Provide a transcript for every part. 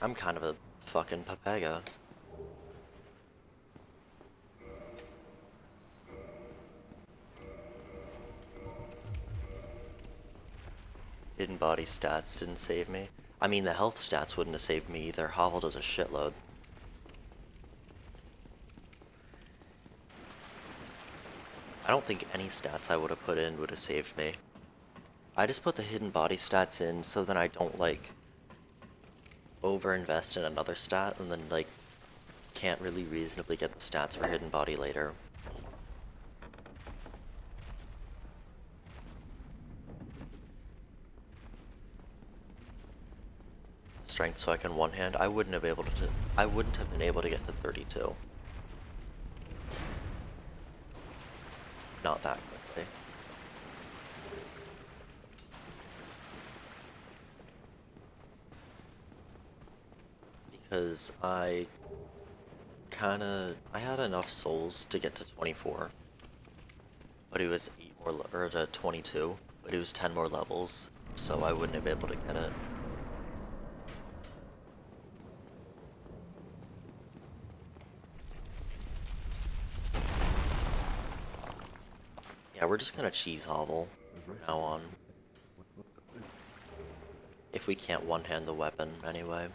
I'm kind of a fucking papega. Hidden body stats didn't save me. I mean, the health stats wouldn't have saved me either. Hovel does a shitload. I don't think any stats I would have put in would have saved me. I just put the hidden body stats in so then I don't, like, over-invest in another stat and then, like, can't really reasonably get the stats for hidden body later. Strength so I can one-hand. I wouldn't have been able to get to 32. Not that quickly. Because I had enough souls to get to 24. But it was 8 more, or to 22, but it was 10 more levels, so I wouldn't have been able to get it. Yeah, we're just gonna cheese hovel from now on. If we can't one-hand the weapon, anyway.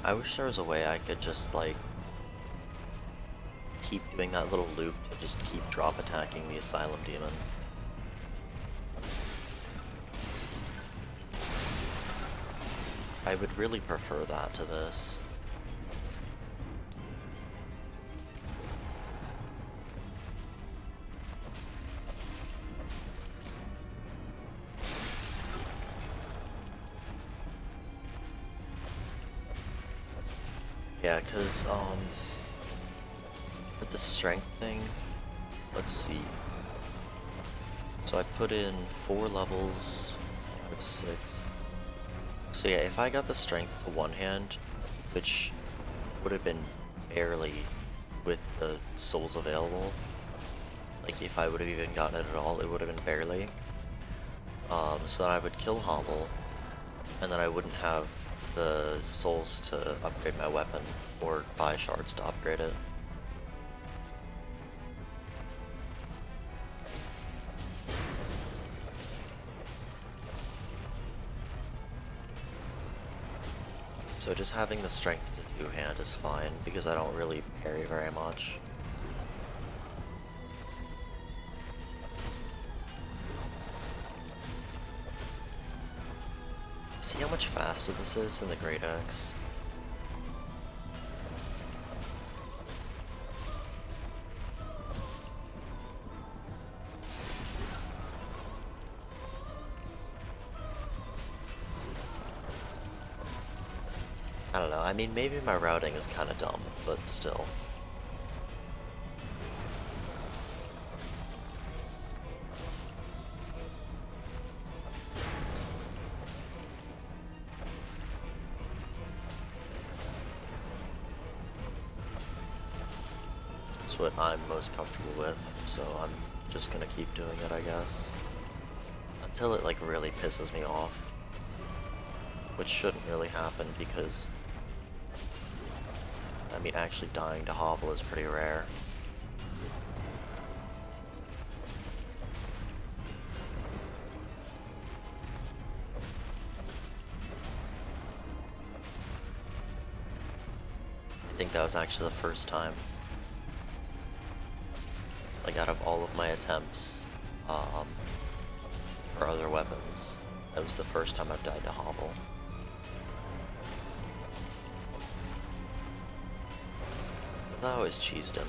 I wish there was a way I could just, like, keep doing that little loop to just keep drop attacking the Asylum Demon. I would really prefer that to this. Yeah, cause, with the strength thing, let's see. So I put in 4 levels out of 6. So yeah, if I got the strength to one-hand, which would have been barely with the souls available, like if I would have even gotten it at all, it would have been barely. So then I would kill Hovel, and then I wouldn't have the souls to upgrade my weapon, or buy shards to upgrade it. So just having the strength to two-hand is fine, because I don't really parry very much. See how much faster this is than the Greataxe? I don't know, I mean, maybe my routing is kinda dumb, but still. That's what I'm most comfortable with, so I'm just gonna keep doing it, I guess. Until it, like, really pisses me off. Which shouldn't really happen, because I mean, actually dying to Hovel is pretty rare. I think that was actually the first time. Like, out of all of my attempts, for other weapons, that was the first time I've died to Hovel. I always cheesed him.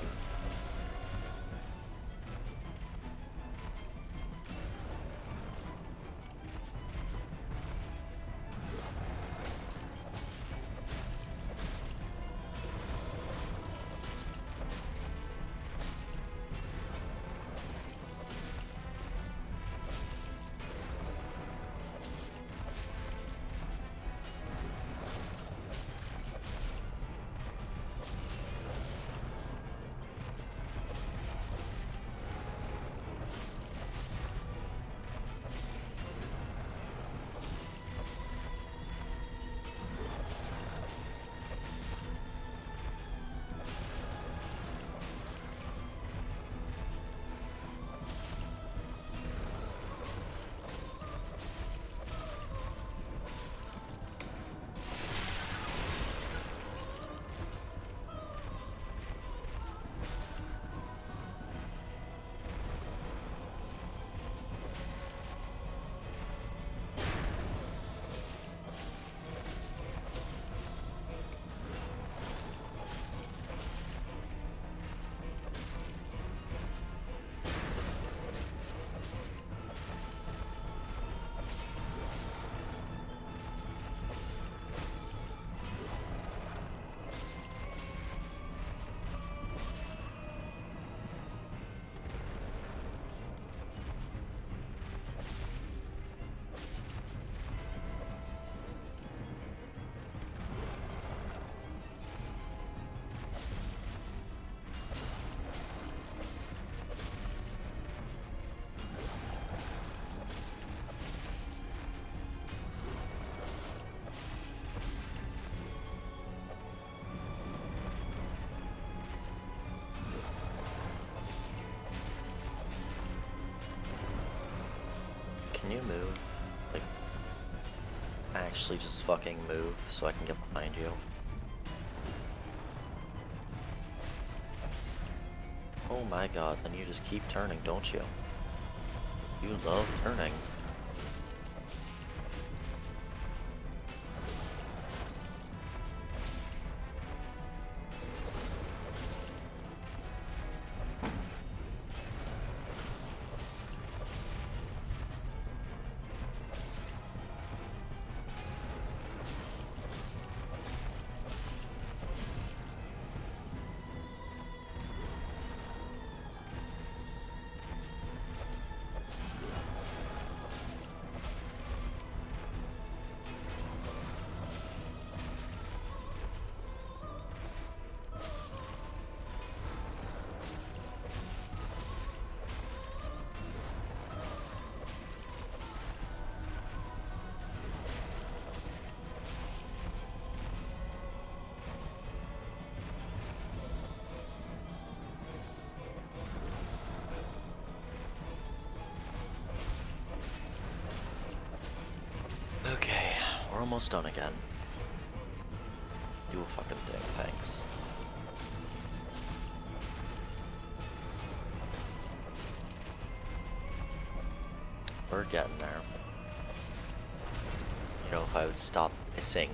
Can you move? Like, actually just fucking move so I can get behind you. Oh my god, then you just keep turning, don't you? You love turning. Okay, we're almost done again. Do a fucking thing, thanks. We're getting there. You know, if I would stop missing.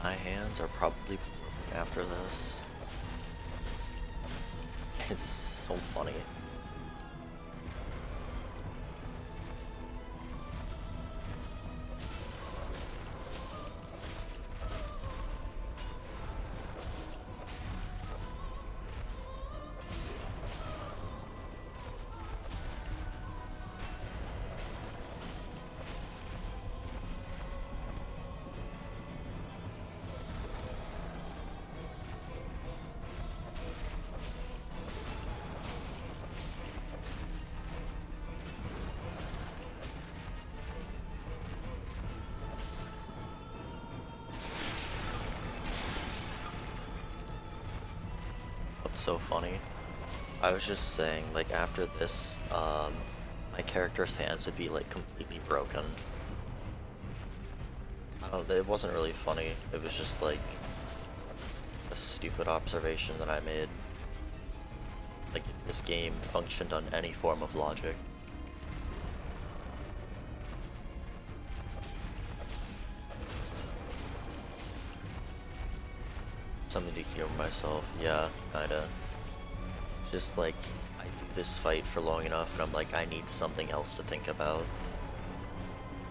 My hands are probably broken after this. It's so funny. what's so funny? I was just saying, like, after this, my character's hands would be, like, completely broken. I don't, it wasn't really funny, it was just, like, a stupid observation that I made. Like, if this game functioned on any form of logic. Something to humor myself, yeah, kinda. Just like, I do this fight for long enough and I'm like, I need something else to think about.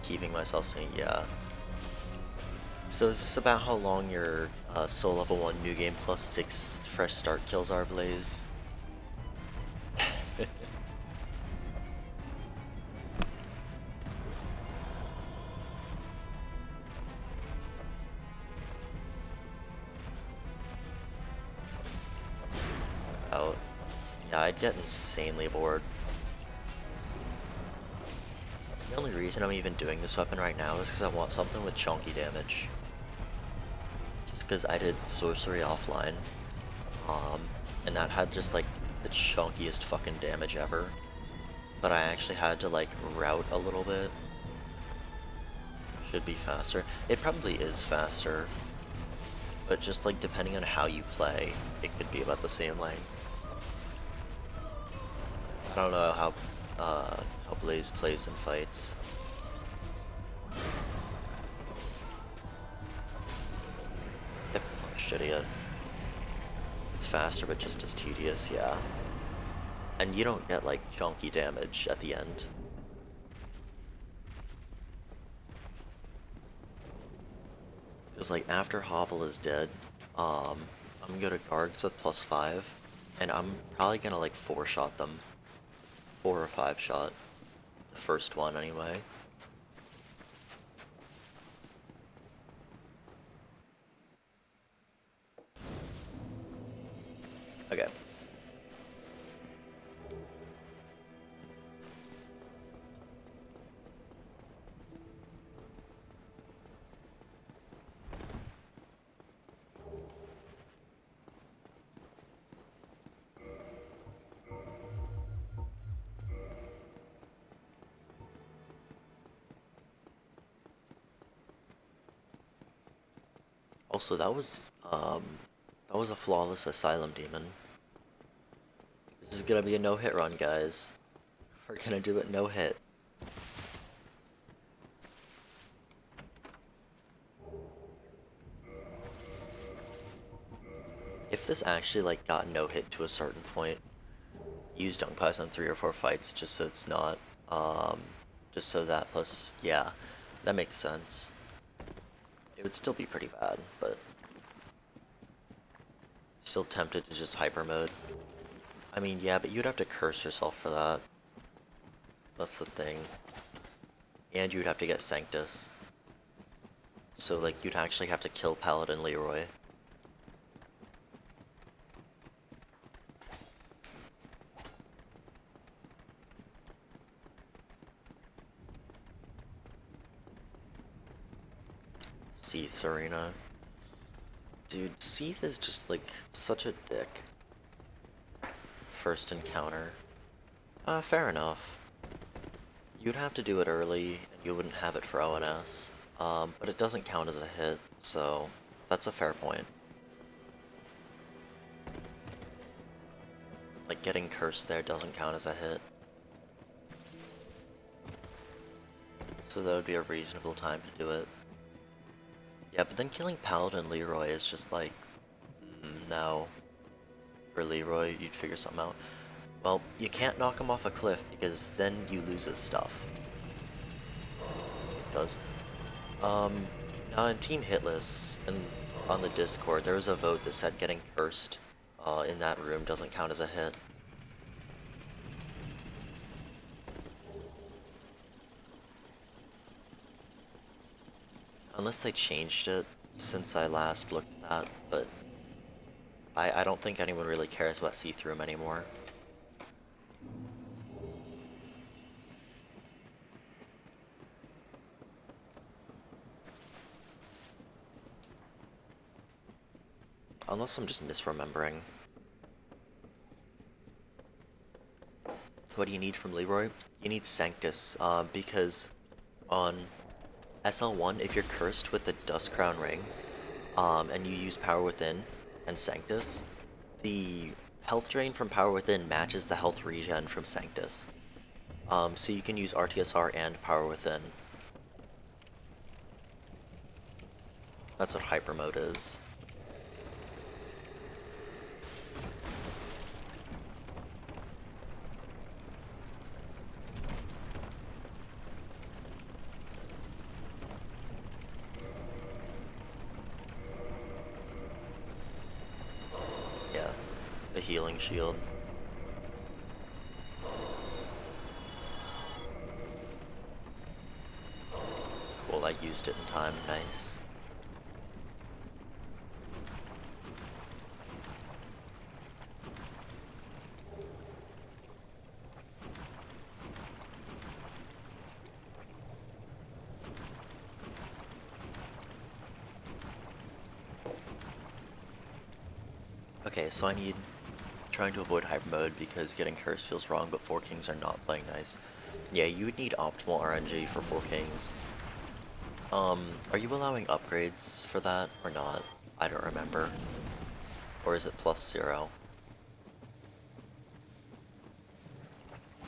Keeping myself saying, yeah. So is this about how long your soul level 1 new game plus 6 fresh start kills are, Blaze? Out. Yeah, I'd get insanely bored. The only reason I'm even doing this weapon right now is because I want something with chunky damage. Just because I did sorcery offline, and that had just like the chunkiest fucking damage ever. But I actually had to like route a little bit. Should be faster. It probably is faster, but just like depending on how you play, it could be about the same length. I don't know how Blaze plays in fights. Get punched, idiot. It's faster, but just as tedious, yeah. And you don't get like chunky damage at the end. Because like after Hovel is dead, I'm gonna go to Gargs with +5, and I'm probably gonna like 4-shot them. 4 or 5-shot. The first one anyway. Okay. Also, that was a flawless Asylum Demon. This is gonna be a no-hit run, guys. We're gonna do it no-hit. If this actually like got no-hit to a certain point, use Dunk Pies on 3 or 4 fights just so it's not, just so that plus, yeah, that makes sense. It would still be pretty bad, but still tempted to just hyper mode. I mean, yeah, but you'd have to curse yourself for that. That's the thing. And you'd have to get Sanctus. So, like, you'd actually have to kill Paladin Leroy. Seath Arena. Dude, Seath is just, like, such a dick. First encounter. Fair enough. You'd have to do it early, and you wouldn't have it for ONS. But it doesn't count as a hit, so that's a fair point. Like, getting cursed there doesn't count as a hit. So that would be a reasonable time to do it. Yeah, but then killing Paladin Leroy is just like, no. For Leroy, you'd figure something out. Well, you can't knock him off a cliff because then you lose his stuff. It does. Now in Team Hitless, and on the Discord, there was a vote that said getting cursed in that room doesn't count as a hit. Unless they changed it since I last looked at that, but I don't think anyone really cares about see-through anymore. Unless I'm just misremembering. What do you need from Leroy? You need Sanctus, because on SL1, if you're cursed with the Dust Crown Ring, and you use Power Within and Sanctus, the health drain from Power Within matches the health regen from Sanctus. So you can use RTSR and Power Within. That's what Hyper Mode is. Yeah, the healing shield. Cool, I used it in time, nice. Okay, so I need trying to avoid hyper mode because getting cursed feels wrong, but 4 Kings are not playing nice. Yeah, you would need optimal RNG for 4 Kings. Are you allowing upgrades for that or not? I don't remember. Or is it +0?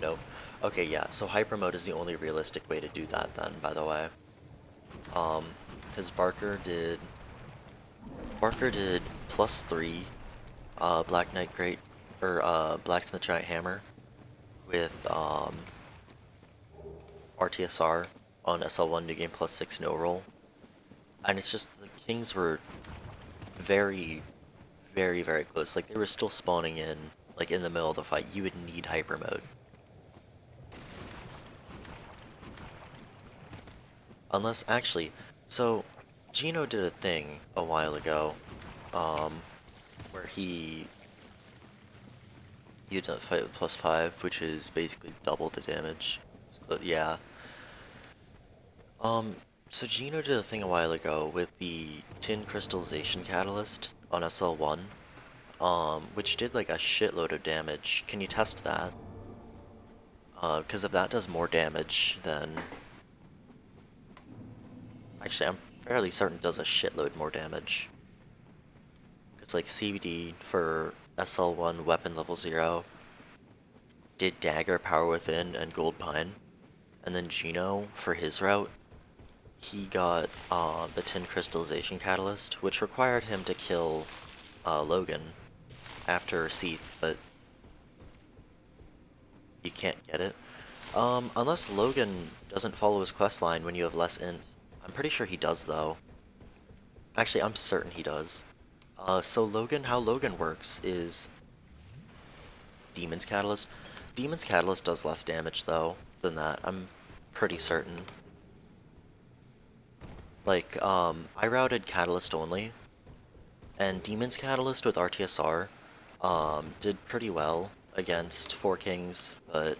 Nope. Okay, yeah, so hyper mode is the only realistic way to do that then, by the way. Because Barker did +3, Black Knight Great, or Blacksmith Giant Hammer with RTSR on SL1 New Game +6 no roll. And it's just, the Kings were very, very, very close. Like, they were still spawning in, like, in the middle of the fight. You would need hyper mode. Unless, actually, so, Gino did a thing a while ago, where he did a fight with +5, which is basically double the damage. Yeah. So Gino did a thing a while ago with the Tin Crystallization Catalyst on SL1, which did like a shitload of damage. Can you test that? Because if that does more damage, then... Actually, I'm fairly certain it does a shitload more damage. It's like CBD for SL1 Weapon Level 0 did Dagger, Power Within, and Gold Pine. And then Gino, for his route, he got the Tin Crystallization Catalyst, which required him to kill Logan after Seath, but you can't get it. Unless Logan doesn't follow his questline when you have less int. I'm pretty sure he does, though. Actually, I'm certain he does. So Logan, how Logan works is Demon's Catalyst. Demon's Catalyst does less damage, though, than that. I'm pretty certain. Like, I routed Catalyst only, and Demon's Catalyst with RTSR, did pretty well against 4 Kings, but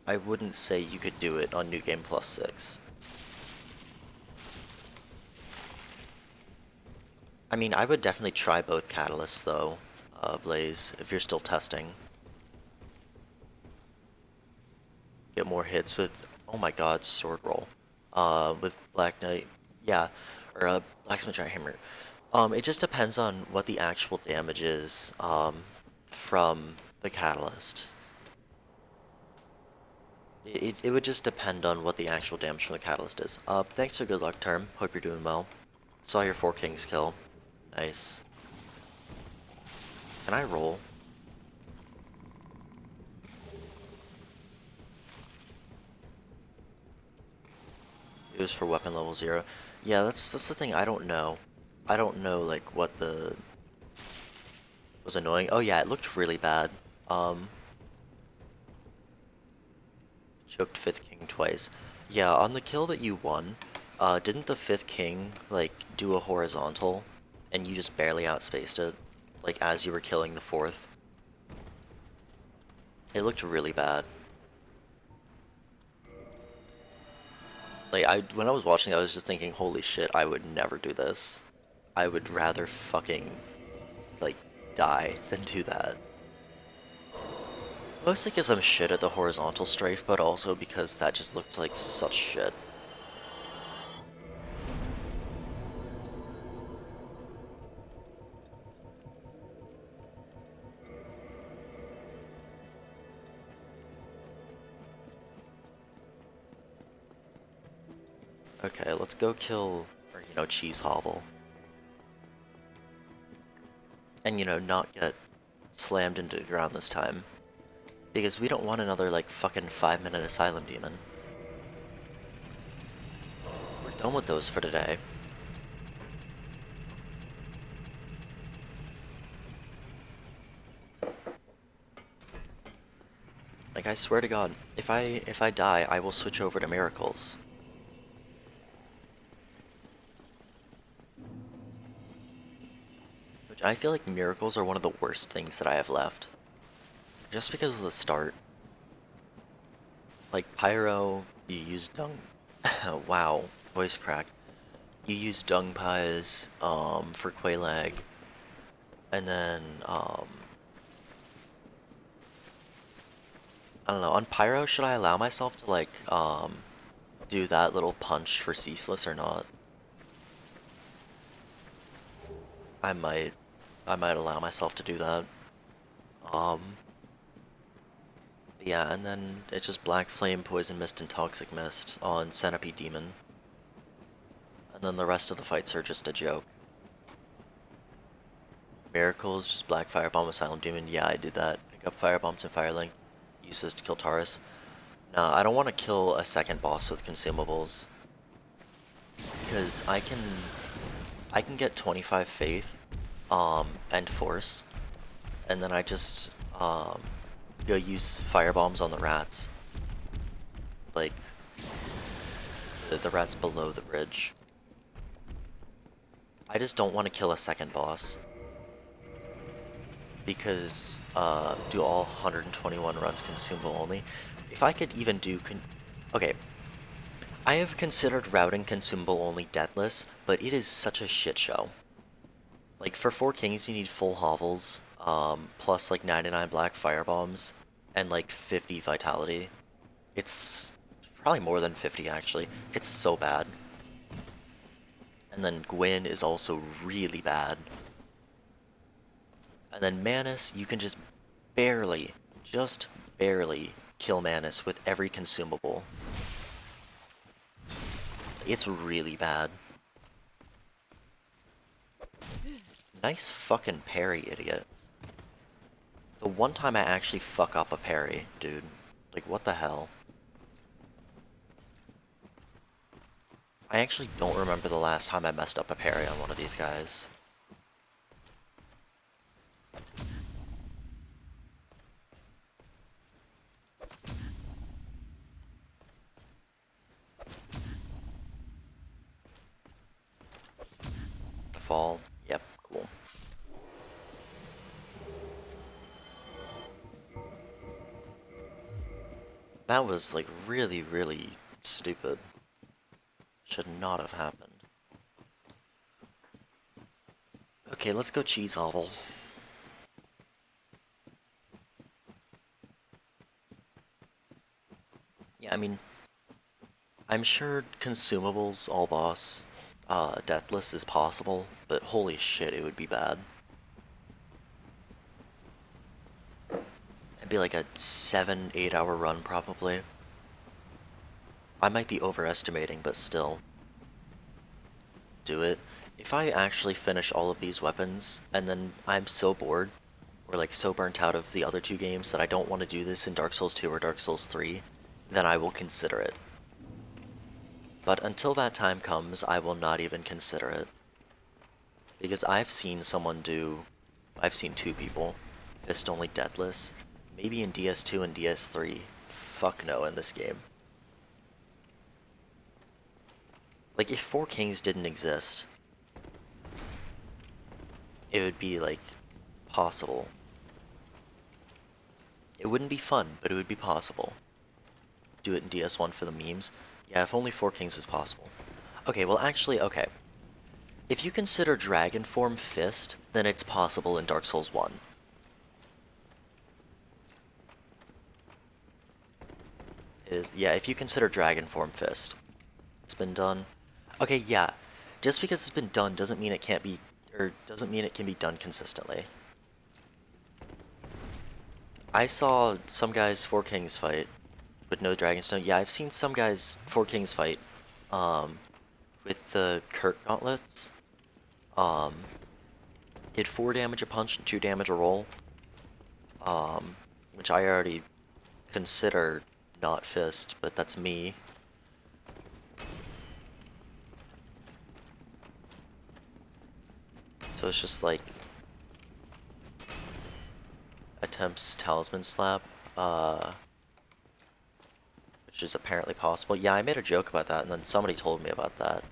I wouldn't say you could do it on New Game +6. I mean, I would definitely try both Catalysts, though, Blaze, if you're still testing. Get more hits with, oh my god, Sword Roll. With Black Knight, yeah, or Blacksmith Giant Hammer. It just depends on what the actual damage is, from the Catalyst. It would just depend on what the actual damage from the Catalyst is. Thanks for good luck, Term. Hope you're doing well. Saw your 4 Kings kill. Nice. Can I roll? It was for weapon level 0. Yeah, that's the thing, I don't know. I don't know, like, what the... was annoying. Oh yeah, it looked really bad. Choked 5th King twice. Yeah, on the kill that you won, didn't the 5th King, like, do a horizontal, and you just barely outspaced it, like, as you were killing the 4th? It looked really bad. Like, when I was watching, I was just thinking, holy shit, I would never do this. I would rather fucking, like, die than do that. Mostly because I'm shit at the horizontal strafe, but also because that just looked like such shit. Okay, let's go kill, or cheese hovel. And not get slammed into the ground this time. Because we don't want another, like, fucking 5-minute asylum demon. We're done with those for today. Like, I swear to God, if I die, I will switch over to miracles. Which I feel like miracles are one of the worst things that I have left. Just because of the start. Like, Pyro, you use dung... wow, voice crack. You use dung pies, for Quelaag. And then, I don't know, on Pyro, should I allow myself to, like, do that little punch for Ceaseless or not? I might. I might allow myself to do that. Um, yeah, and then it's just Black Flame, Poison Mist, and Toxic Mist on Centipede Demon. And then the rest of the fights are just a joke. Miracles, just Black Firebomb, Asylum Demon, yeah, I did that. Pick up Firebombs and Firelink, use those to kill Taurus. No, I don't want to kill a second boss with consumables. Because I can get 25 Faith, and Force, and then I just, go use firebombs on the rats. Like, the rats below the bridge. I just don't want to kill a second boss. Because, do all 121 runs consumable only? If I could even do okay. I have considered routing consumable only Deathless, but it is such a shit show. Like, for 4 kings you need full hovels, plus like 99 black firebombs, and like 50 vitality. It's probably more than 50 actually. It's so bad. And then Gwyn is also really bad. And then Manus, you can just barely kill Manus with every consumable. It's really bad. Nice fucking parry, idiot. The one time I actually fuck up a parry, dude. Like, what the hell? I actually don't remember the last time I messed up a parry on one of these guys. The fall. Yep, cool. That was, like, really, really stupid. Should not have happened. Okay, let's go cheese hovel. Yeah, I mean, I'm sure consumables all boss, Deathless is possible, but holy shit, it would be bad. It'd be like a 7-8 hour run, probably. I might be overestimating, but still. Do it. If I actually finish all of these weapons, and then I'm so bored, or like so burnt out of the other 2 games that I don't want to do this in Dark Souls 2 or Dark Souls 3, then I will consider it. But until that time comes, I will not even consider it. Because I've seen 2 people, fist only Deathless, maybe in DS2 and DS3. Fuck no in this game. Like, if 4 Kings didn't exist, it would be, like, possible. It wouldn't be fun, but it would be possible. Do it in DS1 for the memes. Yeah, if only 4 Kings was possible. Okay, well actually, okay. If you consider Dragon Form Fist, then it's possible in Dark Souls 1. is, yeah, if you consider Dragon Form Fist, it's been done. Okay, yeah, just because it's been done doesn't mean it can't be, or doesn't mean it can be done consistently. I saw some guys Four Kings fight with no Dragonstone. Yeah, I've seen some guys Four Kings fight um, with the Kirk gauntlets. Um, did 4 damage a punch and 2 damage a roll, which I already consider not fist, but that's me. So it's just like attempts talisman slap, which is apparently possible. Yeah, I made a joke about that, and then somebody told me about that.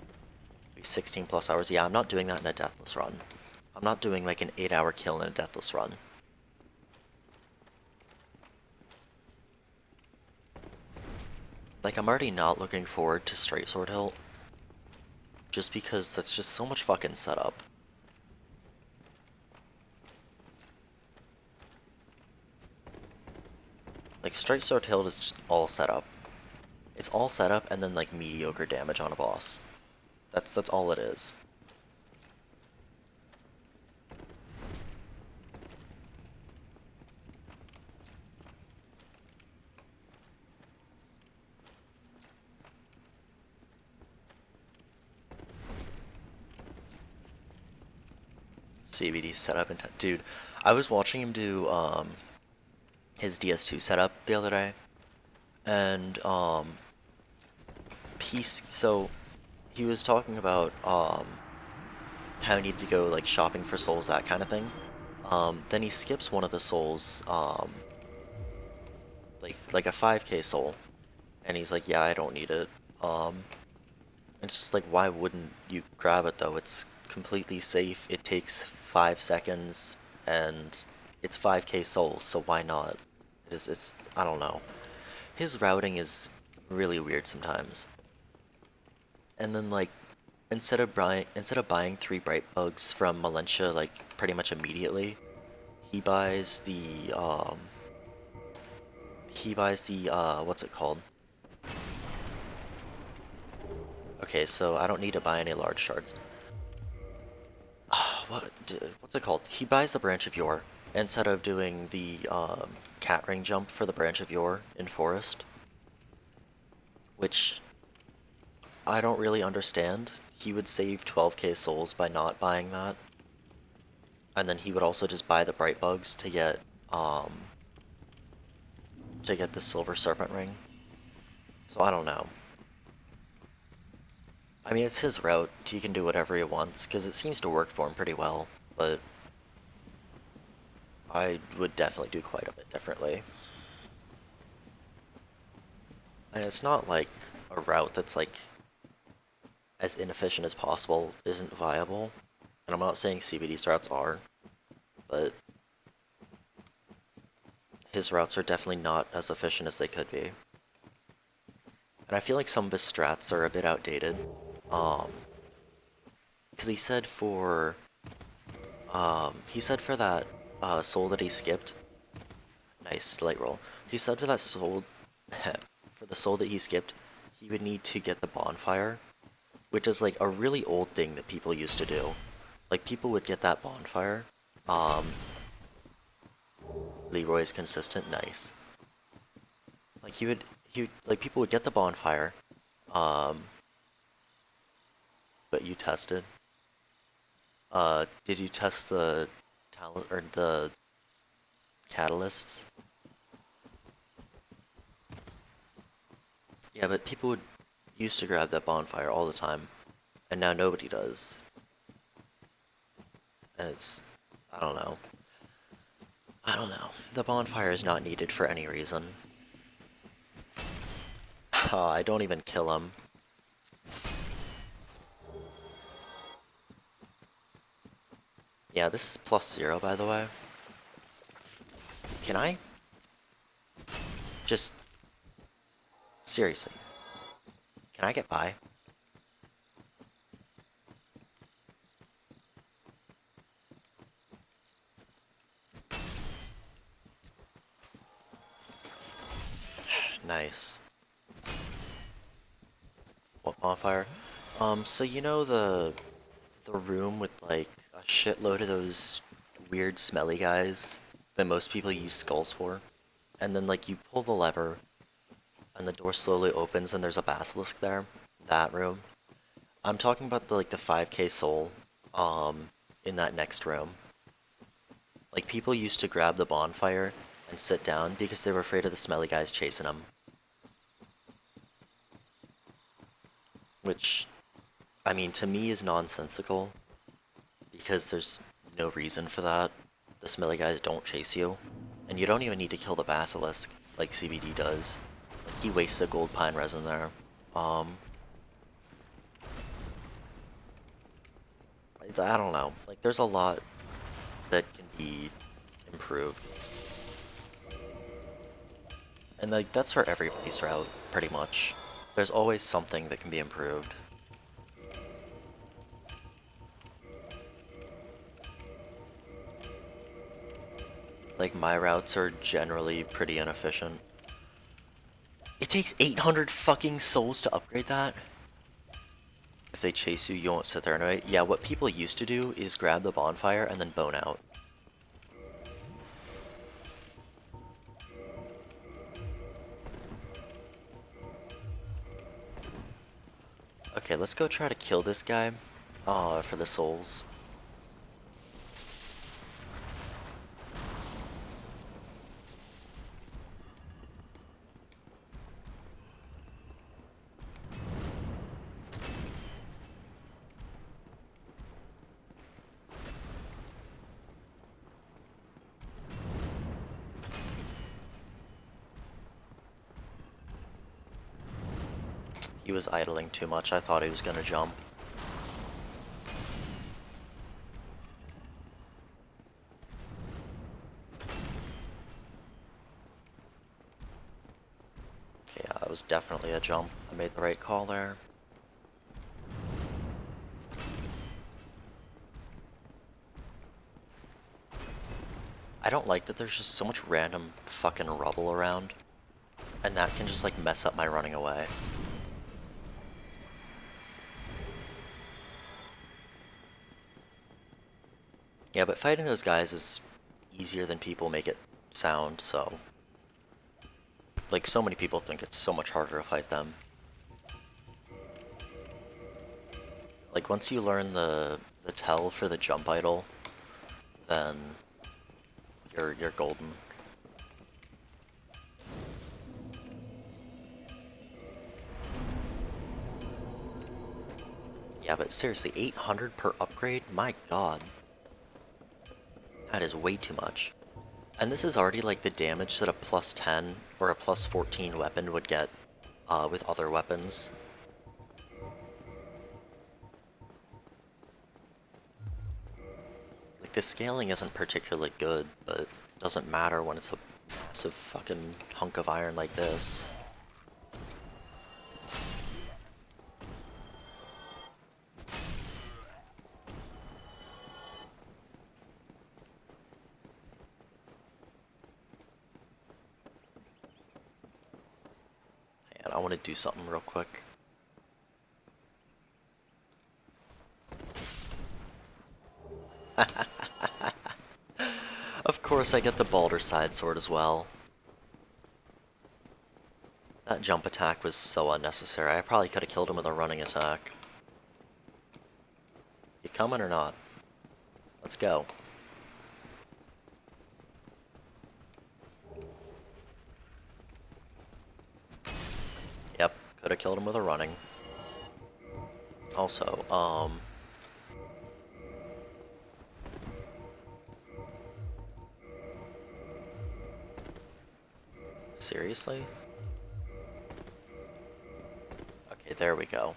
Like 16 plus hours. Yeah, I'm not doing that in a Deathless run. I'm not doing like an 8-hour kill in a Deathless run. Like, I'm already not looking forward to Straight Sword Hilt, just because that's just so much fucking setup. Like, Straight Sword Hilt is just all setup. It's all setup and then like mediocre damage on a boss. That's all it is. CBD setup and dude, I was watching him do his DS2 setup the other day, and so he was talking about how he needed to go like shopping for souls, that kind of thing. Then he skips one of the souls, like a 5k soul, and he's like, yeah, I don't need it. It's just like, why wouldn't you grab it though? It's completely safe. It takes 5 seconds, and it's 5k souls, so why not? It's, I don't know. His routing is really weird sometimes. And then like, instead of buying 3 bright bugs from Malentia like pretty much immediately, he buys the what's it called? Okay, so I don't need to buy any large shards. What's it called? He buys the Branch of Yore instead of doing the cat ring jump for the Branch of Yore in Forest, which I don't really understand. He would save 12k souls by not buying that, and then he would also just buy the bright bugs um to get the silver serpent ring. So I don't know. I mean, it's his route. He can do whatever he wants because it seems to work for him pretty well, but I would definitely do quite a bit differently. And it's not like a route that's like as inefficient as possible isn't viable. And I'm not saying CBD's routes are, but his routes are definitely not as efficient as they could be. And I feel like some of his strats are a bit outdated. Because he said for that soul that he skipped, nice light roll. He said for that soul, for the soul that he skipped, he would need to get the bonfire, which is like a really old thing that people used to do. Like people would get that bonfire. Um, Leroy's consistent, nice. Like like people would get the bonfire, um, but you tested. Did you test the or the catalysts? Yeah, but people would used to grab that bonfire all the time, and now nobody does. And it's, I don't know. I don't know. The bonfire is not needed for any reason. I don't even kill him. Yeah, this is +0, by the way. Can I? Just... seriously. Can I get by? Nice. What bonfire? So you know the room with like a shitload of those weird smelly guys that most people use skulls for? And then like you pull the lever and the door slowly opens and there's a basilisk there. That room. I'm talking about the like the 5k soul in that next room. Like people used to grab the bonfire and sit down because they were afraid of the smelly guys chasing them. Which, I mean, to me is nonsensical because there's no reason for that. The smelly guys don't chase you. And you don't even need to kill the basilisk like CBD does. Like, he wastes a gold pine resin there. Um, I don't know. Like, there's a lot that can be improved. And like, that's for every base route, pretty much. There's always something that can be improved. Like, my routes are generally pretty inefficient. It takes 800 fucking souls to upgrade that? If they chase you, you won't sit there and wait. Yeah, what people used to do is grab the bonfire and then bone out. Okay, let's go try to kill this guy, for the souls. He was idling too much, I thought he was gonna jump. Okay, yeah, that was definitely a jump. I made the right call there. I don't like that there's just so much random fucking rubble around. And that can just like mess up my running away. Yeah, but fighting those guys is easier than people make it sound, so... Like, so many people think it's so much harder to fight them. Like, once you learn the tell for the jump idol, then you're golden. Yeah, but seriously, 800 per upgrade? My god. That is way too much. And this is already like the damage that a plus 10 or a plus 14 weapon would get with other weapons. Like, the scaling isn't particularly good, but it doesn't matter when it's a massive fucking hunk of iron like this. And I want to do something real quick. Of course I get the Balder side sword as well. That jump attack was so unnecessary. I probably could have killed him with a running attack. You coming or not? Let's go. Yep, could have killed him with a running. Also, seriously? Okay, there we go.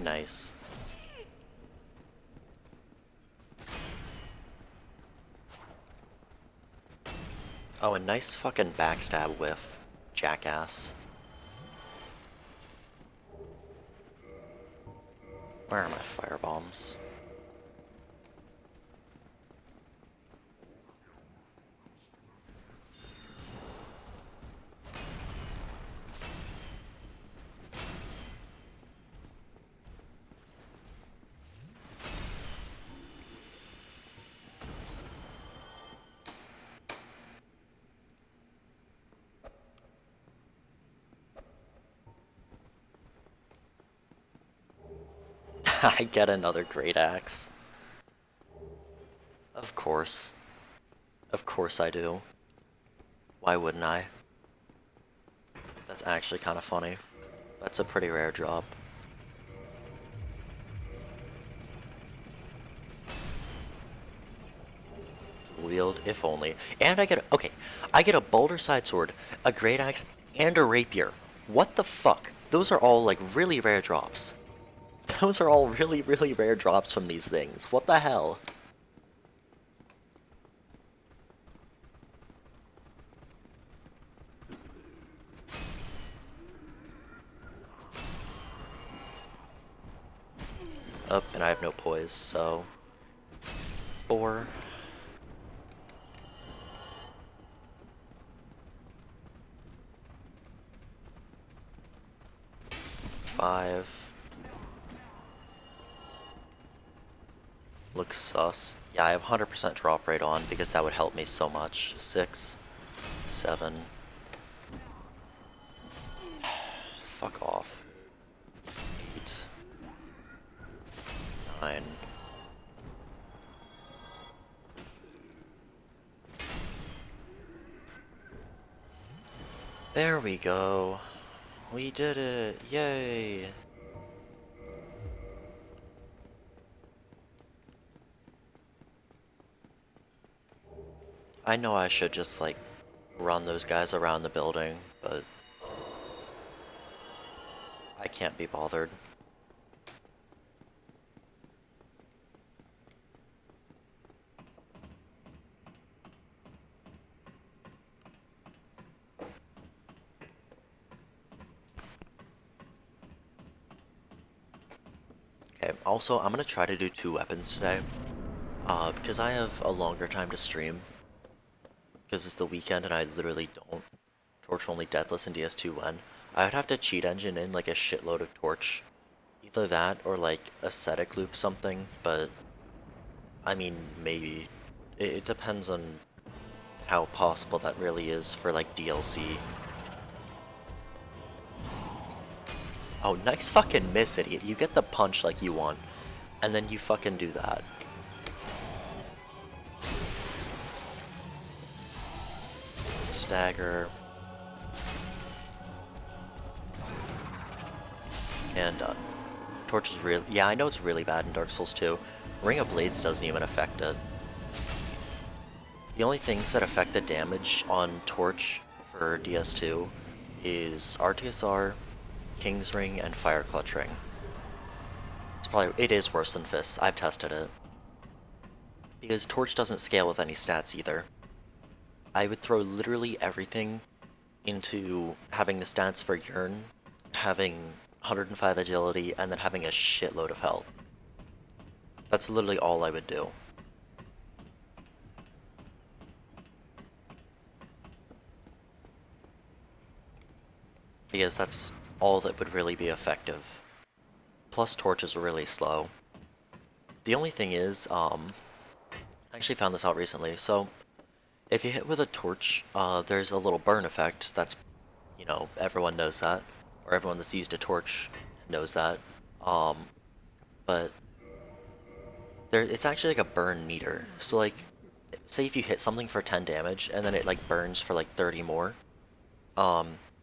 Nice. Oh, a nice fucking backstab whiff, jackass. Where are my firebombs? I get another Greataxe. Of course. Of course I do. Why wouldn't I? That's actually kind of funny. That's a pretty rare drop. Wield, if only. And I get okay, I get a Boulder Side Sword, a Great Axe, and a Rapier. What the fuck? Those are all like really rare drops. Those are all really, really rare drops from these things. What the hell? Up, and I have no poise, so 4. 5. Looks sus. Yeah, I have 100% drop rate on because that would help me so much. 6. 7. Fuck off. 8. 9. There we go. We did it. Yay. I know I should just like run those guys around the building, but I can't be bothered. Okay, also I'm gonna try to do 2 weapons today, because I have a longer time to stream, because it's the weekend and I literally don't torch only Deathless and DS2 when. I would have to cheat engine in like a shitload of torch, either that or like ascetic loop something, but I mean maybe. It depends on how possible that really is for like DLC. Oh, nice fucking miss, idiot. You get the punch like you want, and then you fucking do that. Stagger. And done. Torch is real. Yeah, I know it's really bad in Dark Souls 2. Ring of Blades doesn't even affect it. The only things that affect the damage on Torch for DS2 is RTSR, King's Ring, and Fire Clutch Ring. It is worse than Fists. I've tested it. Because Torch doesn't scale with any stats either. I would throw literally everything into having the stats for Yearn, having 105 agility, and then having a shitload of health. That's literally all I would do. Because that's all that would really be effective. Plus Torch is really slow. The only thing is, I actually found this out recently, so if you hit with a torch, there's a little burn effect. That's, you know, everyone knows that, or everyone that's used a torch knows that. But it's actually like a burn meter. So like, say if you hit something for 10 damage and then it like burns for like 30 more.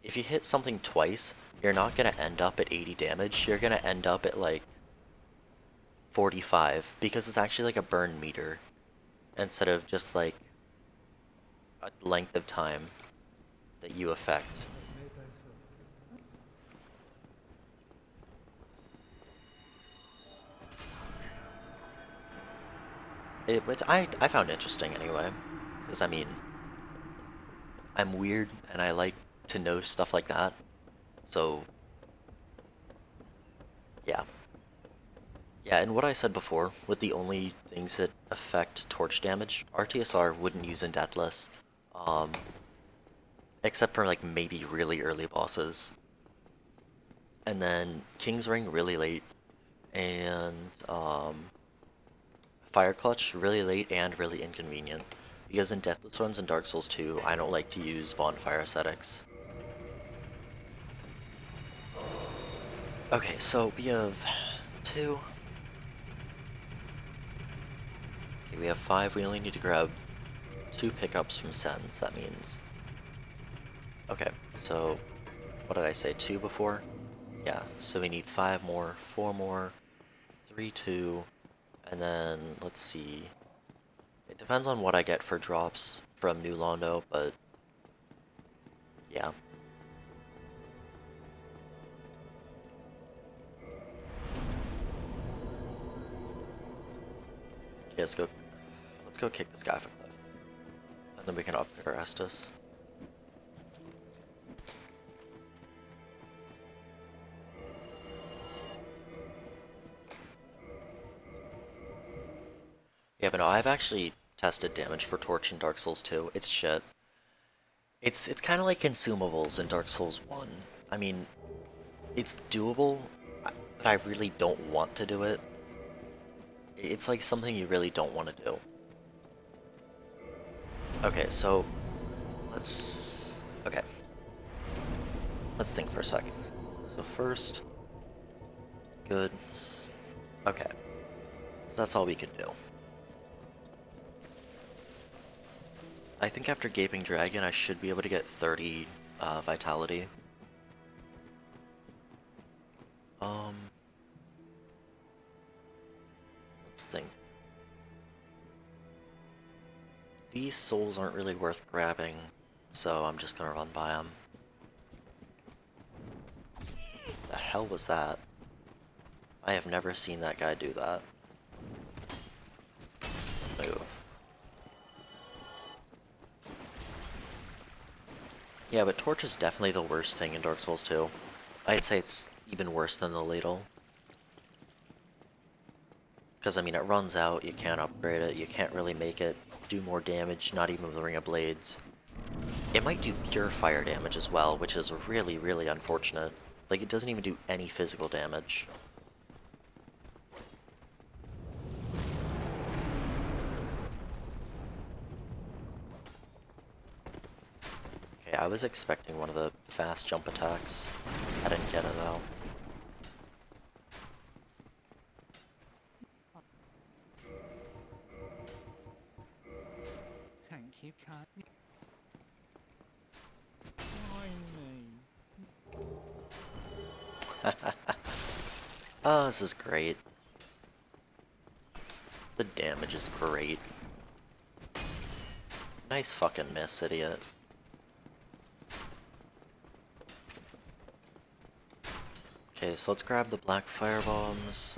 If you hit something twice, you're not gonna end up at 80 damage. You're gonna end up at like 45 because it's actually like a burn meter instead of just like a length of time that you affect. Which I found interesting anyway, because I mean, I'm weird and I like to know stuff like that, so yeah. Yeah, and what I said before, with the only things that affect torch damage, RTSR wouldn't use in Deathless, except for like maybe really early bosses. And then King's Ring really late, and Fire Clutch really late and really inconvenient. Because in Deathless runs and Dark Souls 2, I don't like to use Bonfire Ascetics. Okay, so we have 2, Okay, we have 5, we only need to grab 2 pickups from Sens, that means... Okay, so... What did I say, 2 before? Yeah, so we need 5 more, 4 more, 3, 2, and then, let's see... It depends on what I get for drops from New Londo, but... Yeah. Okay, let's go kick this guy off a cliff. And then we can upgrade our Estus. Yeah, but no, I've actually tested damage for Torch in Dark Souls 2. It's shit. It's kind of like consumables in Dark Souls 1. I mean, it's doable, but I really don't want to do it. It's like something you really don't want to do. Okay, so let's... Okay. Let's think for a second. So first... Good. Okay. So that's all we can do. I think after Gaping Dragon, I should be able to get 30 Vitality. Let's think. These souls aren't really worth grabbing, so I'm just gonna run by them. The hell was that? I have never seen that guy do that. Move. Yeah, but Torch is definitely the worst thing in Dark Souls 2. I'd say it's even worse than the Ladle. Because, I mean, it runs out, you can't upgrade it, you can't really make it do more damage, not even with the Ring of Blades. It might do pure fire damage as well, which is really, really unfortunate. Like, it doesn't even do any physical damage. Okay, I was expecting one of the fast jump attacks. I didn't get it, though. Thank you, can't Oh, this is great. The damage is great. Nice fucking miss, idiot. Okay, so let's grab the black firebombs.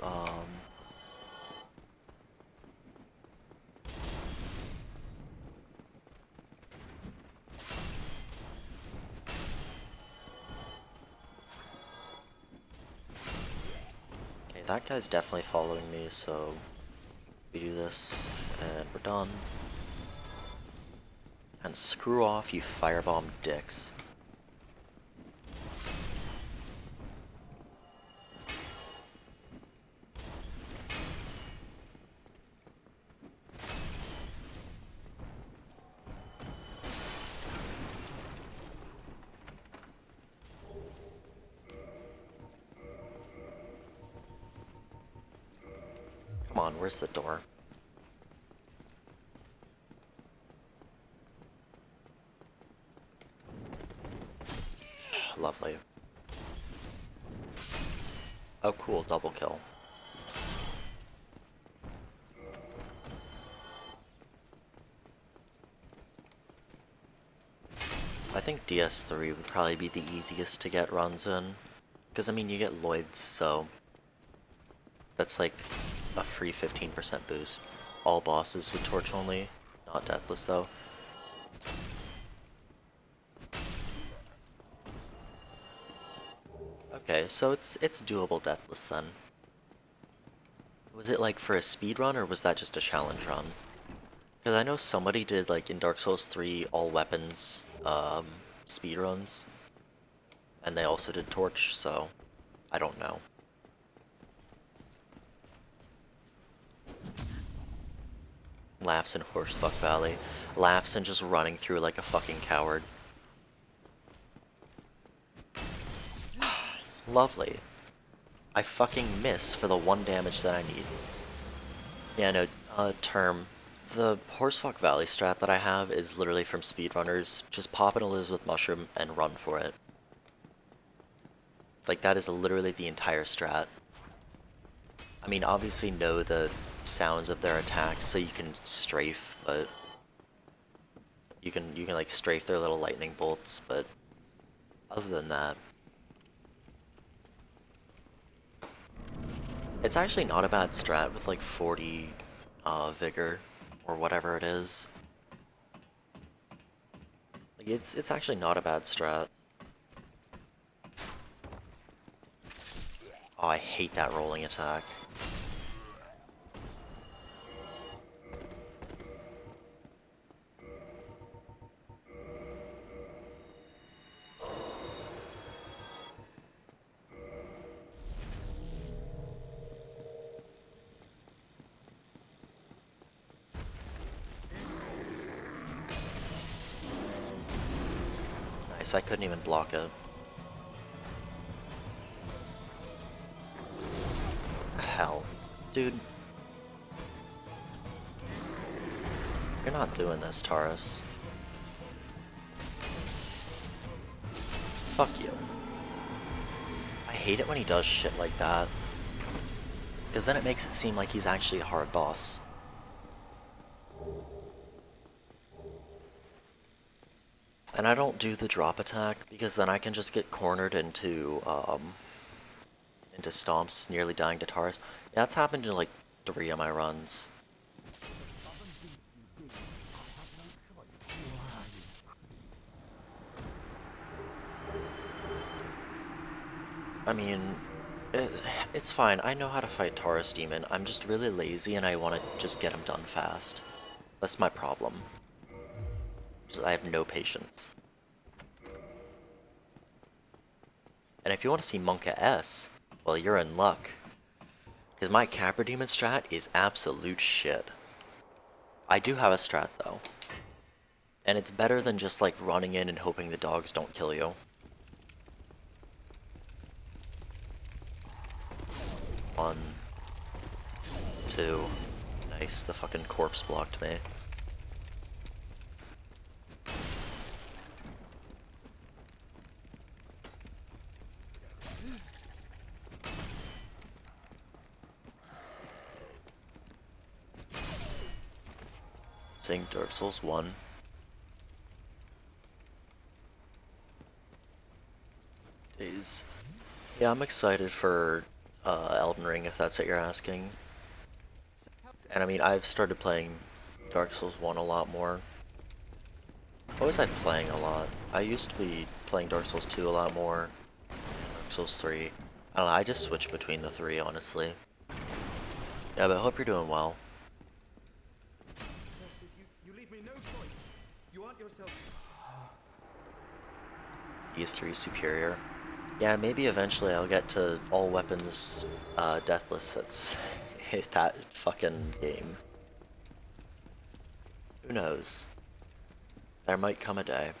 Okay, that guy's definitely following me, so we do this, and we're done. And screw off, you firebomb dicks. Come on, where's the door? Lovely. Oh cool, double kill. I think DS3 would probably be the easiest to get runs in. Because, I mean, you get Lloyds, so... That's like a free 15% boost. All bosses with Torch only, not Deathless though. Okay, so it's doable Deathless then. Was it like for a speed run or was that just a challenge run? Because I know somebody did like in Dark Souls 3 all weapons speed runs. And they also did Torch, so I don't know. Laughs in Horsefuck Valley. Laughs and just running through like a fucking coward. Lovely. I fucking miss for the 1 damage that I need. Yeah, no, term. The Horsefuck Valley strat that I have is literally from speedrunners. Just pop an Elizabeth Mushroom and run for it. Like, that is literally the entire strat. I mean, obviously know the sounds of their attacks so you can strafe, but you can like strafe their little lightning bolts, but other than that, it's actually not a bad strat with like 40 vigor or whatever it is. Like, it's actually not a bad strat. Oh, I hate that rolling attack. Nice, I couldn't even block it. Hell. Dude. You're not doing this, Taurus. Fuck you. I hate it when he does shit like that. Because then it makes it seem like he's actually a hard boss. And I don't do the drop attack, because then I can just get cornered into stomps, nearly dying to Taurus. Yeah, that's happened in like 3 of my runs. I mean, it's fine. I know how to fight Taurus Demon. I'm just really lazy and I want to just get him done fast. That's my problem. I have no patience. And if you want to see Monka S, well, you're in luck. Because my Capra Demon strat is absolute shit. I do have a strat, though. And it's better than just, like, running in and hoping the dogs don't kill you. One. Two. Nice, the fucking corpse blocked me. Saying Dark Souls 1. Days. Yeah, I'm excited for Elden Ring, if that's what you're asking. And I mean, I've started playing Dark Souls 1 a lot more. What was I playing a lot? I used to be playing Dark Souls 2 a lot more. Dark Souls 3. I don't know, I just switch between the 3, honestly. Yeah, but I hope you're doing well. You leave me no choice. You aren't yourself. These 3 superior. Yeah, maybe eventually I'll get to all weapons Deathless. That's that fucking game. Who knows? There might come a day.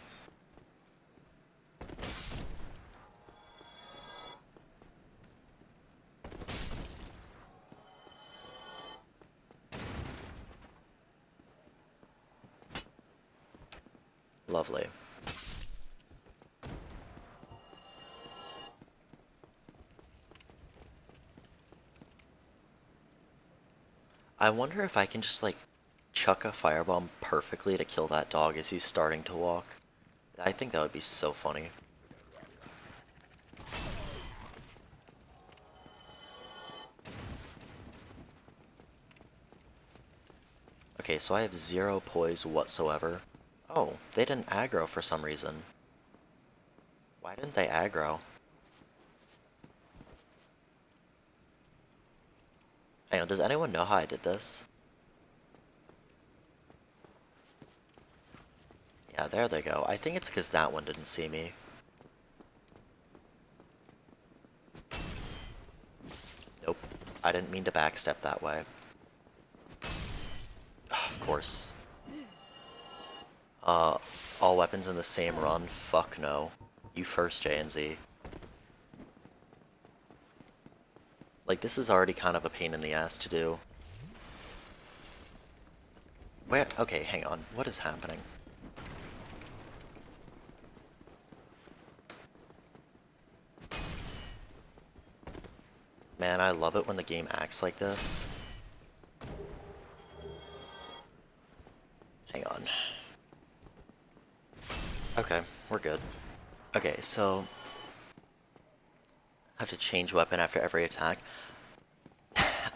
Lovely. I wonder if I can just, like, chuck a firebomb perfectly to kill that dog as he's starting to walk. I think that would be so funny. Okay, so I have 0 poise whatsoever. Oh, they didn't aggro for some reason. Why didn't they aggro? Hang on, does anyone know how I did this? Yeah, there they go. I think it's because that one didn't see me. Nope. I didn't mean to backstep that way. Of course. All weapons in the same run? Fuck no. You first, J and Z. Like, this is already kind of a pain in the ass to do. Where? Okay, hang on. What is happening? Man, I love it when the game acts like this. Hang on. Okay, we're good. Okay, so I have to change weapon after every attack.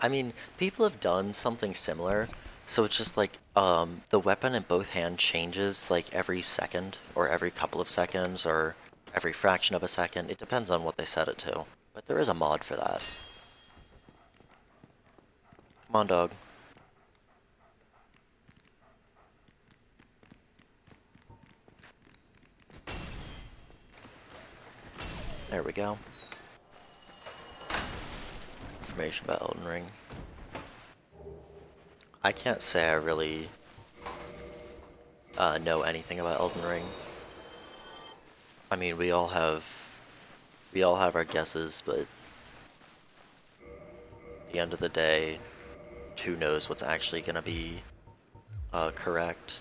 I mean, people have done something similar, so it's just like the weapon in both hands changes like every second or every couple of seconds or every fraction of a second. It depends on what they set it to. But there is a mod for that. Come on, dog. There we go. Information about Elden Ring. I can't say I really know anything about Elden Ring. I mean, we all have our guesses, but at the end of the day, who knows what's actually gonna be correct.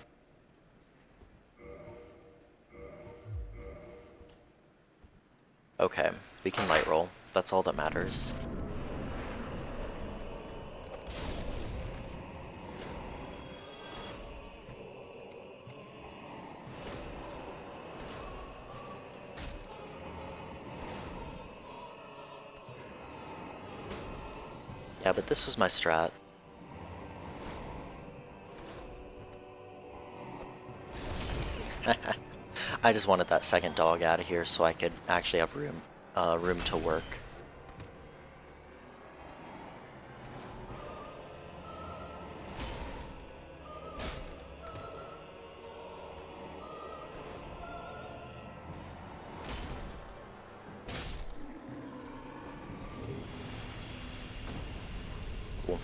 Okay, we can light roll. That's all that matters. Yeah, but this was my strat. I just wanted that second dog out of here so I could actually have room to work. Cool.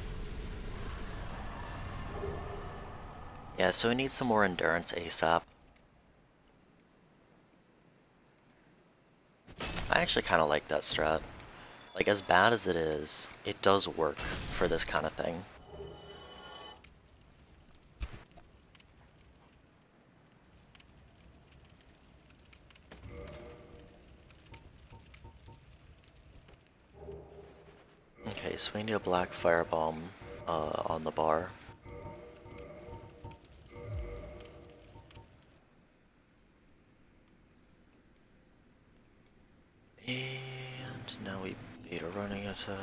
Yeah, so we need some more endurance ASAP. I actually kind of like that strat. Like, as bad as it is, it does work for this kind of thing. Okay, so we need a black firebomb on the bar. And now we beat a running attack.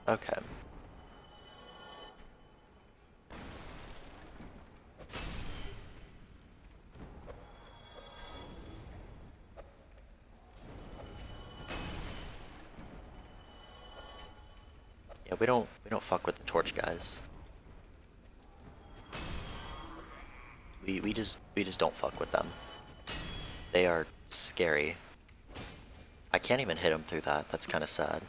Okay. Yeah, we don't fuck with the torch guys. We just don't fuck with them. They are scary. I can't even hit him through that. That's kind of sad.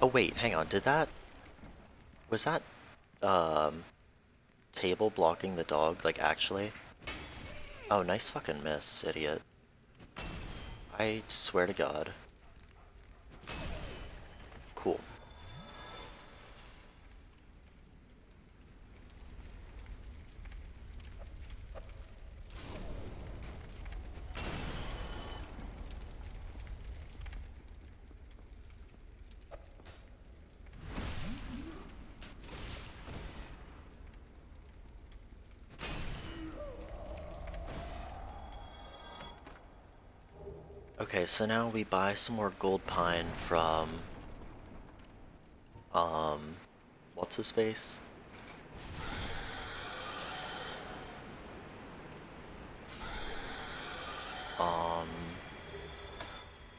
Oh wait, hang on. Was that table blocking the dog, like, actually? Oh, nice fucking miss, idiot. I swear to God. Cool. Okay, so now we buy some more gold pine from, what's his face?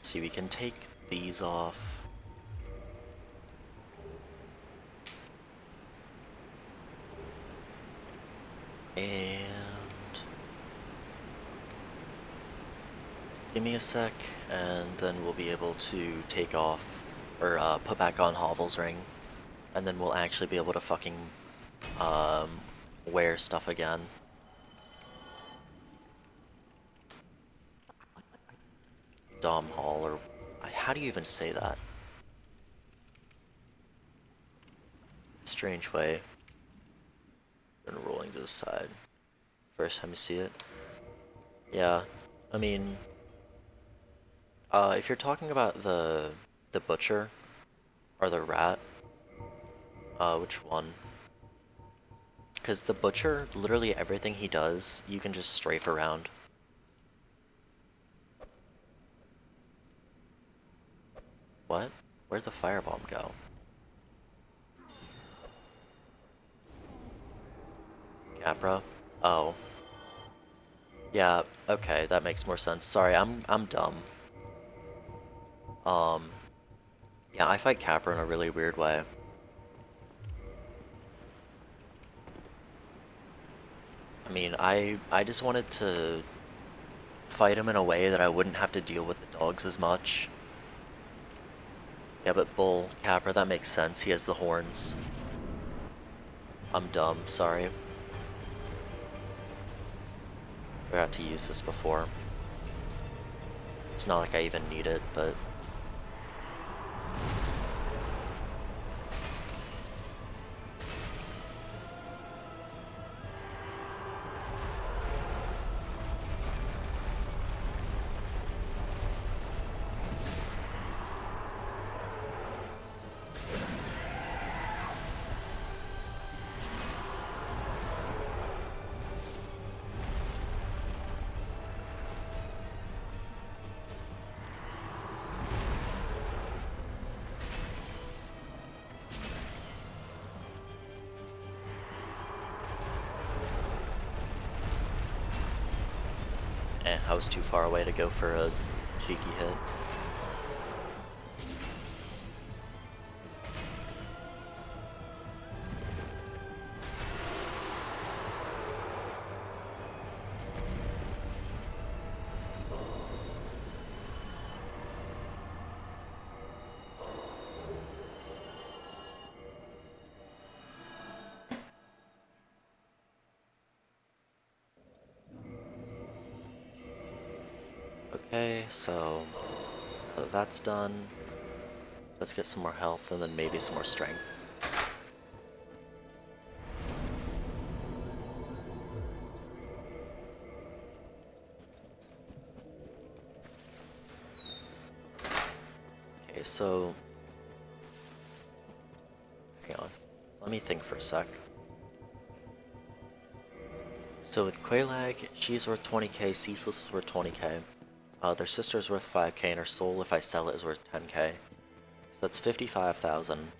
See, we can take these off. And give me a sec, and then we'll be able to take off, or put back on Hovel's ring. And then we'll actually be able to fucking, wear stuff again. Dom Hall, or how do you even say that? Strange way. And rolling to the side. First time you see it. Yeah, I mean, if you're talking about the butcher or the rat, which one? Because the butcher, literally everything he does, you can just strafe around. What? Where'd the firebomb go? Capra? Oh. Yeah, okay, that makes more sense. Sorry, I'm dumb. Yeah, I fight Capra in a really weird way. I mean, I just wanted to fight him in a way that I wouldn't have to deal with the dogs as much. Yeah, but Bull, Capra, that makes sense. He has the horns. I'm dumb, sorry. Forgot to use this before. It's not like I even need it, but... I was too far away to go for a cheeky hit. Okay, so that's done. Let's get some more health and then maybe some more strength. Okay, so... hang on. Let me think for a sec. So with Quelaag, she's worth 20k, Ceaseless is worth 20k. Their sister's worth 5k, and her soul, if I sell it, is worth 10k. So that's 55,000.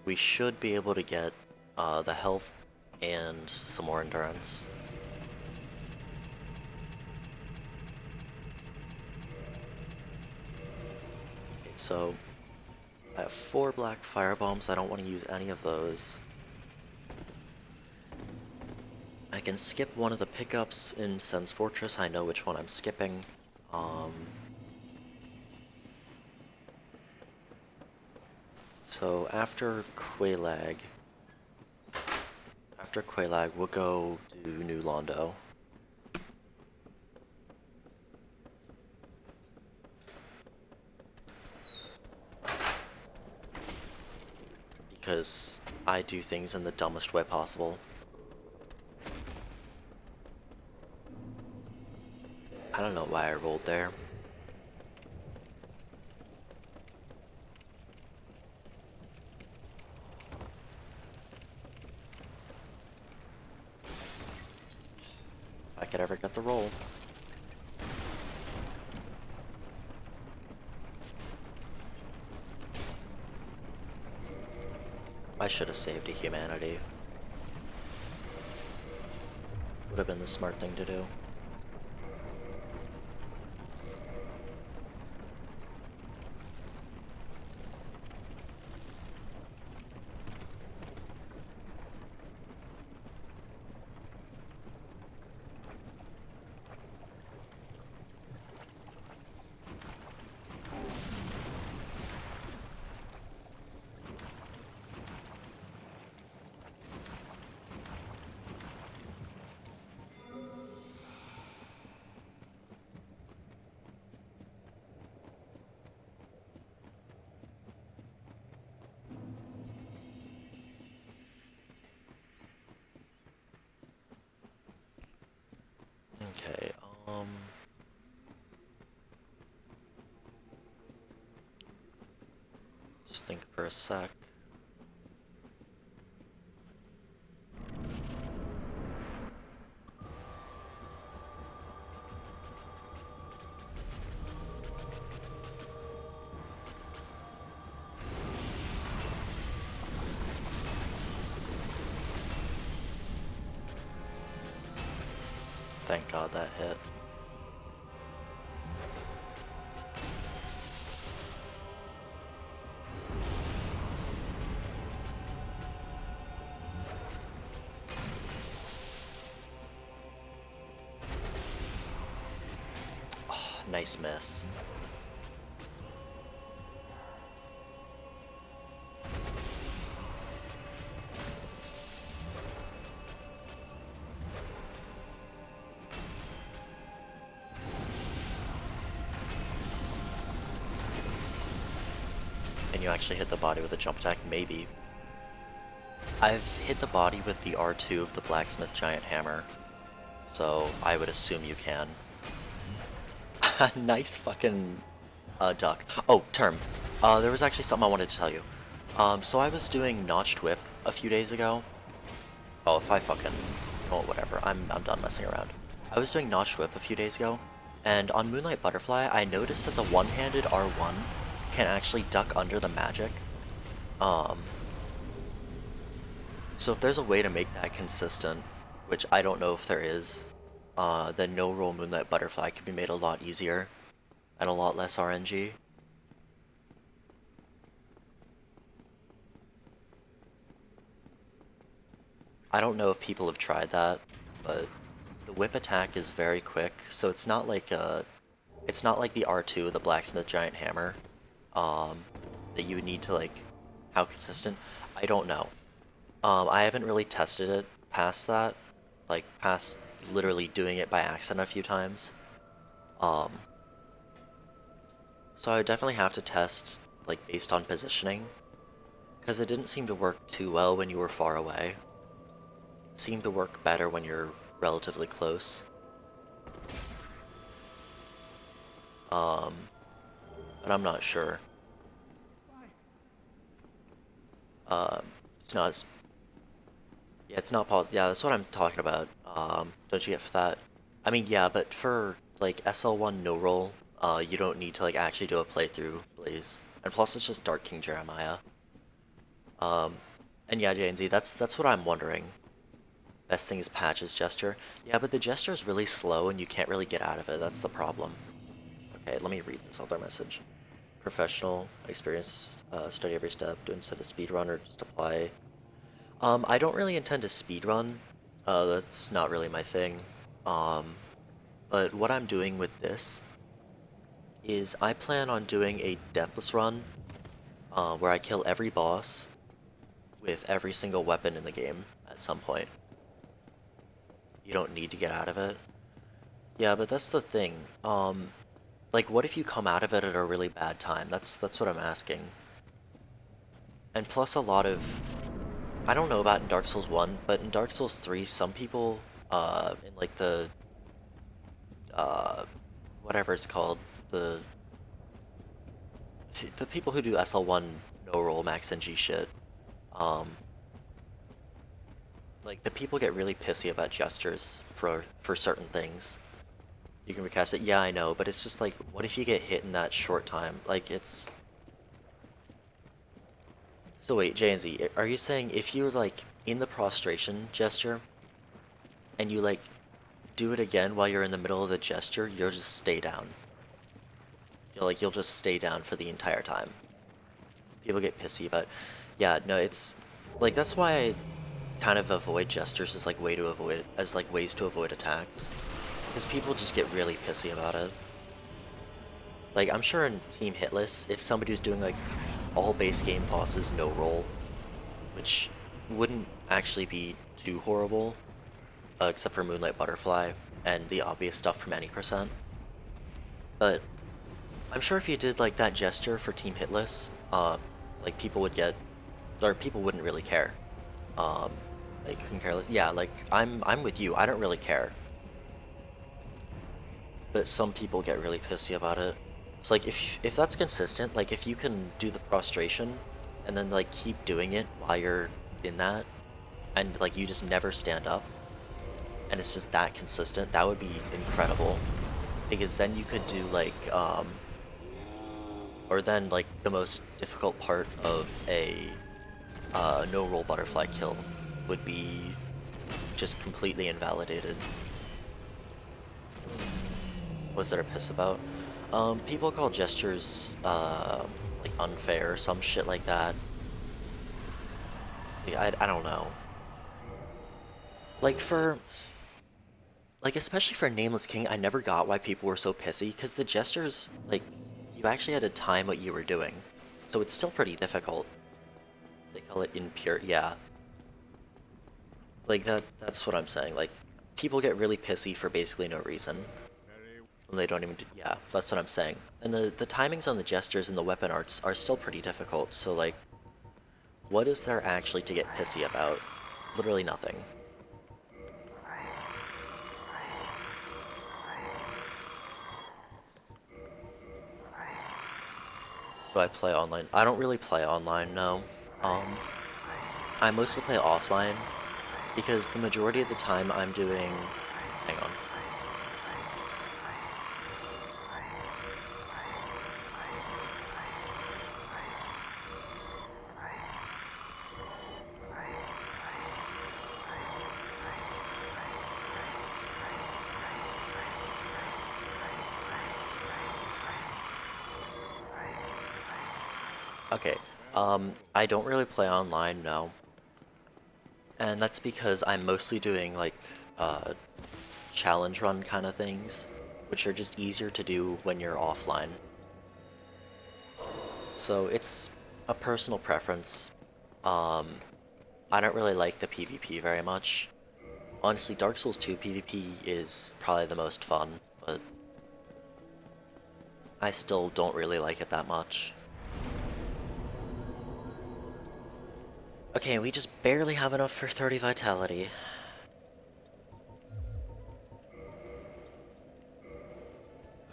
We should be able to get the health and some more endurance. Okay, so I have 4 black firebombs. I don't want to use any of those. I can skip one of the pickups in Sen's Fortress. I know which one I'm skipping. So after Quelaag, we'll go to New Londo. Because I do things in the dumbest way possible. I don't know why I rolled there. If I could ever get the roll. I should have saved a humanity. Would have been the smart thing to do. think for a sec. Thank God that hit. Oh, nice miss. And you actually hit the body with a jump attack? Maybe. I've hit the body with the R2 of the Blacksmith Giant Hammer, so I would assume you can. Nice fucking duck. Oh, term. There was actually something I wanted to tell you. So I was doing Notched Whip a few days ago. Oh, if I fucking... Oh, whatever. I'm done messing around. I was doing Notched Whip a few days ago, and on Moonlight Butterfly, I noticed that the one-handed R1 can actually duck under the magic. So if there's a way to make that consistent, which I don't know if there is, then no-roll Moonlight Butterfly could be made a lot easier and a lot less RNG. I don't know if people have tried that, but the whip attack is very quick, so it's not like the R2, the Blacksmith Giant Hammer, that you would need to, like, how consistent? I don't know. I haven't really tested it past that, like, past literally doing it by accident a few times. So I would definitely have to test, like, based on positioning, because it didn't seem to work too well when you were far away. It seemed to work better when you're relatively close. But I'm not sure. It's not as... Yeah, it's not pos- Yeah, that's what I'm talking about. Don't you get for that? I mean, yeah, but for, like, SL1 no roll, you don't need to, like, actually do a playthrough, Blaze. And plus, it's just Dark King Jeremiah. And yeah, JNZ, that's what I'm wondering. Best thing is Patch's gesture. Yeah, but the gesture is really slow and you can't really get out of it. That's the problem. Okay, let me read this other message. Professional, experience, study every step, do instead of speedrun or just apply. I don't really intend to speedrun. That's not really my thing. But what I'm doing with this is I plan on doing a Deathless run, where I kill every boss with every single weapon in the game at some point. You don't need to get out of it. Yeah, but that's the thing. Like, what if you come out of it at a really bad time? That's what I'm asking. And plus a lot of... I don't know about in Dark Souls 1, but in Dark Souls 3, some people, in like the... whatever it's called, the people who do SL1 no-roll max NG shit, like, the people get really pissy about gestures for certain things. You can recast it, yeah, I know, but it's just like, what if you get hit in that short time? Like, it's... So wait, JNZ, are you saying if you're, like, in the prostration gesture, and you, like, do it again while you're in the middle of the gesture, you'll just stay down? You'll just stay down for the entire time. People get pissy about... Yeah, no, it's... Like, that's why I kind of avoid gestures as, like, ways to avoid attacks. Because people just get really pissy about it. Like, I'm sure in Team Hitless, if somebody was doing, like, all base game bosses no roll, which wouldn't actually be too horrible, except for Moonlight Butterfly and the obvious stuff from any %. But I'm sure if you did, like, that gesture for Team Hitless, like, people would get... Or people wouldn't really care. Like, you can care less. Yeah, like, I'm with you. I don't really care. But some people get really pissy about it. So, like, if that's consistent, like, if you can do the prostration and then like keep doing it while you're in that, and like you just never stand up, and it's just that consistent, that would be incredible. Because then you could do like, or then like the most difficult part of a no roll butterfly kill would be just completely invalidated. What's there to piss about? People call gestures like unfair or some shit like that. Like, I don't know. Like especially for Nameless King, I never got why people were so pissy, because the gestures, like, you actually had to time what you were doing. So it's still pretty difficult. They call it impure, yeah. Like, that's what I'm saying. Like, people get really pissy for basically no reason. When they don't even do, yeah, that's what I'm saying. And the timings on the gestures and the weapon arts are still pretty difficult, so like, what is there actually to get pissy about? Literally nothing. Do I play online? I don't really play online, no. I mostly play offline, because the majority of the time I'm doing... Hang on. Okay, I don't really play online, no. And that's because I'm mostly doing, like, challenge run kind of things, which are just easier to do when you're offline. So it's a personal preference. I don't really like the PvP very much. Honestly, Dark Souls 2 PvP is probably the most fun, but I still don't really like it that much. Okay, we just barely have enough for 30 vitality.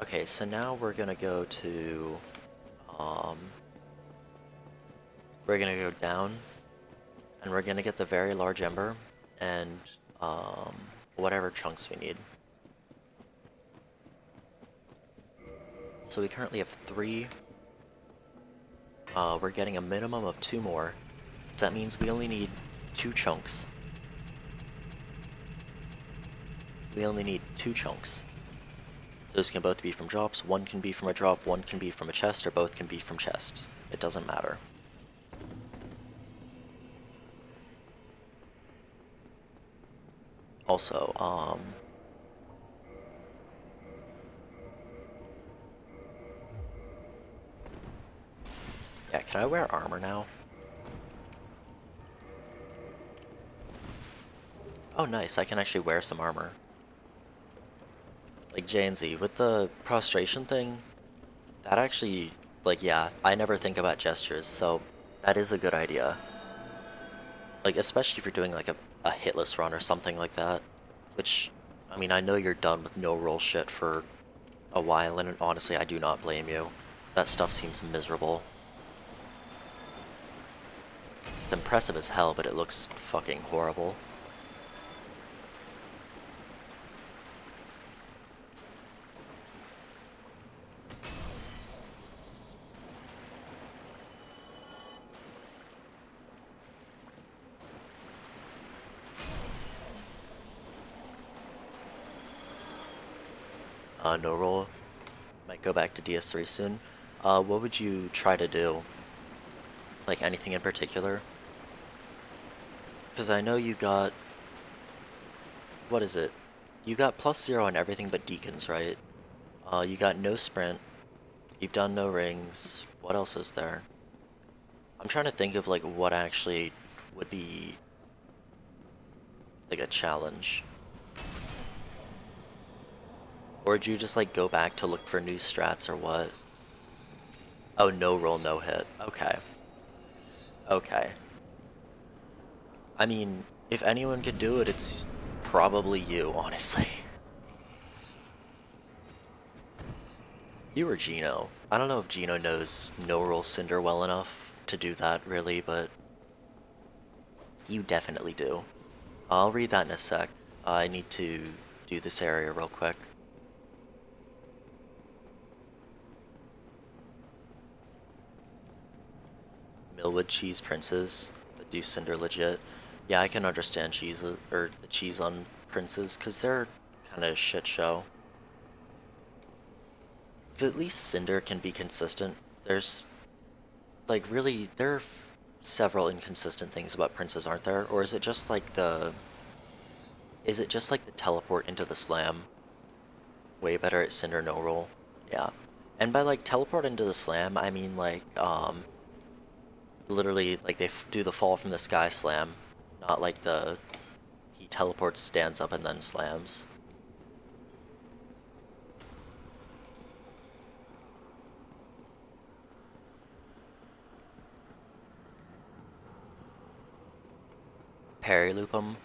Okay, so now we're gonna go to, we're gonna go down, and we're gonna get the very large ember, and, whatever chunks we need. So we currently have 3. We're getting a minimum of 2 more, so that means we only need 2 chunks. We only need 2 chunks. Those can both be from drops, one can be from a drop, one can be from a chest, or both can be from chests. It doesn't matter. Also, yeah, can I wear armor now? Oh nice, I can actually wear some armor. Like J and Z, with the prostration thing, that actually, like, yeah, I never think about gestures, so that is a good idea. Like, especially if you're doing, like, a hitless run or something like that. Which, I mean, I know you're done with no roll shit for a while, and honestly, I do not blame you. That stuff seems miserable. It's impressive as hell, but it looks fucking horrible. No roll. Might go back to DS3 soon. What would you try to do? Like, anything in particular? Because I know you got... What is it? You got +0 on everything but deacons, right? You got no sprint. You've done no rings. What else is there? I'm trying to think of, like, what actually would be, like, a challenge. Or did you just, like, go back to look for new strats or what? Oh, no roll, no hit. Okay. Okay. I mean, if anyone could do it, it's probably you, honestly. You or Gino. I don't know if Gino knows no roll Cinder well enough to do that, really, but you definitely do. I'll read that in a sec. I need to do this area real quick. Millwood cheese princes, but do cinder legit. Yeah, I can understand cheese, or the cheese on princes, because they're kind of a shit show. 'Cause at least cinder can be consistent. There's, like, really, there are several inconsistent things about princes, aren't there? Or is it just like the... Is it just like the teleport into the slam? Way better at cinder no roll. Yeah. And by, like, teleport into the slam, I mean, like, literally, like, they do the fall from the sky slam, not like the he teleports, stands up, and then slams. Parry loop him.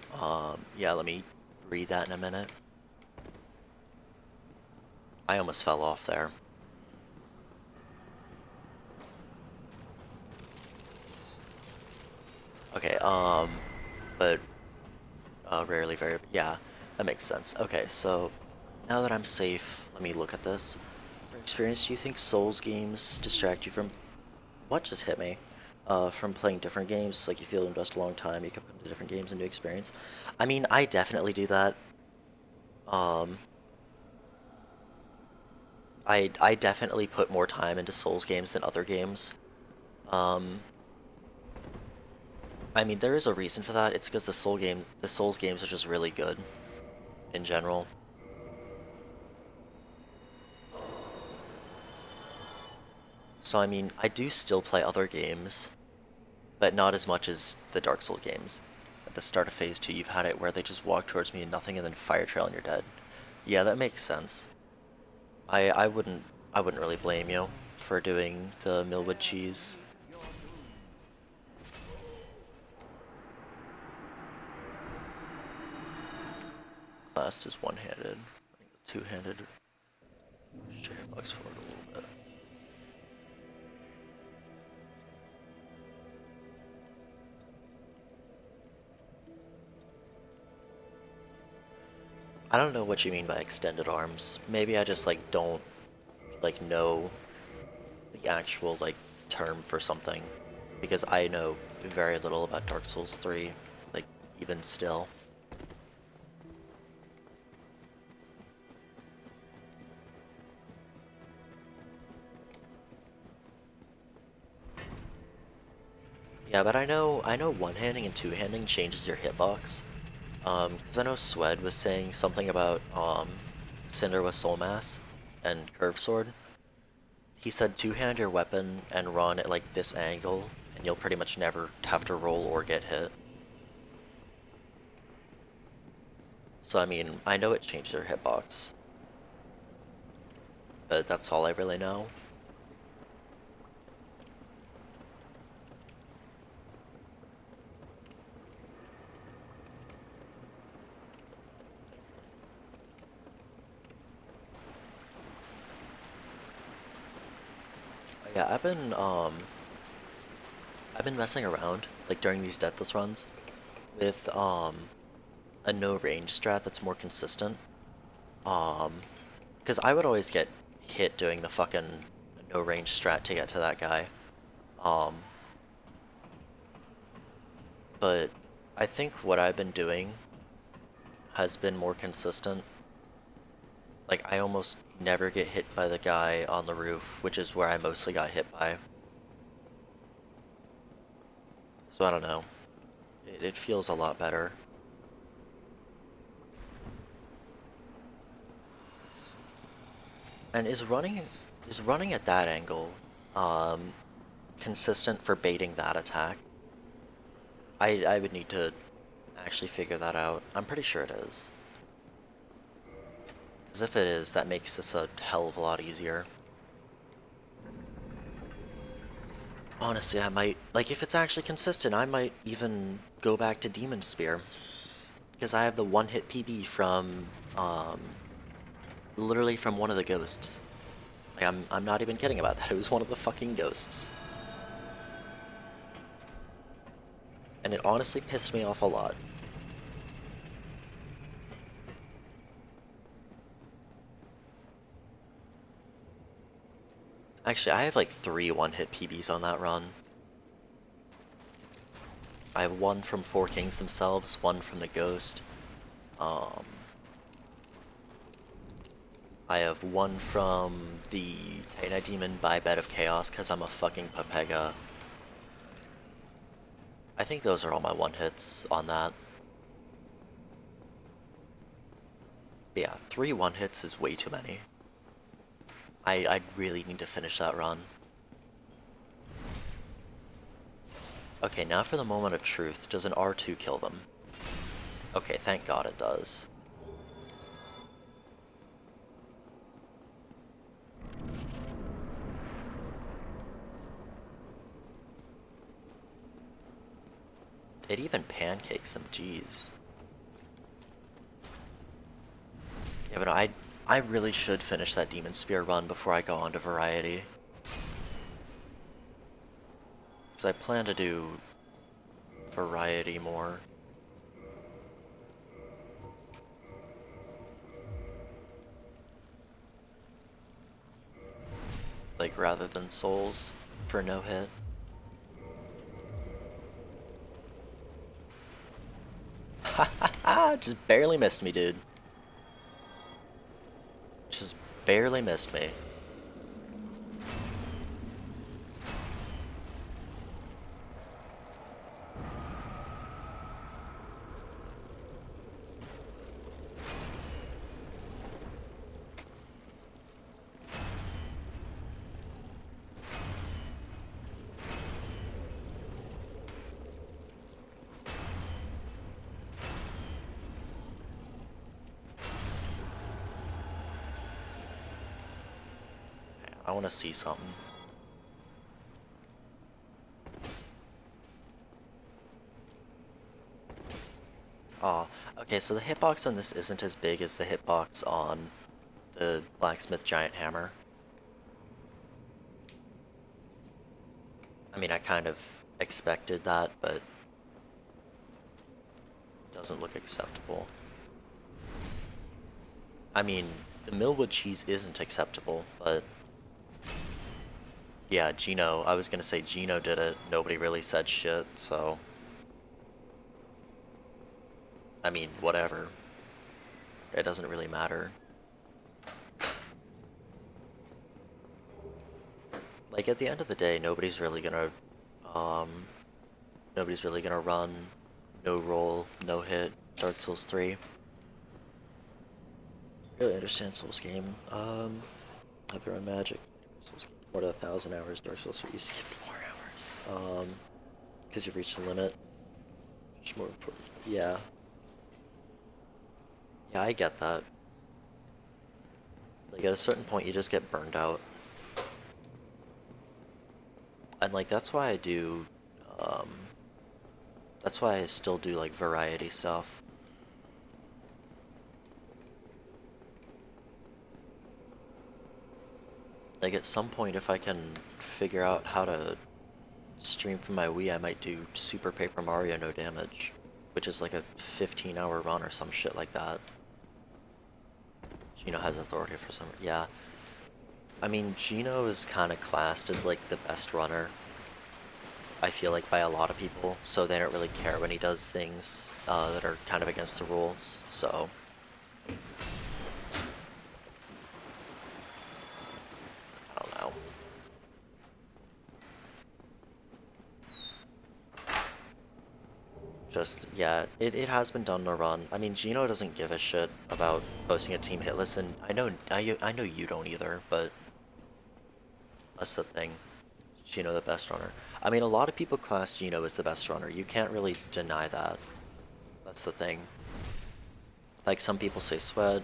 Yeah, let me read that in a minute. I almost fell off there. Okay, but rarely very, yeah, that makes sense. Okay, so now that I'm safe, let me look at this. For experience, do you think Souls games distract you from, what just hit me? From playing different games, like you feel invest a long time, you can put into different games and new experience. I mean, I definitely do that. I definitely put more time into Souls games than other games. I mean, there is a reason for that. It's because the Souls games are just really good in general. So I mean, I do still play other games, but not as much as the Dark Souls games. At the start of Phase 2, you've had it where they just walk towards me and nothing, and then fire trail and you're dead. Yeah, that makes sense. I wouldn't really blame you for doing the Millwood cheese. Last is one-handed. Two-handed. Push your hitbox forward a little bit. I don't know what you mean by extended arms. Maybe I just like don't like know the actual like term for something, because I know very little about Dark Souls 3, like even still. Yeah, but I know one-handing and two-handing changes your hitbox. Because I know Swed was saying something about Cinder with Soul Mass and Curved Sword. He said two-hand your weapon and run at like this angle, and you'll pretty much never have to roll or get hit. So I mean, I know it changes your hitbox, but that's all I really know. Yeah, I've been messing around, like during these Deathless runs, with a no range strat that's more consistent. Because I would always get hit doing the fucking no range strat to get to that guy. But I think what I've been doing has been more consistent. Like, I almost never get hit by the guy on the roof, which is where I mostly got hit by. So I don't know. It feels a lot better. And is running at that angle consistent for baiting that attack? I would need to actually figure that out. I'm pretty sure it is. Because if it is, that makes this a hell of a lot easier. Honestly, I might, like, if it's actually consistent, I might even go back to Demon Spear. Because I have the one-hit PB from, literally from one of the ghosts. Like, I'm not even kidding about that, it was one of the fucking ghosts. and it honestly pissed me off a lot. Actually, I have like 3 one-hit PBs on that run. I have 1 from 4 Kings themselves, 1 from the Ghost. I have 1 from the Titanite Demon by Bed of Chaos, because I'm a fucking Pepega. I think those are all my one-hits on that. But yeah, 3 one-hits is way too many. I really need to finish that run. Okay, now for the moment of truth. Does an R2 kill them? Okay, thank God it does. It even pancakes them, jeez. Yeah, but I really should finish that Demon Spear run before I go on to Variety. Because I plan to do Variety more. Like, rather than Souls for no hit. Ha ha ha! Just barely missed me, dude. Just barely missed me. I want to see something. Aw, okay, so the hitbox on this isn't as big as the hitbox on the Blacksmith Giant Hammer. I mean, I kind of expected that, but it doesn't look acceptable. I mean, the Millwood cheese isn't acceptable, but yeah, Gino, I was gonna say Gino did it. Nobody really said shit, so I mean, whatever. It doesn't really matter. Like, at the end of the day, nobody's really gonna run no roll, no hit Dark Souls 3. Really understand Souls game. Have their own magic. Souls game. More than 1,000 hours. Dark Souls 3, you skipped more hours. Because you've reached the limit. Which more important. Yeah. Yeah, I get that. Like, at a certain point, you just get burned out. And, like, that's why I do, that's why I still do, like, variety stuff. Like, at some point, if I can figure out how to stream from my Wii, I might do Super Paper Mario No Damage, which is like a 15-hour run or some shit like that. Gino has authority for some... Yeah. I mean, Gino is kind of classed as, like, the best runner, I feel like, by a lot of people, so they don't really care when he does things that are kind of against the rules, so... I don't know. Just, yeah, it has been done in a run. I mean, Gino doesn't give a shit about posting a team hit list, and I know you don't either, but that's the thing. Gino the best runner. I mean, a lot of people class Gino as the best runner. You can't really deny that. That's the thing. Like, some people say Swed,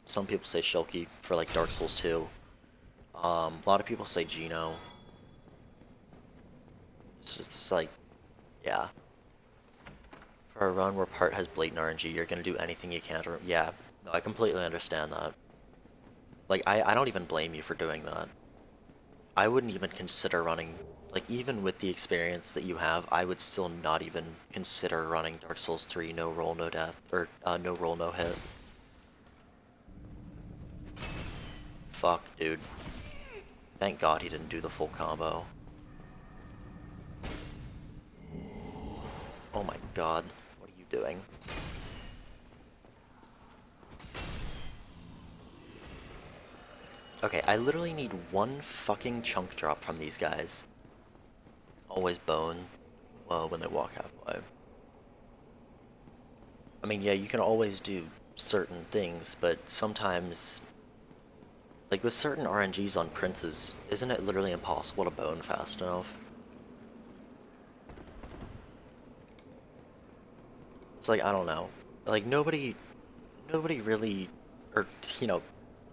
some people say Shulky for, like, Dark Souls 2. A lot of people say Gino. It's just like, yeah. For a run where part has blatant RNG, you're gonna do anything you can to... Yeah, no, I completely understand that. Like, I don't even blame you for doing that. I wouldn't even consider running like, even with the experience that you have, I would still not even consider running Dark Souls 3 no roll, no death, or no roll, no hit. Fuck, dude. Thank God he didn't do the full combo. Oh my god, what are you doing? Okay, I literally need one fucking chunk drop from these guys. Always bone, well, when they walk halfway. I mean, yeah, you can always do certain things, but sometimes, like with certain RNGs on princes, isn't it literally impossible to bone fast enough? It's like, I don't know. Like, nobody really, or, you know,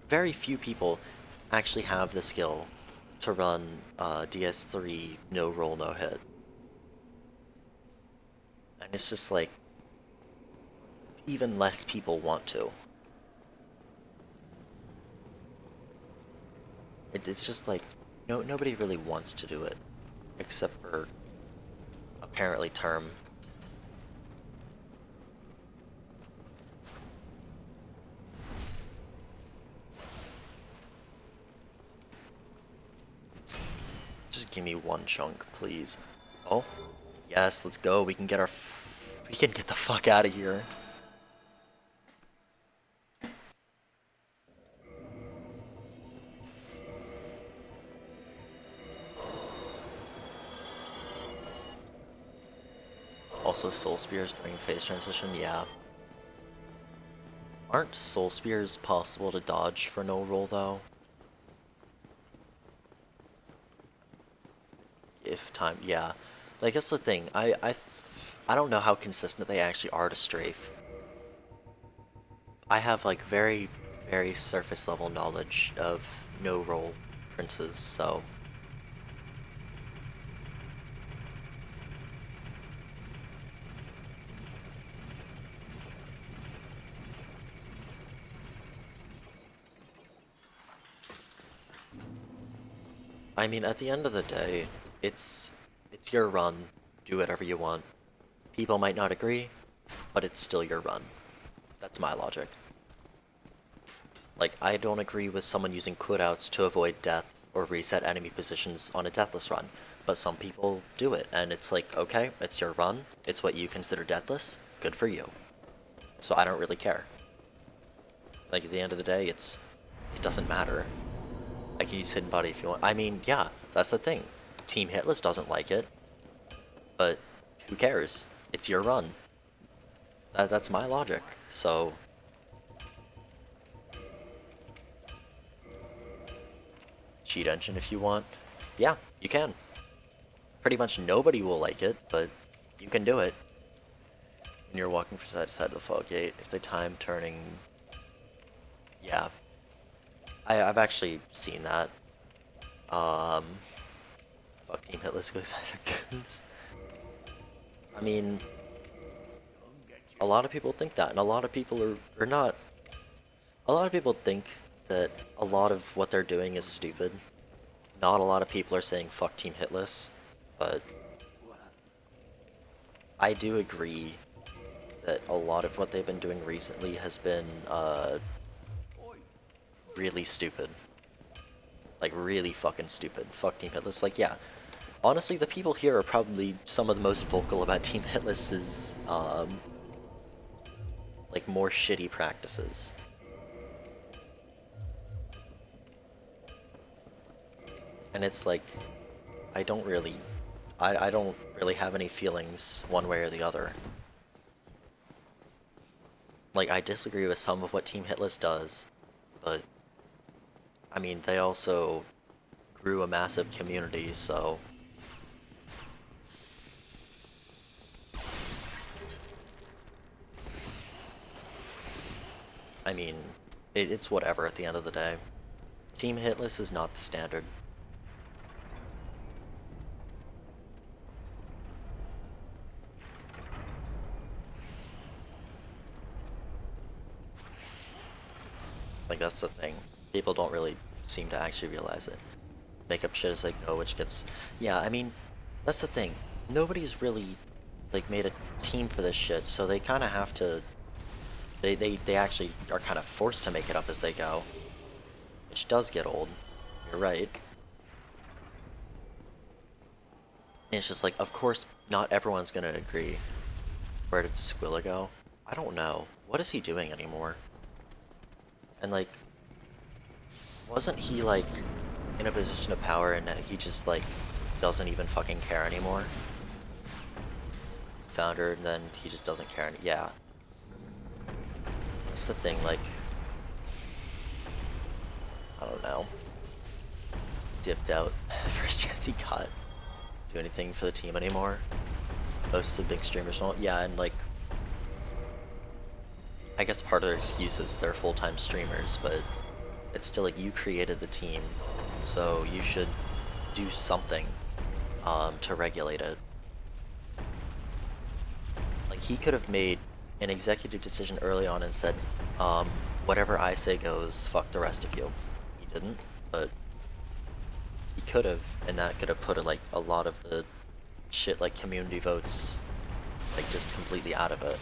very few people actually have the skill to run DS3 no roll, no hit. And it's just like, even less people want to. It's just like, nobody really wants to do it, except for apparently Term. Just give me one chunk, please. Oh, yes, let's go. We can get we can get the fuck out of here. Also, soul spears during phase transition, yeah. Aren't soul spears possible to dodge for no roll though? If time, yeah. Like that's the thing. I don't know how consistent they actually are to strafe. I have like very surface level knowledge of no roll princes, so I mean at the end of the day, it's your run. Do whatever you want. People might not agree, but it's still your run. That's my logic. Like, I don't agree with someone using quitouts to avoid death or reset enemy positions on a Deathless run, but some people do it, and it's like, okay, it's your run, it's what you consider Deathless, good for you. So I don't really care. Like, at the end of the day, it doesn't matter. I can use Hidden Body if you want. I mean, yeah, that's the thing. Team Hitless doesn't like it, but who cares? It's your run. That's my logic, so cheat engine if you want. Yeah, you can. Pretty much nobody will like it, but you can do it. When you're walking from side to side of the fog gate, if they time turning... Yeah. I've actually seen that. Fuck Team Hitless goes guns. I mean... A lot of people think that, and a lot of people are not... A lot of people think that a lot of what they're doing is stupid. Not a lot of people are saying fuck Team Hitless, but I do agree that a lot of what they've been doing recently has been really stupid. Like, really fucking stupid. Fuck Team Hitless. Like, yeah. Honestly, the people here are probably some of the most vocal about Team Hitless's, like, more shitty practices. And it's like, I don't really have any feelings one way or the other. Like, I disagree with some of what Team Hitless does, but, I mean, they also grew a massive community, so... I mean, it's whatever at the end of the day. Team Hitless is not the standard. Like, that's the thing. People don't really seem to actually realize it. make up shit as they go, which gets, yeah, I mean, that's the thing. Nobody's really, like, made a team for this shit, so they kind of have to, they actually are kind of forced to make it up as they go, which does get old. You're right. And it's just like, of course, not everyone's gonna agree. Where did Squilla go? I don't know. What is he doing anymore? And like, wasn't he like in a position of power and he just like doesn't even fucking care anymore? Founder, and then he just doesn't care. Yeah. That's the thing, like, I don't know. Dipped out first chance he got. Do anything for the team anymore. Most of the big streamers don't. Yeah, and like, I guess part of their excuse is they're full-time streamers, but it's still like you created the team, so you should do something to regulate it. Like, he could have made an executive decision early on and said, whatever I say goes, fuck the rest of you. He didn't, but he could have, and that could have put like a lot of the shit like community votes like just completely out of it.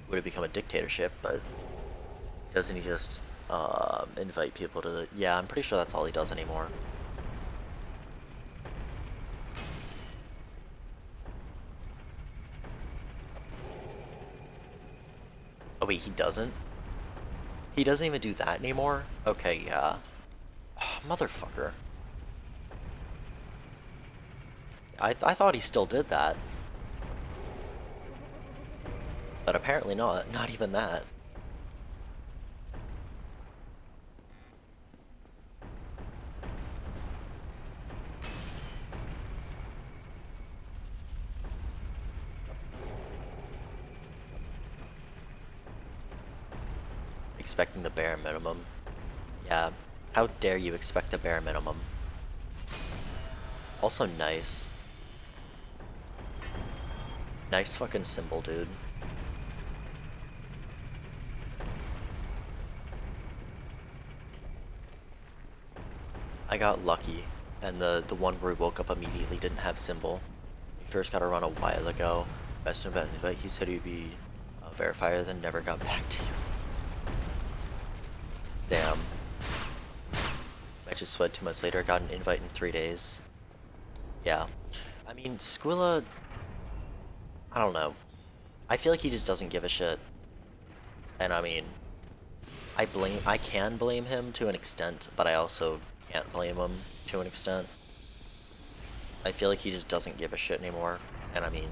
Would have become a dictatorship, but doesn't he just invite people to the... Yeah, I'm pretty sure that's all he does anymore. Oh wait, he doesn't? He doesn't even do that anymore? Okay, yeah. Oh, motherfucker. I thought he still did that. But apparently not. Not even that. Expecting the bare minimum. Yeah. How dare you expect the bare minimum? Also nice. Nice fucking symbol, dude. I got lucky, and the one where we woke up immediately didn't have symbol. We first got a run a while ago. Best invite, he said he'd be a verifier, then never got back to you. Damn. I just sweat 2 months later, got an invite in 3 days. Yeah. I mean, Squilla, I don't know. I feel like he just doesn't give a shit. And I mean, I can blame him to an extent, but I also can't blame him to an extent. I feel like he just doesn't give a shit anymore. And I mean,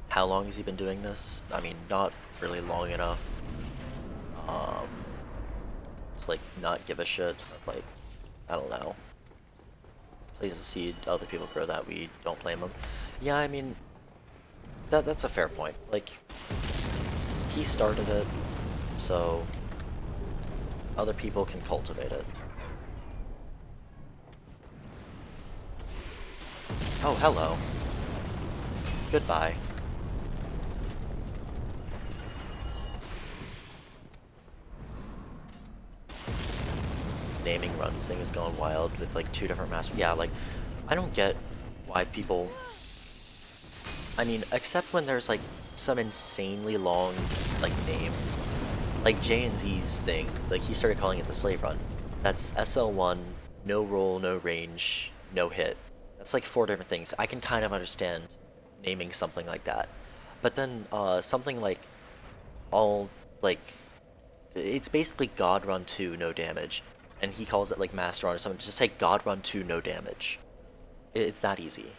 how long has he been doing this? I mean, not really long enough. To like not give a shit, but like, I don't know. Please see other people grow that, we don't blame him. Yeah, I mean, that's a fair point. Like, he started it, so other people can cultivate it. Oh, hello. Goodbye. Naming runs thing is going wild with like 2 different masters. Yeah, like, I don't get why people... I mean, except when there's like some insanely long like name. Like J&Z's thing, like he started calling it the slave run. That's SL1, no roll, no range, no hit. That's like 4 different things. I can kind of understand naming something like that. But then something like all like it's basically God Run 2 no damage. And he calls it like Master Run or something. Just say God Run 2 no damage. It's that easy.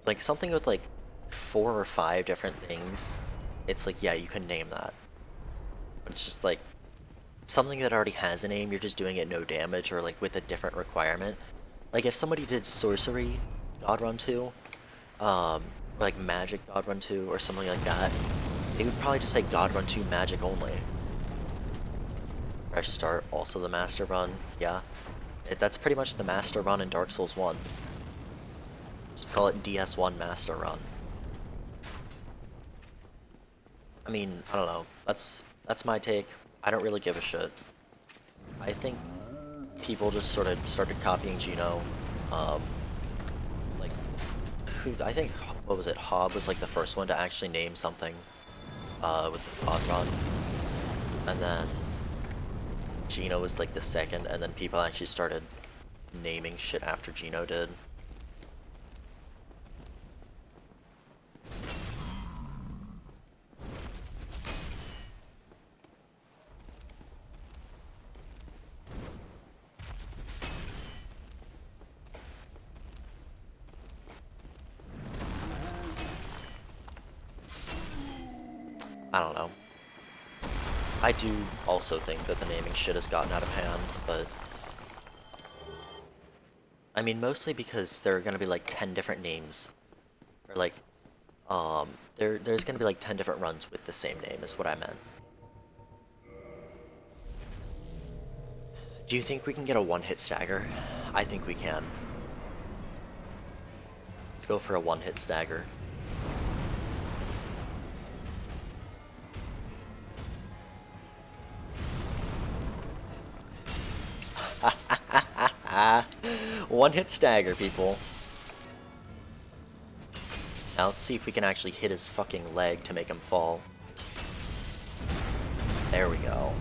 Like something with like 4 or 5 different things, it's like, yeah, you can name that. But it's just like something that already has a name, you're just doing it no damage or like with a different requirement. Like if somebody did Sorcery God Run 2, like Magic God Run 2 or something like that, they would probably just say God Run 2 Magic only. Fresh Start, also the Master Run, yeah. That's pretty much the Master Run in Dark Souls 1. Just call it DS1 Master Run. I mean, I don't know. That's my take. I don't really give a shit. I think people just sort of started copying Gino. Um, like, I think, what was it? Hobb was like the first one to actually name something with the Odd Run. And then Gino was like the second, and then people actually started naming shit after Gino did. I don't know. I do also think that the naming shit has gotten out of hand, but I mean mostly because there are gonna be like 10 different names. Or like, there's gonna be like 10 different runs with the same name is what I meant. Do you think we can get a one-hit stagger? I think we can. Let's go for a one-hit stagger. One-hit stagger, people. Now let's see if we can actually hit his fucking leg to make him fall. There we go.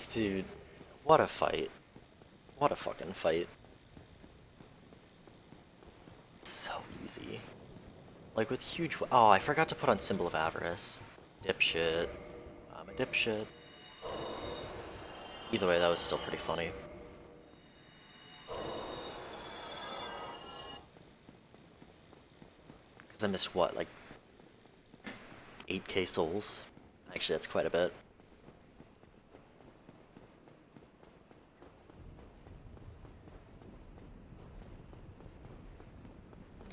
Dude, what a fight. What a fucking fight. So easy. Like with huge... Oh, I forgot to put on Symbol of Avarice. Dipshit. I'm a dipshit. Either way, that was still pretty funny. Because I missed what, like 8k souls? Actually, that's quite a bit.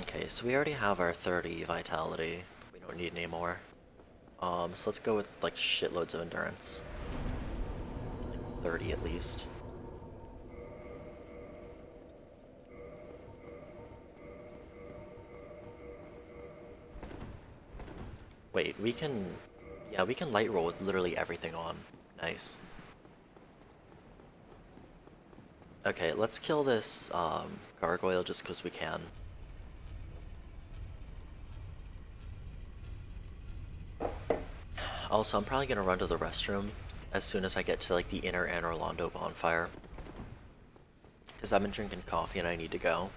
Okay, so we already have our 30 vitality. We don't need any more. So let's go with like shitloads of endurance. Like 30 at least. Wait, we can... Yeah, we can light roll with literally everything on. Nice. Okay, let's kill this gargoyle just because we can. Also, I'm probably gonna run to the restroom as soon as I get to like the inner Anne Orlando bonfire. Because I've been drinking coffee and I need to go.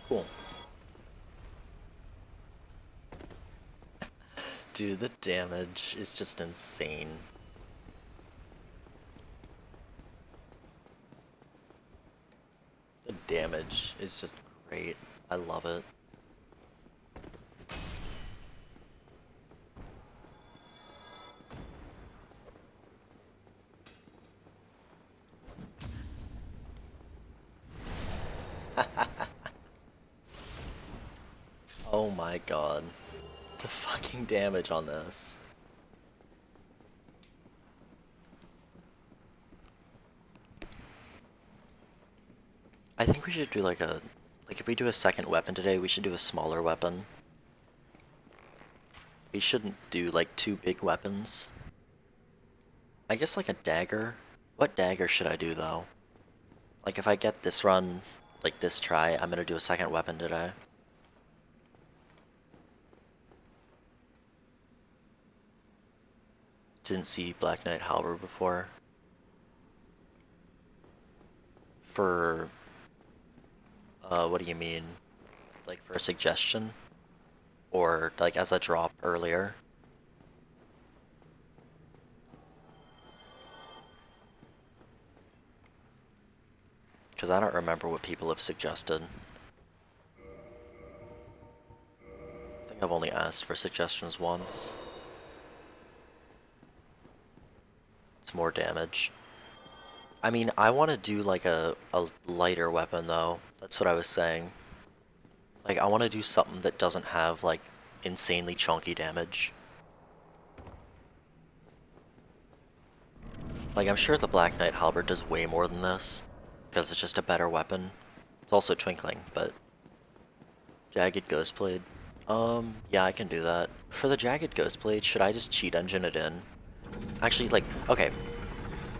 Cool. Dude, the damage is just insane. The damage is just great. I love it. Oh my god. The fucking damage on this. I think we should do like a... Like if we do a second weapon today, we should do a smaller weapon. We shouldn't do like two big weapons. I guess like a dagger. What dagger should I do though? Like if I get this run, like this try, I'm gonna do a second weapon today. Didn't see Black Knight Halberd before. For... what do you mean? Like for a suggestion? Or like as a drop earlier? Because I don't remember what people have suggested. I think I've only asked for suggestions once. It's more damage. I mean, I want to do like a lighter weapon though. That's what I was saying. Like, I want to do something that doesn't have, like, insanely chunky damage. Like, I'm sure the Black Knight Halberd does way more than this, because it's just a better weapon. It's also twinkling, but... Jagged Ghostblade. Yeah, I can do that. For the Jagged Ghostblade, should I just cheat engine it in? Actually, like, okay.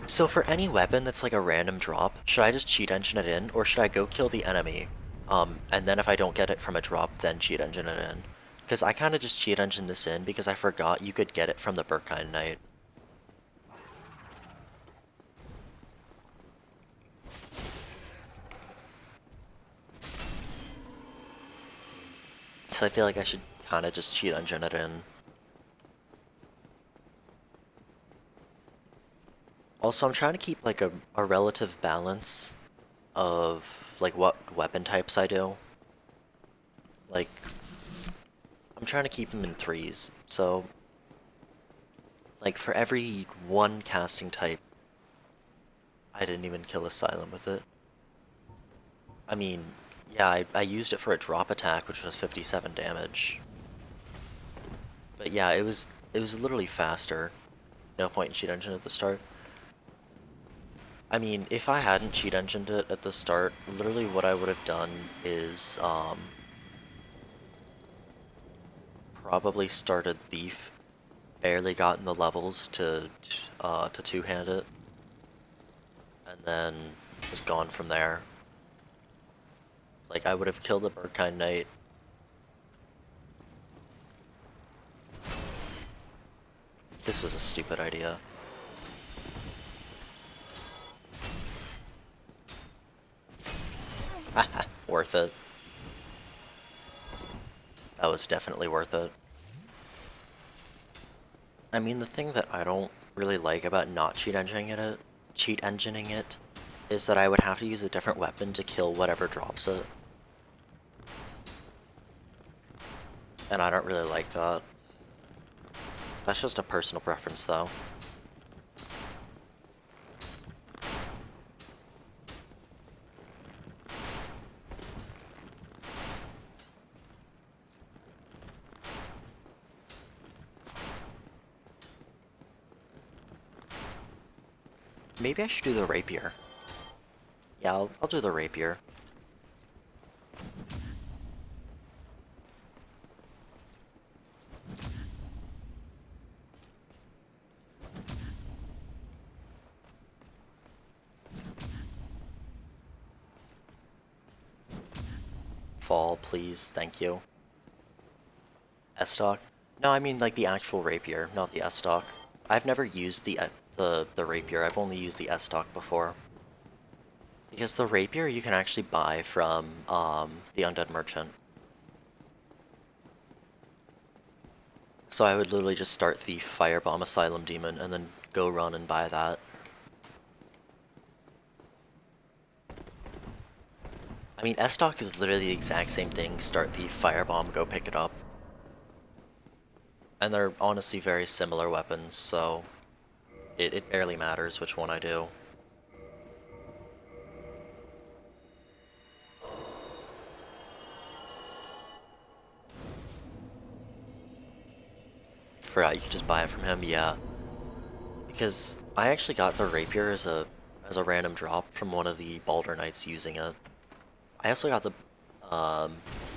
So for any weapon that's like a random drop, should I just cheat engine it in, or should I go kill the enemy? And then if I don't get it from a drop, then cheat engine it in. Because I kind of just cheat engine this in because I forgot you could get it from the Berkine Knight. So I feel like I should kind of just cheat engine it in. Also, I'm trying to keep like a relative balance of like what weapon types I do. Like, I'm trying to keep them in threes. So, like for every one casting type, I didn't even kill Asylum with it. I mean, yeah, I used it for a drop attack, which was 57 damage. But yeah, it was literally faster. No point in cheat engine at the start. I mean, if I hadn't cheat engined it at the start, literally what I would have done is probably started Thief, barely gotten the levels to two-hand it, and then just gone from there. Like, I would have killed the Berkine Knight. This was a stupid idea. Haha, worth it. That was definitely worth it. I mean, the thing that I don't really like about not cheat engineing it, is that I would have to use a different weapon to kill whatever drops it. And I don't really like that. That's just a personal preference, though. Maybe I should do the rapier. Yeah, I'll do the rapier. Fall, please, thank you. S-stock? No, I mean like the actual rapier, not the S-stock. I've never used the rapier, I've only used the S-stock before. Because the rapier you can actually buy from the Undead Merchant. So I would literally just start the Firebomb Asylum Demon and then go run and buy that. I mean, S-stock is literally the exact same thing, start the Firebomb, go pick it up. And they're honestly very similar weapons, so it barely matters which one I do. Forgot you could just buy it from him, yeah. Because I actually got the rapier as a random drop from one of the Balder Knights using it. I also got the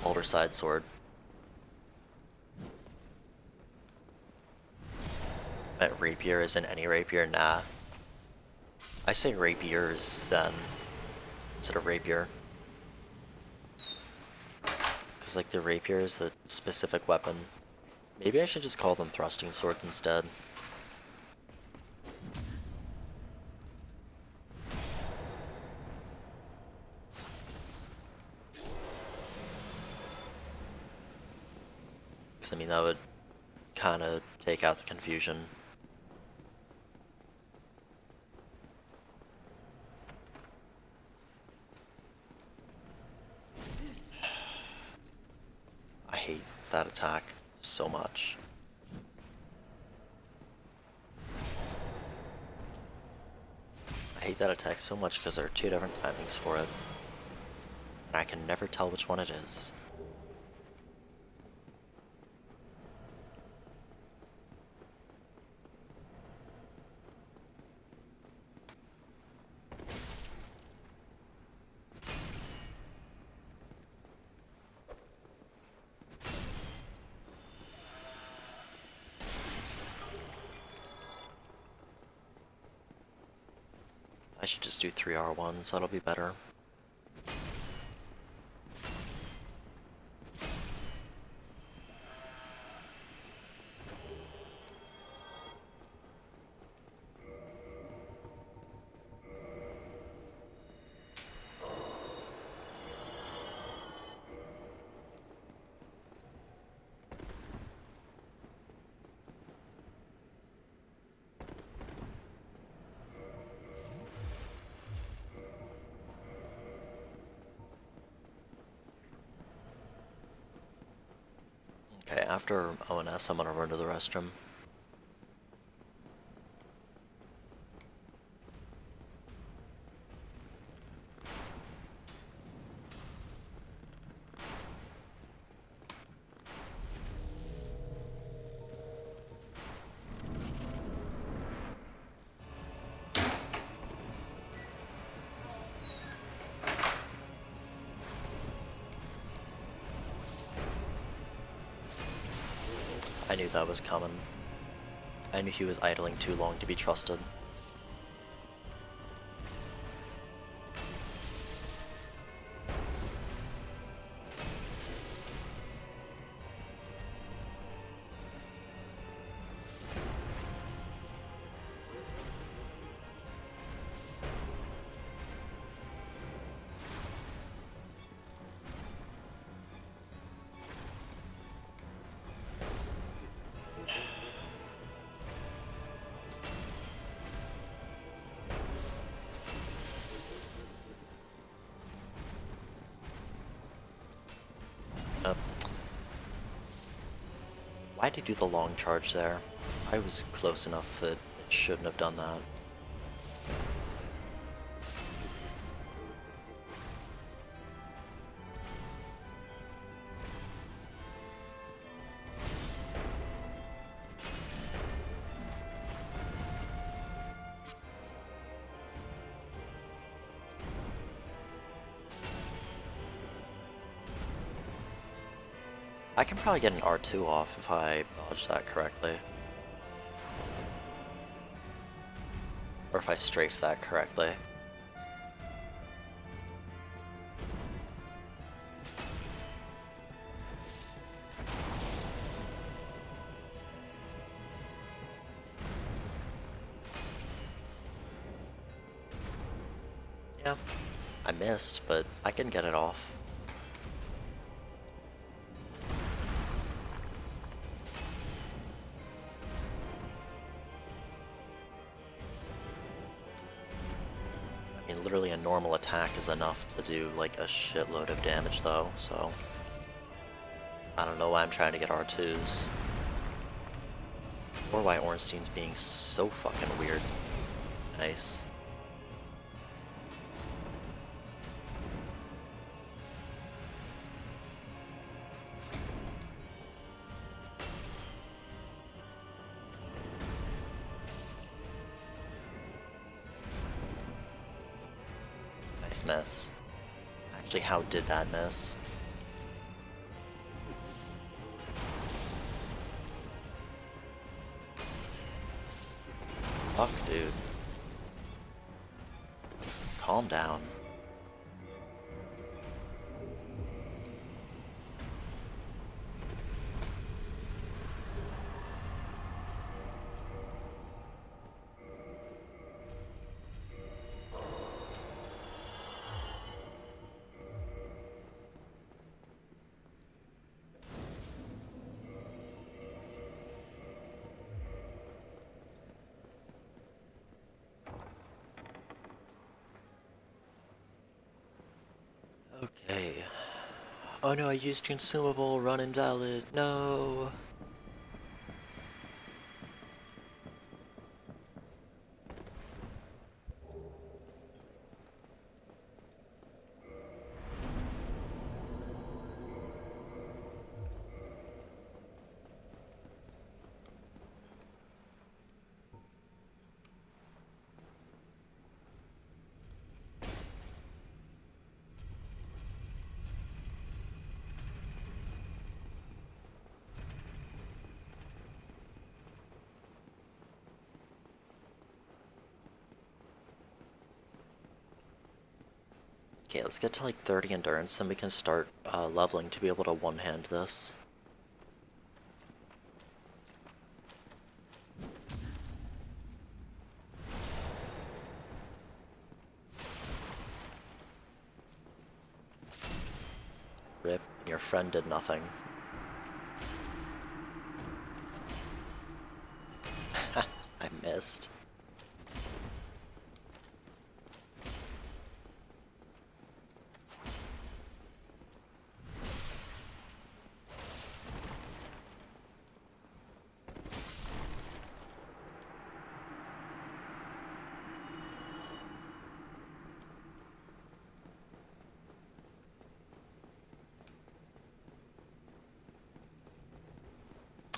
Balder Side Sword. That rapier isn't any rapier, nah. I say rapiers then, instead of rapier. Because like the rapier is the specific weapon. Maybe I should just call them thrusting swords instead. Because I mean that would kind of take out the confusion. I hate that attack so much. I hate that attack so much because there are two different timings for it. And I can never tell which one it is. I should just do 3 R1s, that'll be better. Okay, after ONS, I'm gonna run to the restroom. I knew that was coming. I knew he was idling too long to be trusted. Why'd he do the long charge there? I was close enough that it shouldn't have done that. I can probably get an R2 off if I dodge that correctly. Or if I strafe that correctly. Yeah, I missed, but I can get it off. I mean, literally a normal attack is enough to do like a shitload of damage though, so I don't know why I'm trying to get R2s. Or why Ornstein's being so fucking weird. Nice. Nice miss. Actually, how did that miss? Fuck, dude. Calm down. Okay. Oh no, I used consumable, run invalid, no! Okay, let's get to like 30 endurance, then we can start leveling to be able to one-hand this. Rip, and your friend did nothing. I missed.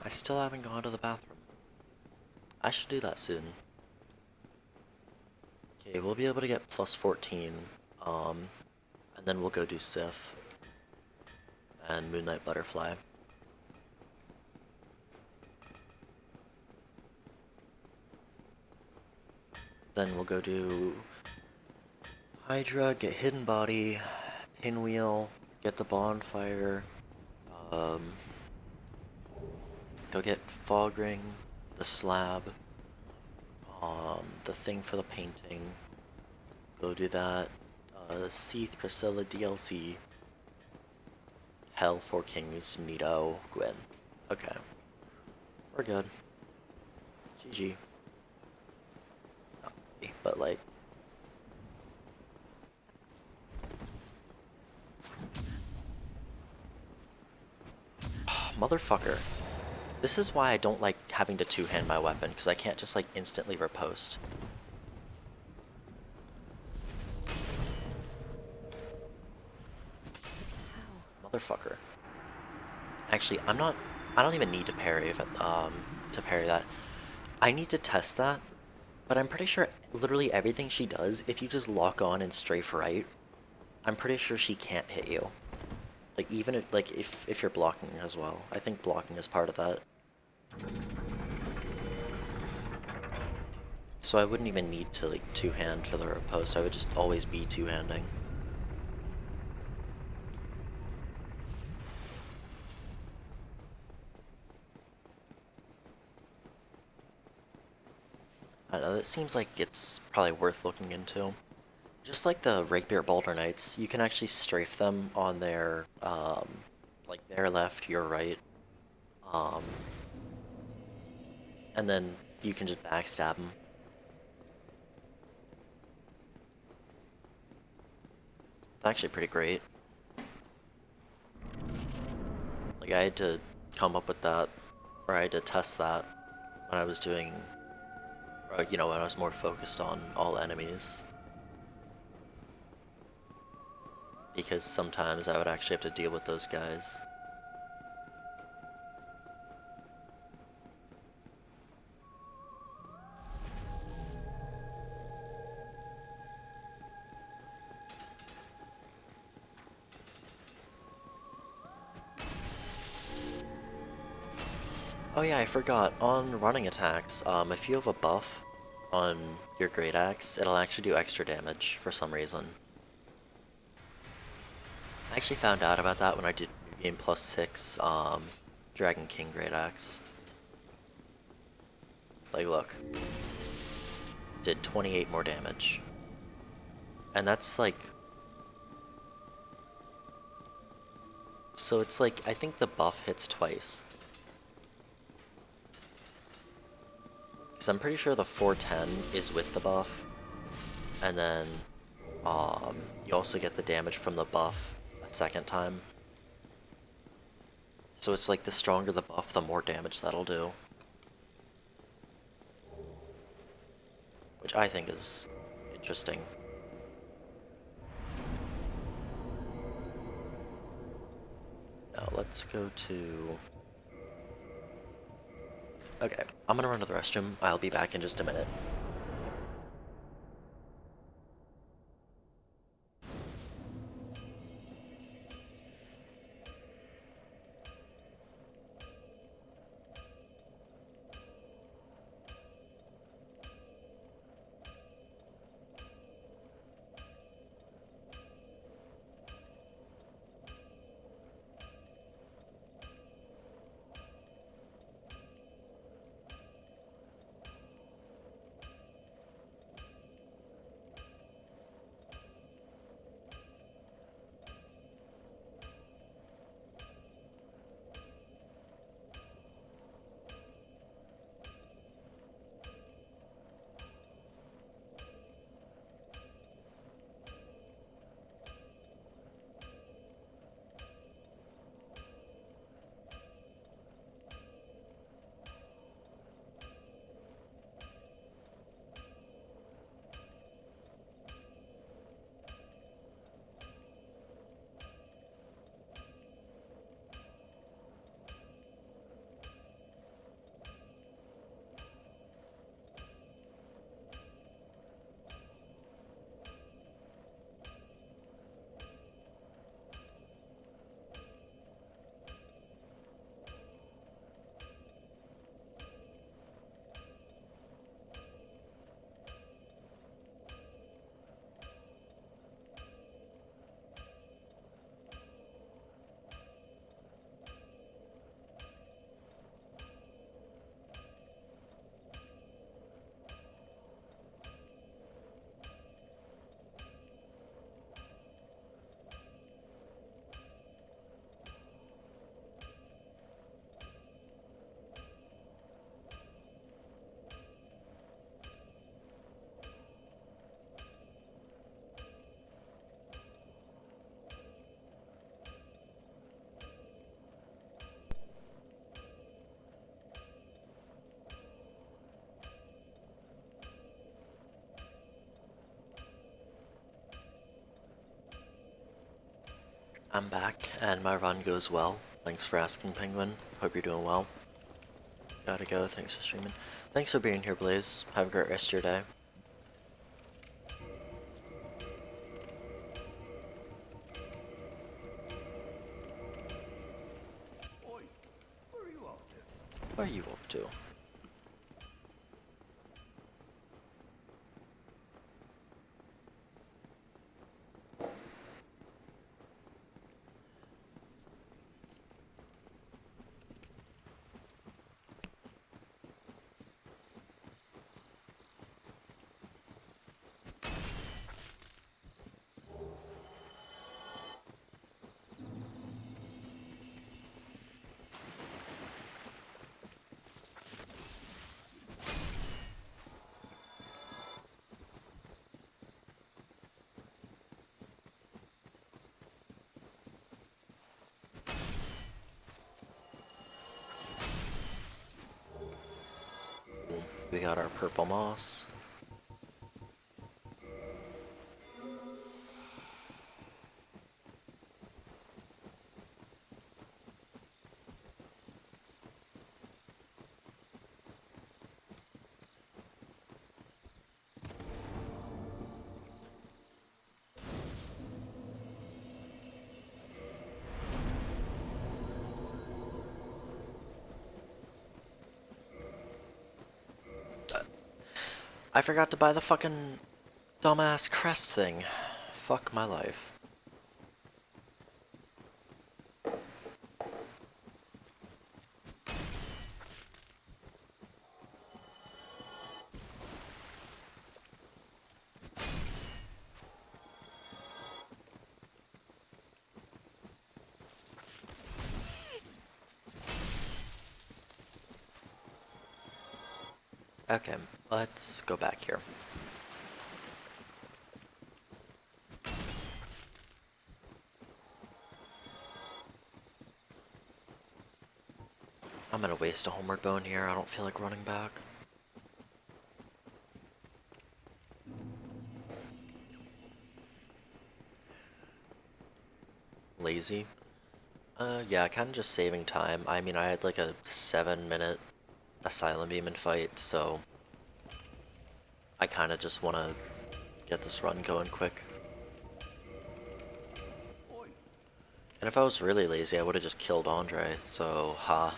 I still haven't gone to the bathroom. I should do that soon. Okay, we'll be able to get plus 14, and then we'll go do Sif and Moonlight Butterfly. Then we'll go do Hydra, get Hidden Body, Pinwheel, get the Bonfire, go get Fog Ring, the Slab, the thing for the painting, go do that, Seath, Priscilla, DLC, Hell, Four Kings, Nito, Gwyn. Okay. We're good. GG. Not really, but like... Motherfucker. This is why I don't like having to two-hand my weapon, because I can't just like instantly riposte. Motherfucker. Actually, I don't even need to parry if to parry that. I need to test that, but I'm pretty sure literally everything she does, if you just lock on and strafe right, I'm pretty sure she can't hit you. Like even if you're blocking as well. I think blocking is part of that. So I wouldn't even need to like two-hand for the riposte, I would just always be two-handing. I don't know, that seems like it's probably worth looking into. Just like the Rakebeard Boulder Knights, you can actually strafe them on their, like their left, your right. And then you can just backstab them. It's actually pretty great. Like I had to come up with that, or I had to test that when I was doing, you know, when I was more focused on all enemies. Because sometimes I would actually have to deal with those guys. Oh yeah, I forgot, on running attacks, if you have a buff on your Greataxe, it'll actually do extra damage for some reason. I actually found out about that when I did New Game Plus 6, Dragon King Greataxe. Like, look. Did 28 more damage. And that's like... So it's like, I think the buff hits twice. Because I'm pretty sure the 410 is with the buff. And then, you also get the damage from the buff a second time. So it's like the stronger the buff, the more damage that'll do. Which I think is interesting. Now let's go to... Okay, I'm gonna run to the restroom. I'll be back in just a minute. I'm back, and my run goes well. Thanks for asking, Penguin. Hope you're doing well. Gotta go, thanks for streaming. Thanks for being here, Blaze. Have a great rest of your day. Oi, where are you off to? Where are you off to? We got our purple moss. I forgot to buy the fucking dumbass crest thing. Fuck my life. Okay, let's go back here. I'm gonna waste a homeward bone here. I don't feel like running back. Lazy. Yeah, kind of just saving time. I mean, I had like a 7-minute Asylum Demon fight, so I kind of just want to get this run going quick. Oi, And if I was really lazy, I would have just killed Andre, so ha.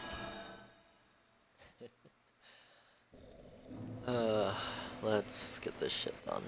Let's get this shit done.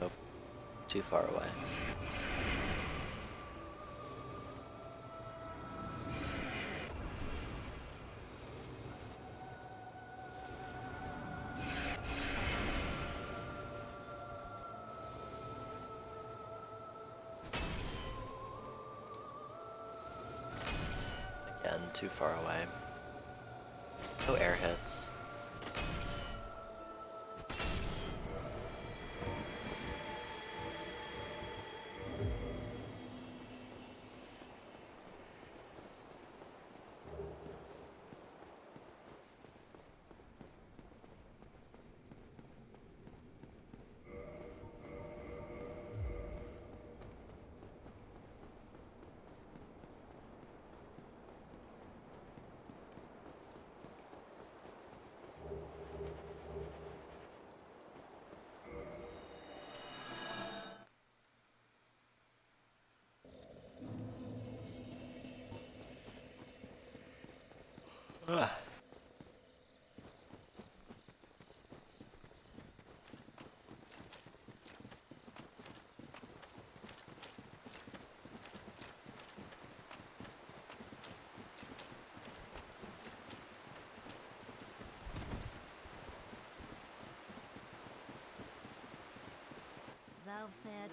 Nope, too far away. wasn't too far away. No air hits. Ugh. Thou fared.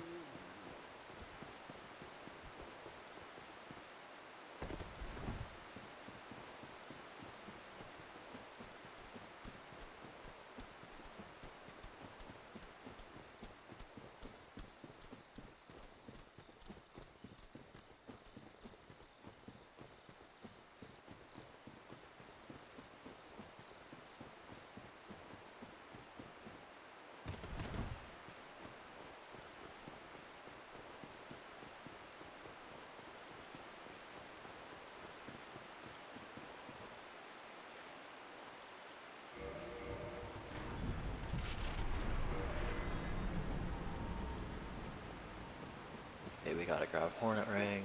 Okay, we gotta grab Hornet Ring.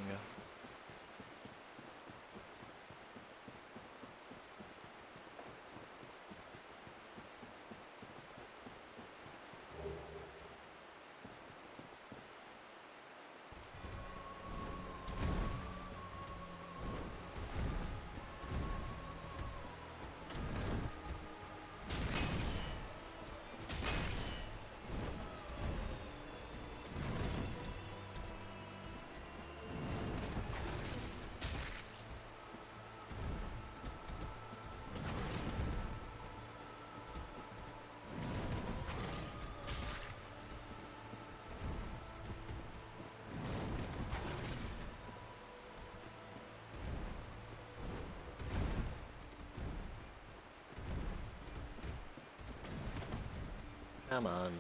Come on.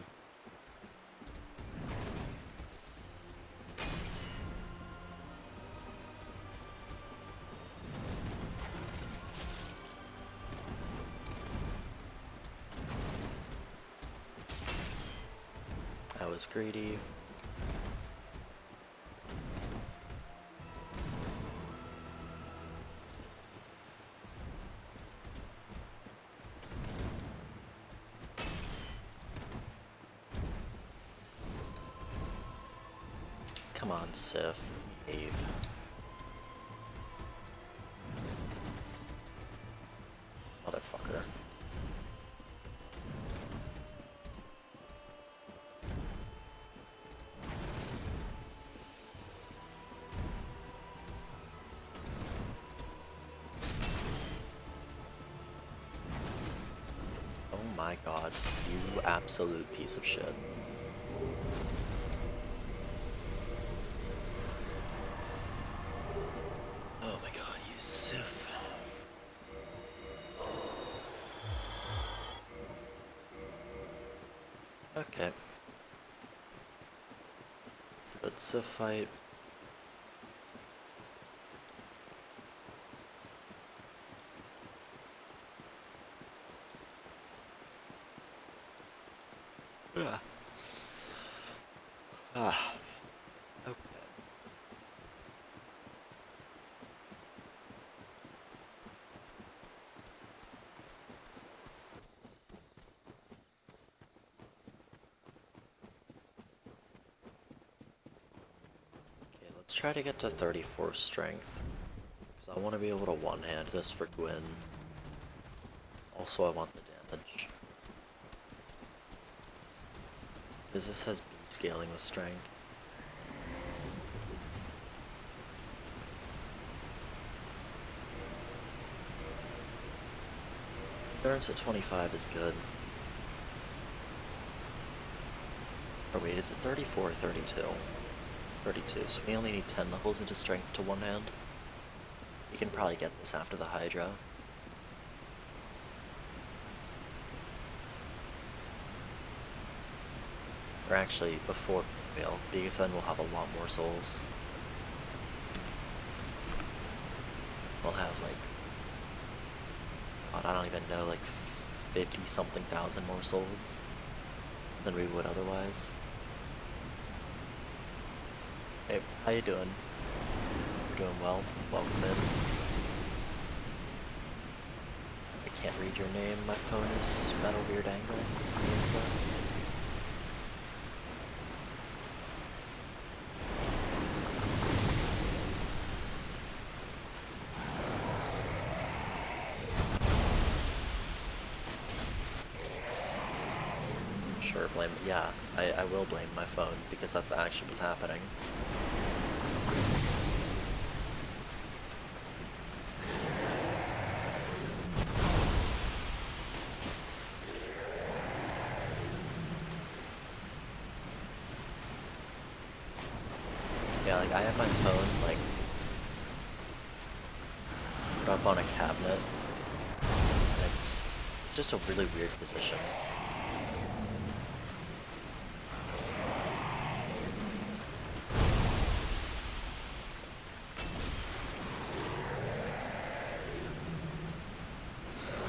I was greedy. Come on, Sif. Behave. Motherfucker. Oh my god, you absolute piece of shit. Oh my god, you Sif. Okay. Good Sif fight. Ah. Ah. Okay. Okay, let's try to get to 34 strength. Because I want to be able to one-hand this for Gwyn. Also, I want the damage. Because this has B scaling with strength. Endurance at 25 is good. Or wait, is it 34 or 32? 32, so we only need 10 levels into strength to one hand. You can probably get this after the Hydra. Or actually, before Pinwheel, because then we'll have a lot more souls. We'll have like, God, I don't even know, like 50-something thousand more souls than we would otherwise. Hey, how you doing? You're doing well. Welcome in. I can't read your name. My phone is at a weird angle. Yes, sure, blame. Yeah, I will blame my phone because that's actually what's happening. Yeah, like I have my phone like put up on a cabinet. And it's just a really weird position.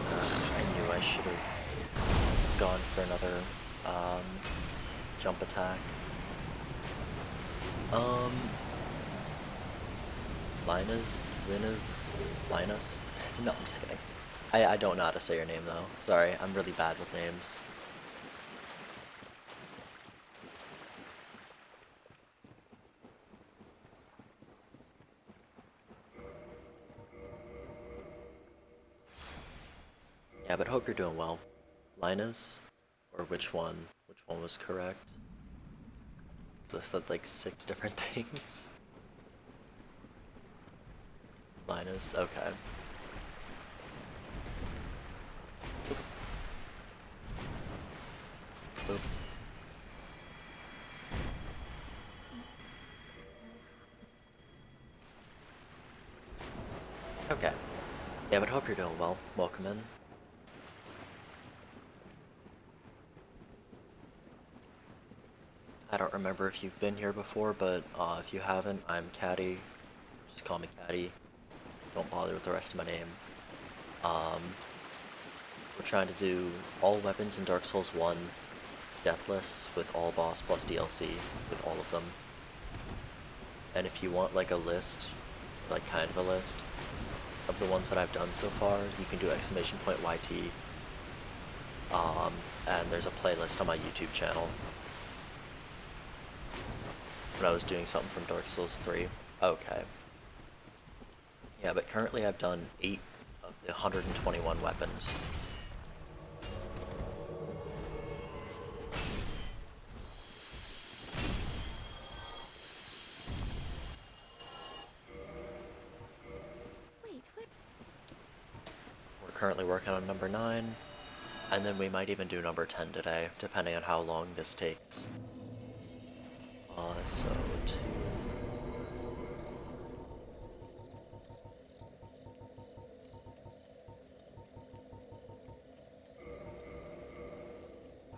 I knew I should have gone for another jump attack. Linus? No, I'm just kidding. I don't know how to say your name though. Sorry, I'm really bad with names. Yeah, but hope you're doing well. Linus? Or which one? Which one was correct? So I said like 6 different things. Linus, okay. Boop. Okay. Yeah, but hope you're doing well. Welcome in. I don't remember if you've been here before, but if you haven't, I'm Caddy. Just call me Caddy. Don't bother with the rest of my name. We're trying to do all weapons in Dark Souls 1, Deathless, with all boss plus DLC, with all of them. And if you want like a list, like kind of a list, of the ones that I've done so far, you can do !YT. And there's a playlist on my YouTube channel. When I was doing something from Dark Souls 3. Okay. Yeah, but currently I've done 8 of the 121 weapons. Wait, what? We're currently working on number 9, and then we might even do number 10 today, depending on how long this takes. So 2.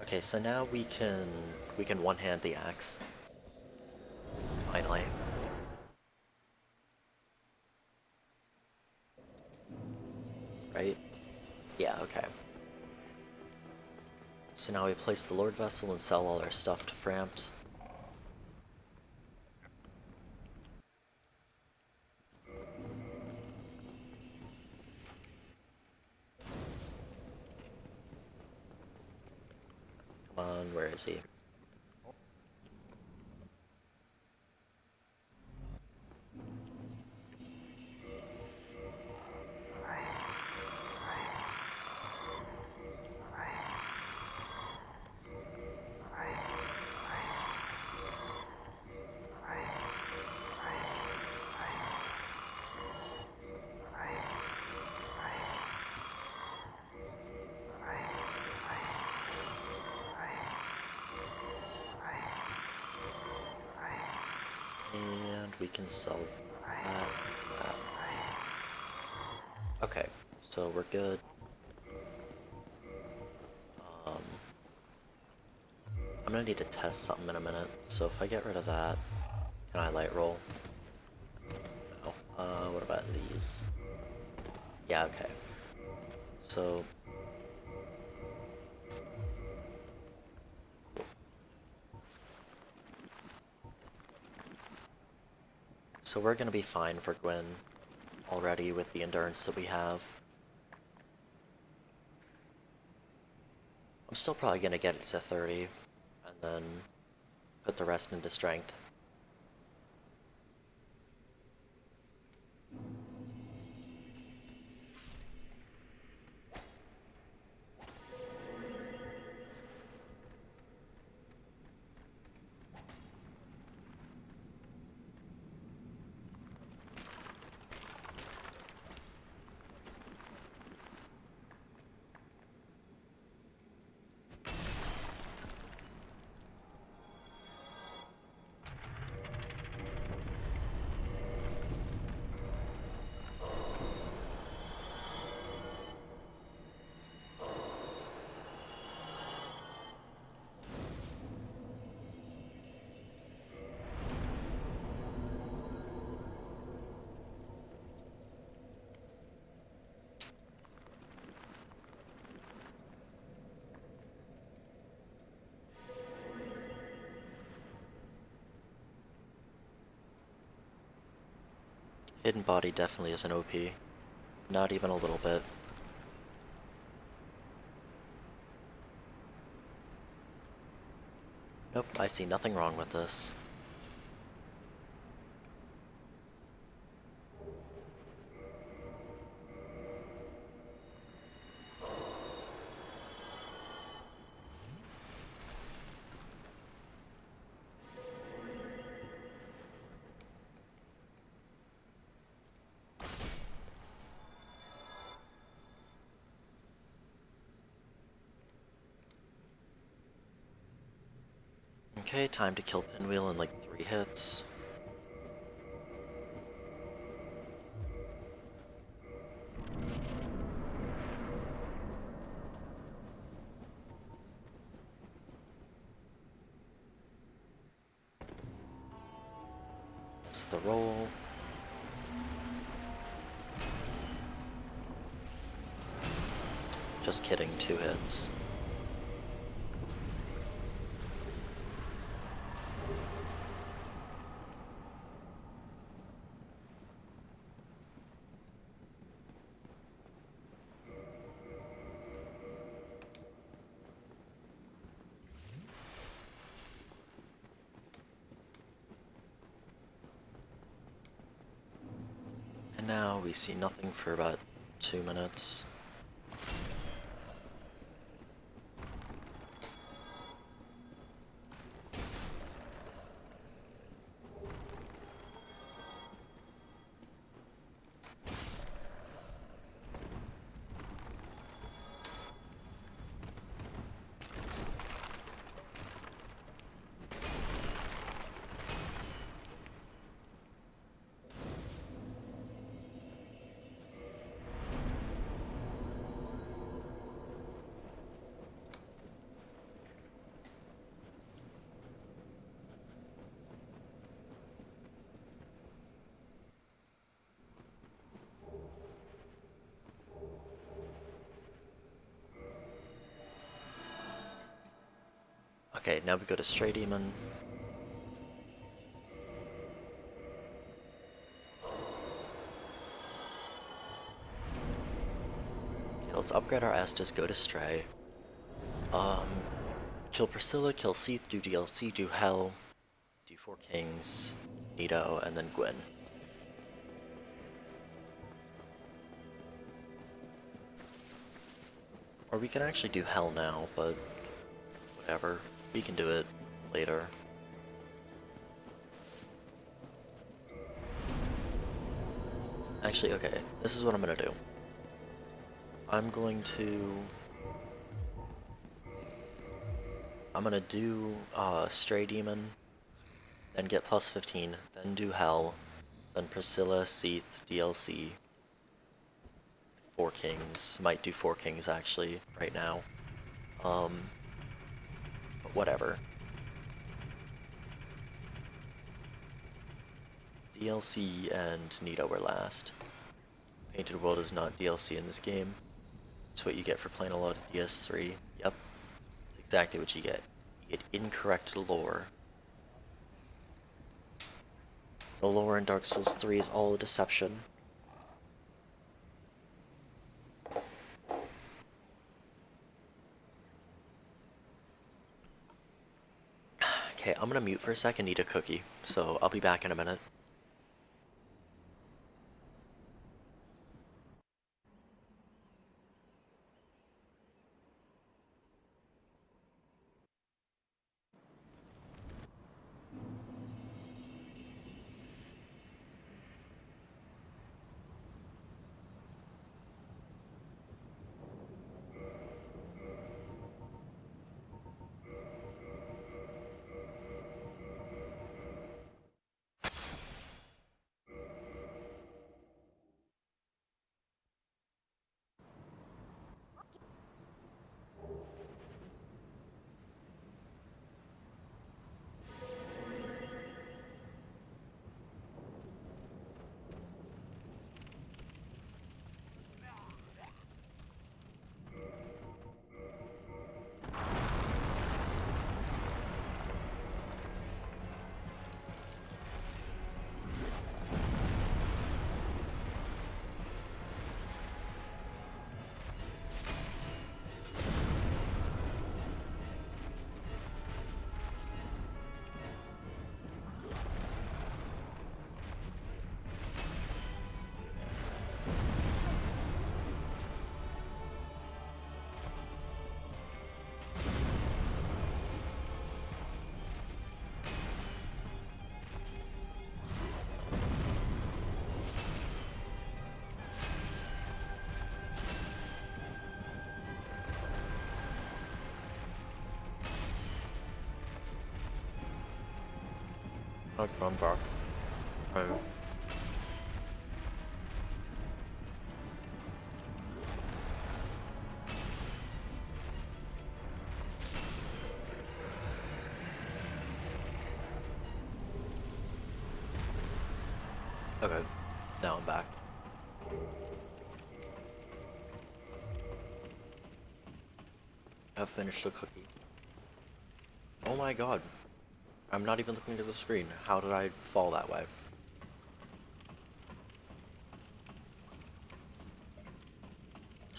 Okay, so now we can one-hand the axe. Finally. Right? Yeah, okay. So now we place the Lord Vessel and sell all our stuff to Frampt. Come on, where is he? we can sell that. Okay, so we're good. I'm gonna need to test something in a minute, so if I get rid of that, can I light roll? No. What about these? Yeah, okay. So... cool. So we're gonna be fine for Gwen already with the endurance that we have. I'm still probably gonna get it to 30, and then put the rest into strength. Hidden Body definitely isn't OP. Not even a little bit. Nope, I see nothing wrong with this. Okay, time to kill Pinwheel in like 3 hits. That's the roll. Just kidding, 2 hits. And now we see nothing for about 2 minutes. Okay, now we go to Stray Demon. Okay, let's upgrade our Estus, go to Stray. Kill Priscilla, kill Seath, do DLC, do Hell, do 4 Kings, Nito, and then Gwen. Or we can actually do Hell now, but whatever. We can do it later. Actually, okay, this is what I'm gonna do. I'm gonna do Stray Demon, then get plus 15, then do Hell, then Priscilla, Seath, DLC, 4 Kings, might do 4 Kings actually, right now. But whatever. DLC and Nito were last. Painted World is not DLC in this game. It's what you get for playing a lot of DS3. Yep. It's exactly what you get. You get incorrect lore. The lore in Dark Souls 3 is all a deception. Okay, I'm gonna mute for a second, eat a cookie, so I'll be back in a minute. Not from Bark. Okay, now I'm back. I've finished the cookie. Oh my god. I'm not even looking at the screen. How did I fall that way?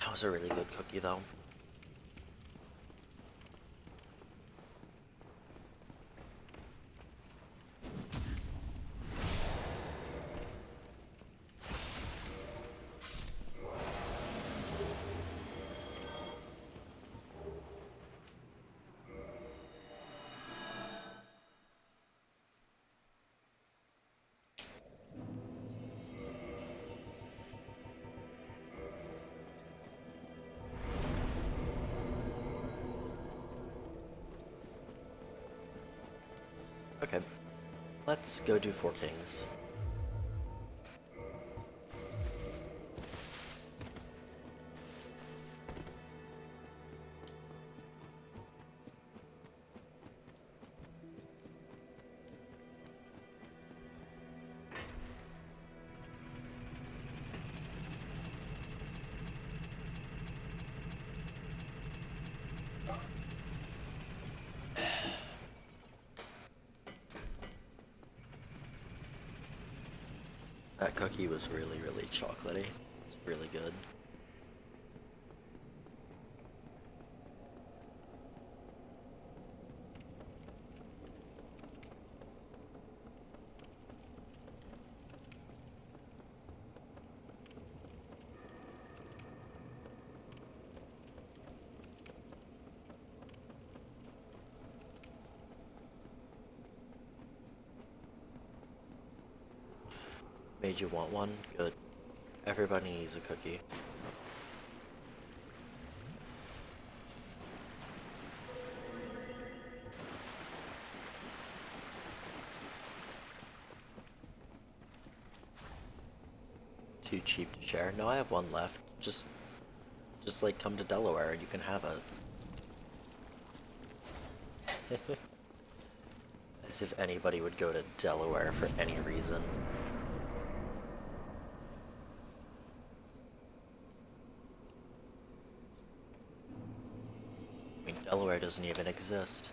That was a really good cookie though. Okay, let's go do 4 Kings. That cookie was really, really chocolatey. It's really good. Made you want one? Good. Everybody needs a cookie. too cheap to share. No, I have one left. Just like come to Delaware and you can have it. As if anybody would go to Delaware for any reason. I mean, Delaware doesn't even exist.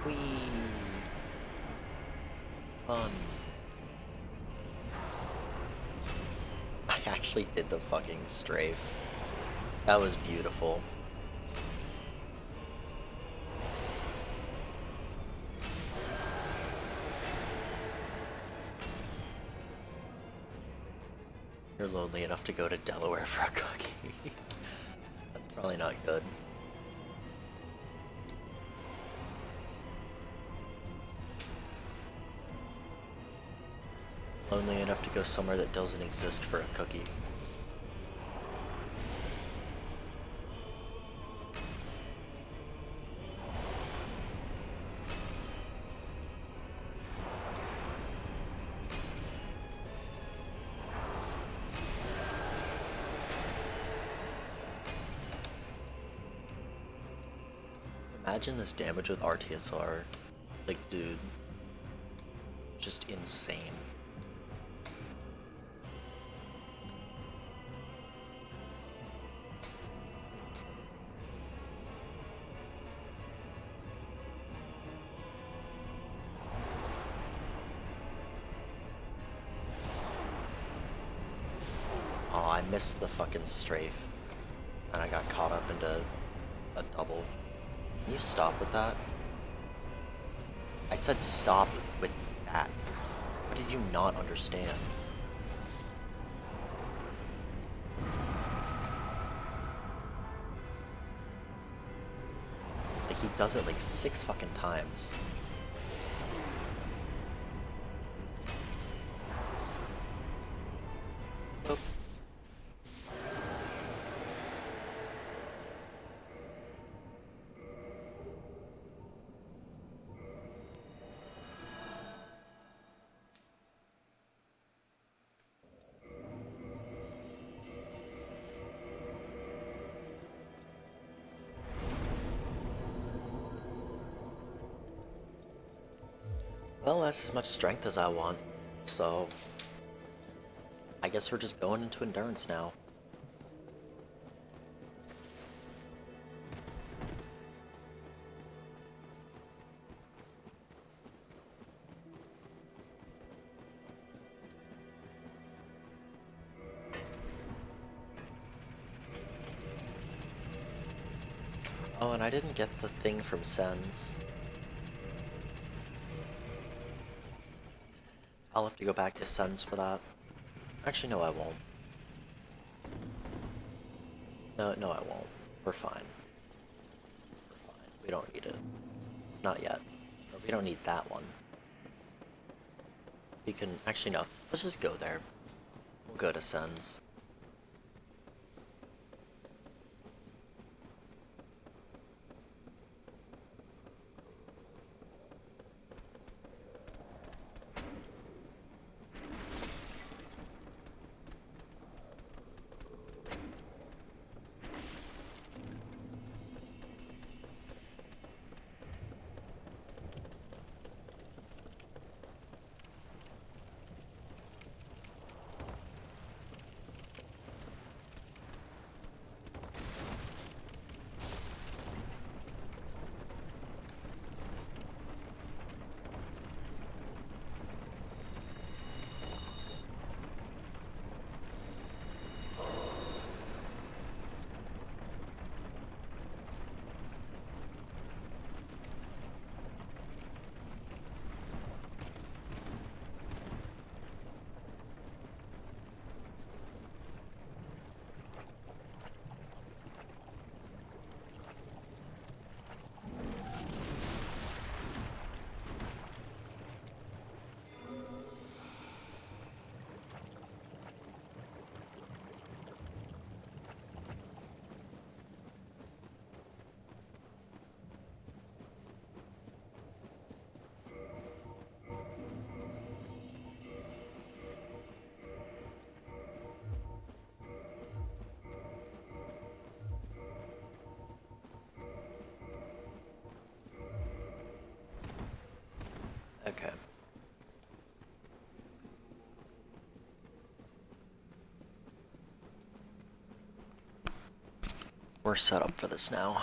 Whee! Fun. I actually did the fucking strafe. That was beautiful. You're lonely enough to go to Delaware for a cookie. That's probably not good. Lonely enough to go somewhere that doesn't exist for a cookie. Imagine this damage with RTSR. Like, dude. Just insane. Oh, I missed the fucking strafe. And I got caught up into a double. Can you stop with that? I said stop with that. What did you not understand? Like, he does it like 6 fucking times. Oop. Well, that's as much strength as I want, so I guess we're just going into endurance now. Oh, and I didn't get the thing from Sens. I'll have to go back to Sens for that. Actually, no, I won't. No, I won't. We're fine. We're fine. We don't need it. Not yet. No, we don't need that one. You can... Actually, no. Let's just go there. We'll go to Sens. Okay. We're set up for this now.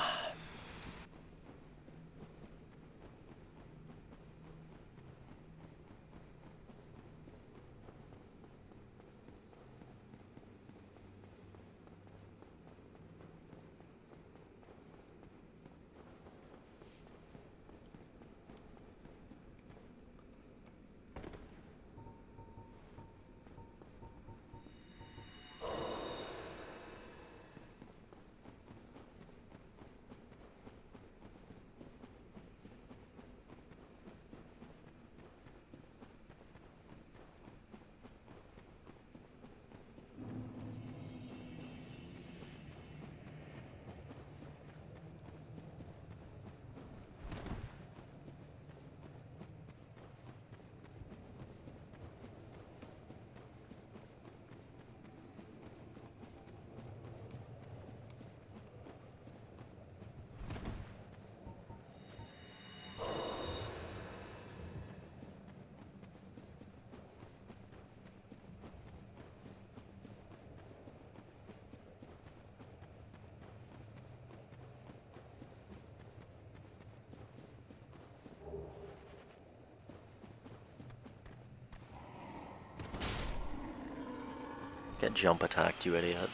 Get jump attacked, you idiot.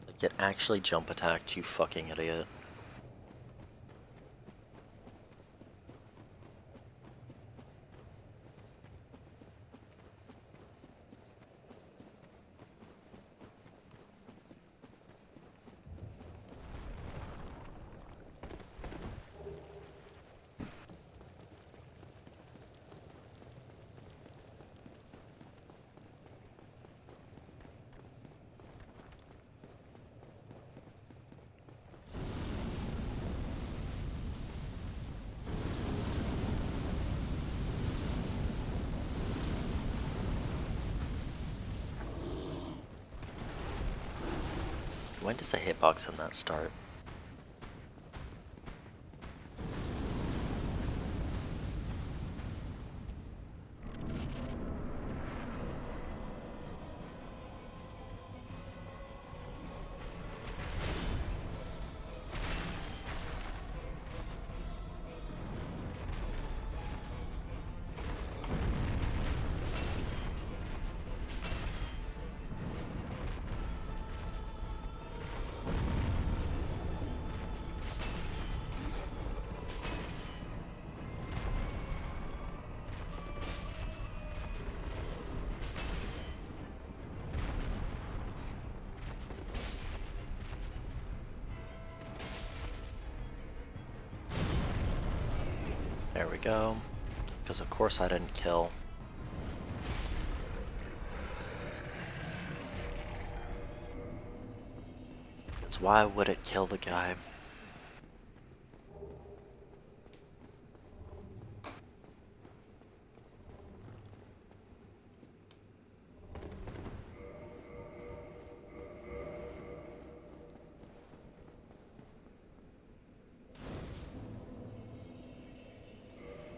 Like, get actually jump attacked, you fucking idiot. When does the hitbox on that start? There we go. Because of course I didn't kill. Because why would it kill the guy?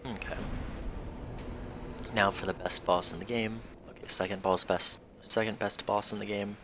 Okay. Now for the best boss in the game. Okay, second best boss in the game.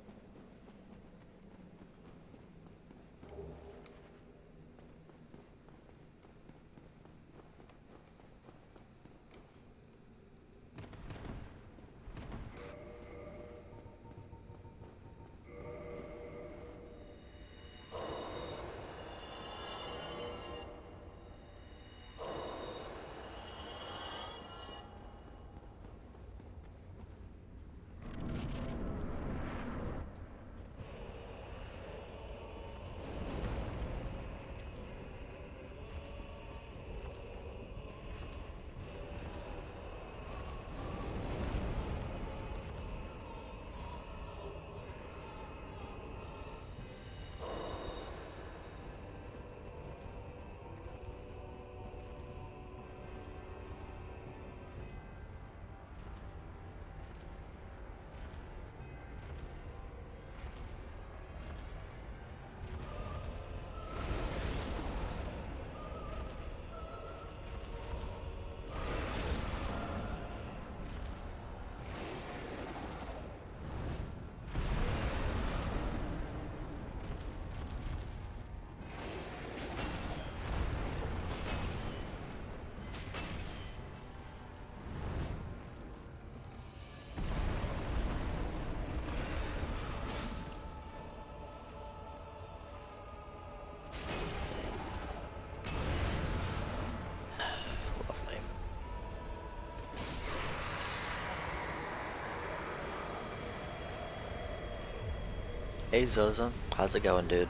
Hey Zoza, how's it going, dude?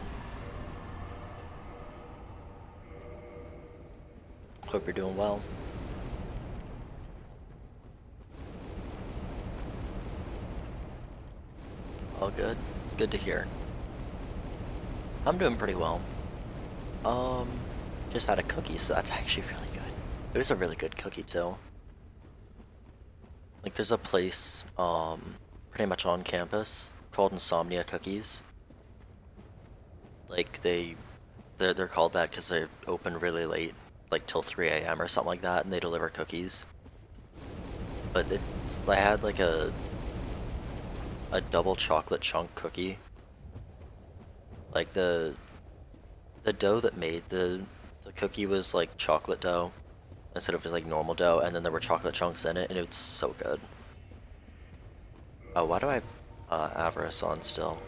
Hope you're doing well. All good? It's good to hear. I'm doing pretty well. Um, just had a cookie, so that's actually really good. It was a really good cookie too. Like there's a place, pretty much on campus called Insomnia Cookies. Like they're called that because they're open really late, like till 3 a.m. or something like that, and they deliver cookies. But I had like a double chocolate chunk cookie. Like the dough that made the cookie was like chocolate dough instead of just like normal dough, and then there were chocolate chunks in it, and it was so good. Oh, why do I have Avarice on still?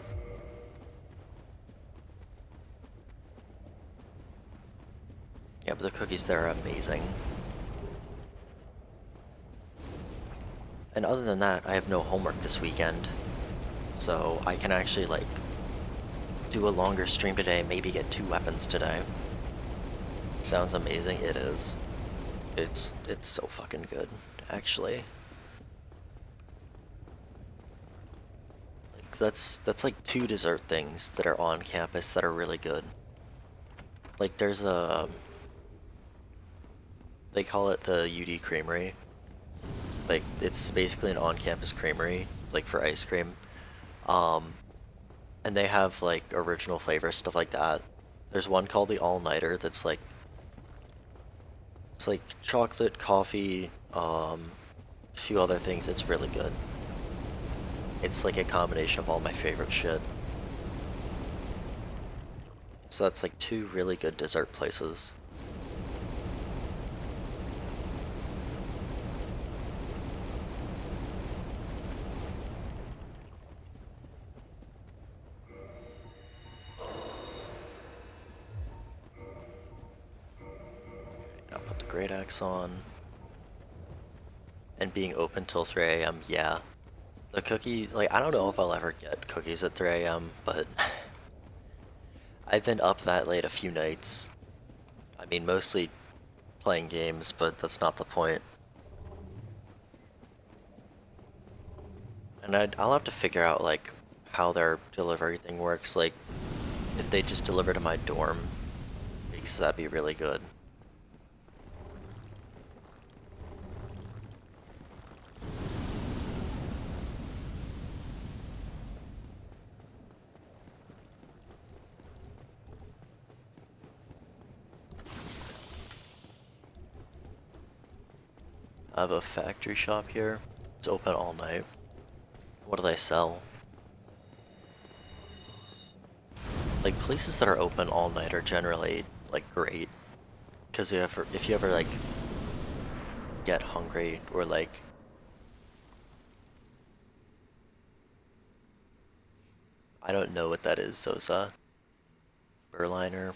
Yeah, but the cookies there are amazing. And other than that, I have no homework this weekend, so I can actually like do a longer stream today, maybe get 2 weapons today. Sounds amazing. It is. It's so fucking good, actually. Like that's like 2 dessert things that are on campus that are really good. Like there's they call it the UD Creamery. Like it's basically an on-campus creamery, like for ice cream. Um, and they have like original flavors, stuff like that. There's one called the All-Nighter that's like it's like chocolate, coffee, a few other things. It's really good. It's like a combination of all my favorite shit. So that's like 2 really good dessert places. I'll put the Greataxe on. And being open till 3 a.m., yeah. The cookie, like, I don't know if I'll ever get cookies at 3 a.m., but I've been up that late a few nights. I mean, mostly playing games, but that's not the point. And I'll have to figure out, like, how their delivery thing works. Like, if they just deliver to my dorm, because that'd be really good. I have a factory shop here. It's open all night. What do they sell? Like, places that are open all night are generally, like, great. Because if you ever, like, get hungry or, like, I don't know what that is, Sosa. Berliner.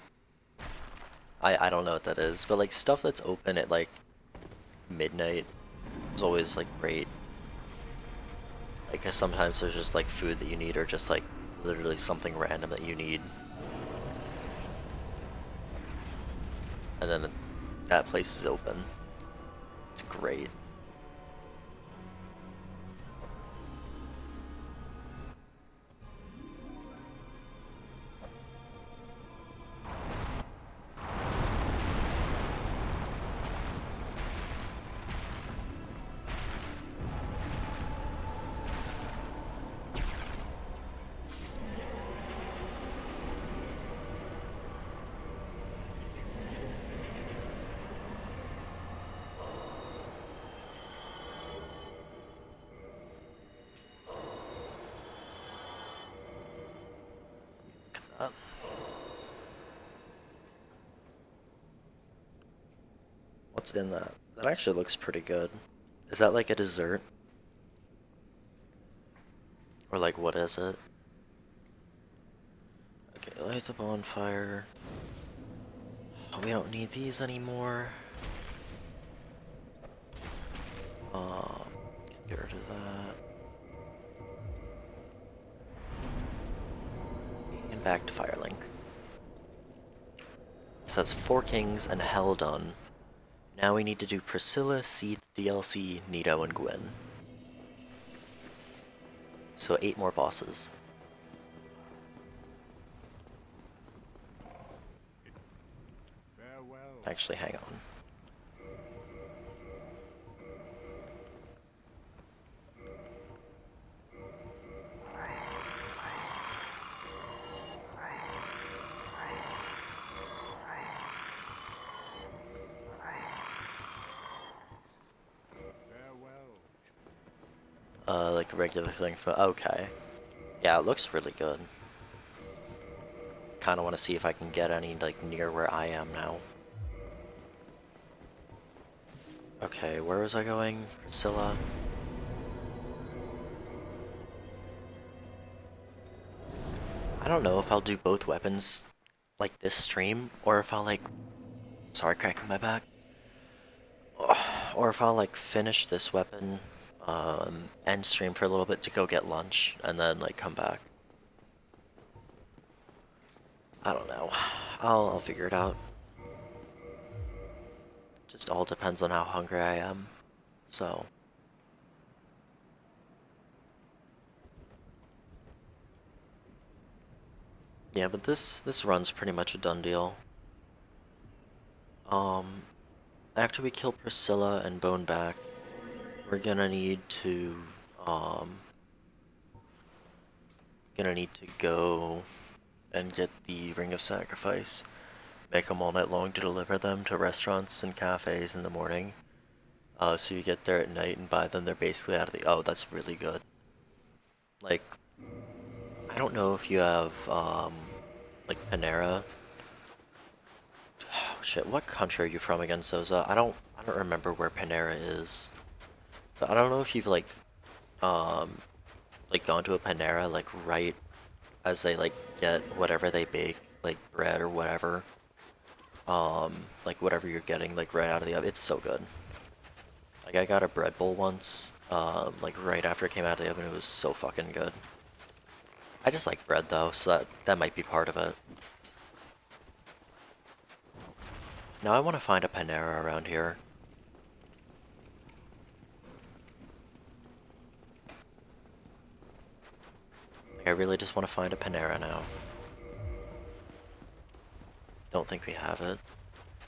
I don't know what that is, but, like, stuff that's open at, like, midnight is always, like, great. Like, 'cause sometimes there's just, like, food that you need or just, like, literally something random that you need. And then that place is open. It's great. Uh, what's in that? That actually looks pretty good. Is that like a dessert? Or like, what is it? Okay, light the bonfire. Oh, we don't need these anymore. Um, get rid of that. back to Firelink. So that's 4 kings and Hell done. Now we need to do Priscilla, Seath, DLC, Nito, and Gwyn. So 8 more bosses. Actually, hang on. Like a regular thing for, okay. Yeah, it looks really good. Kinda wanna see if I can get any, like, near where I am now. Okay, where was I going? Priscilla. I don't know if I'll do both weapons, like, this stream, or if I'll, like, sorry, cracking my back. Or if I'll, like, finish this weapon, end stream for a little bit to go get lunch, and then, like, come back. I don't know. I'll figure it out. Just all depends on how hungry I am, so. Yeah, but this run's pretty much a done deal. After we kill Priscilla and Bone back, we're gonna need to, go and get the Ring of Sacrifice. Make them all night long to deliver them to restaurants and cafes in the morning. So you get there at night and by then they're basically out of the, oh, that's really good. Like, I don't know if you have, like Panera. Oh, shit, what country are you from again, Soza? I don't remember where Panera is. But I don't know if you've, like gone to a Panera, like, right as they, like, get whatever they bake, like, bread or whatever. Like, whatever you're getting, like, right out of the oven. It's so good. Like, I got a bread bowl once, like, right after it came out of the oven. It was so fucking good. I just like bread, though, so that might be part of it. Now I want to find a Panera around here. I really just want to find a Panera now. Don't think we have it.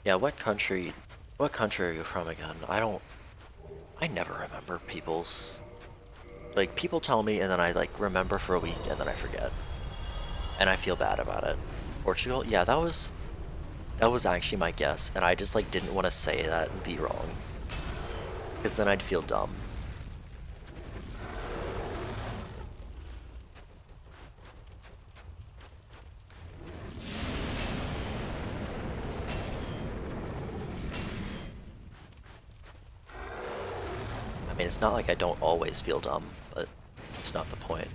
Yeah, what country are you from again? I never remember people's, like, people tell me and then I, like, remember for a week and then I forget. And I feel bad about it. Portugal? Yeah, that was actually my guess, and I just, like, didn't want to say that and be wrong. Because then I'd feel dumb. I mean, it's not like I don't always feel dumb, but it's not the point.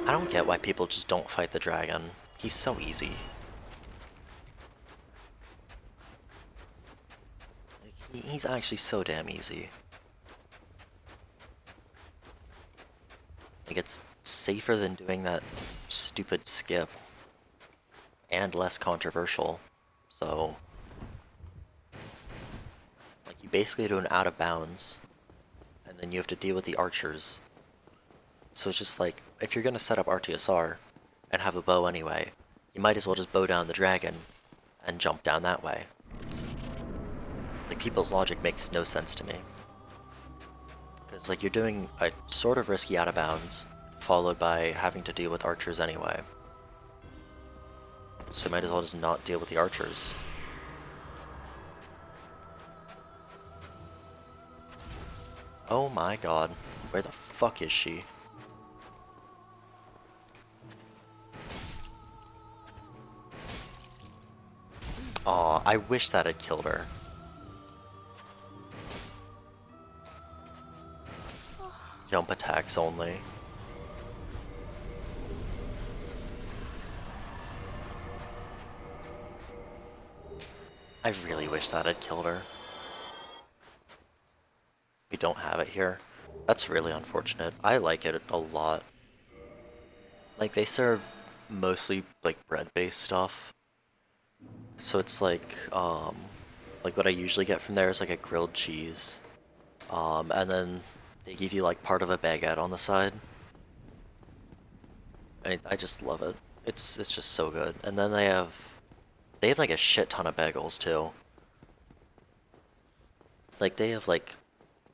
I don't get why people just don't fight the dragon. He's so easy. Like, he's actually so damn easy. Like, it's safer than doing that stupid skip. And less controversial. So, like, you basically do an out of bounds. And then you have to deal with the archers. So it's just like, if you're gonna set up RTSR and have a bow anyway, you might as well just bow down the dragon and jump down that way. It's, like, people's logic makes no sense to me. Because, like, you're doing a sort of risky out of bounds, followed by having to deal with archers anyway. So you might as well just not deal with the archers. Oh my god, where the fuck is she? Aw, I wish that had killed her. Jump attacks only. I really wish that had killed her. We don't have it here. That's really unfortunate. I like it a lot. Like, they serve mostly, like, bread-based stuff. So it's like what I usually get from there is like a grilled cheese. And then they give you like part of a baguette on the side. And I just love it. It's just so good. And then they have like a shit ton of bagels too. Like they have like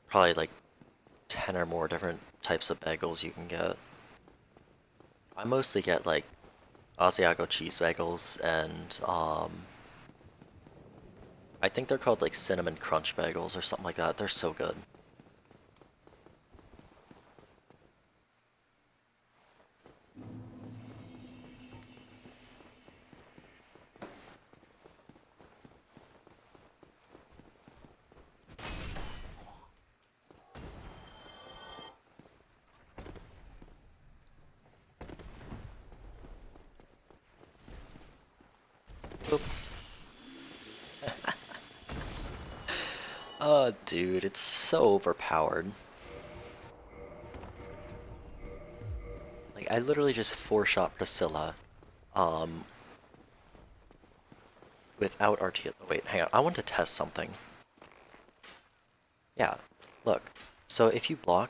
probably like 10 or more different types of bagels you can get. I mostly get like Asiago cheese bagels and I think they're called like cinnamon crunch bagels or something like that. They're so good. Oop. Oh, dude, it's so overpowered. Like, I literally just four-shot Priscilla, um, without RT. Wait, hang on. I want to test something. Yeah, look. So if you block...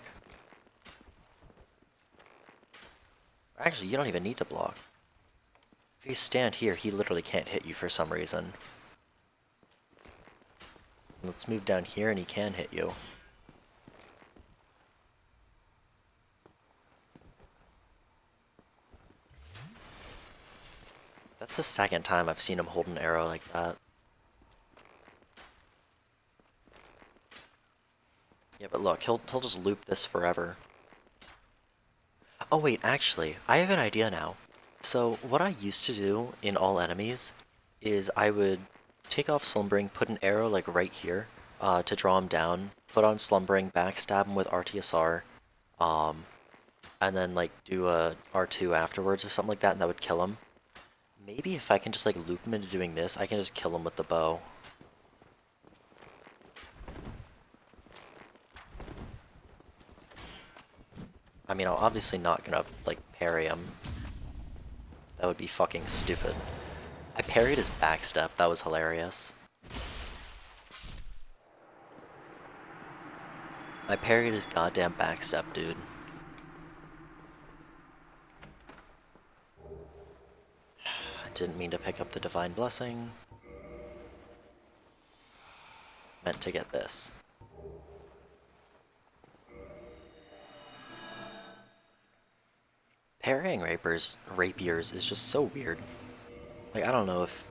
Actually, you don't even need to block. If you stand here, he literally can't hit you for some reason. Let's move down here and he can hit you. That's the second time I've seen him hold an arrow like that. Yeah, but look, he'll just loop this forever. Oh wait, actually, I have an idea now. So what I used to do in all enemies is I would take off Slumbering, put an arrow like right here to draw him down, put on Slumbering, backstab him with RTSR, um, and then like do a R2 afterwards or something like that, and that would kill him. Maybe if I can just like loop him into doing this, I can just kill him with the bow. I mean, I'm obviously not gonna like parry him. That would be fucking stupid. I parried his backstep, that was hilarious. I parried his goddamn backstep, dude. I didn't mean to pick up the Divine Blessing. Meant to get this. Parrying rapiers is just so weird. Like, I don't know if...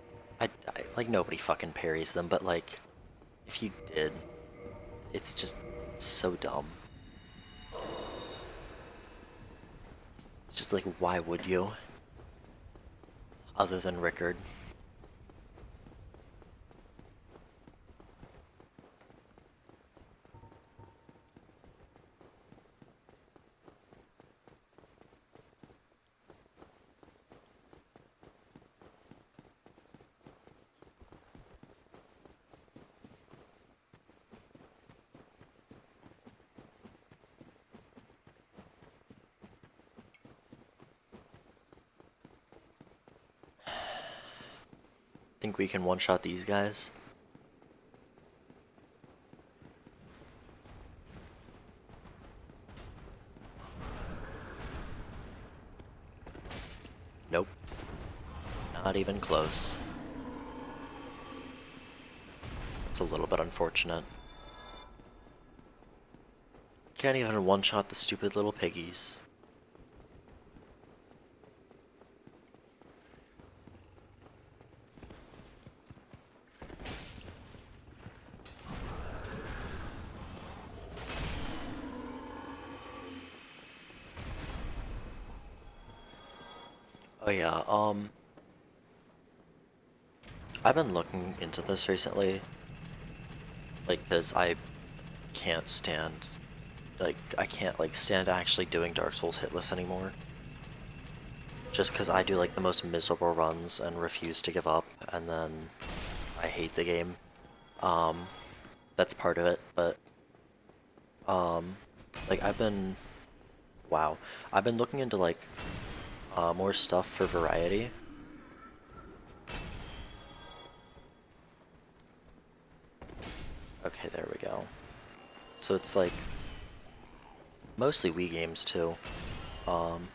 like, nobody fucking parries them, but, like, if you did, it's just so dumb. It's just like, why would you? Other than Rickard. Think we can one-shot these guys? Nope. Not even close. It's a little bit unfortunate. Can't even one-shot the stupid little piggies. Oh yeah, I've been looking into this recently, like, cause I can't stand, like, I can't, like, stand actually doing Dark Souls hitless anymore. Just cause I do, like, the most miserable runs and refuse to give up, and then I hate the game. That's part of it, but Like wow, I've been looking into like more stuff for variety. Okay, there we go. So it's like mostly Wii games too. Um,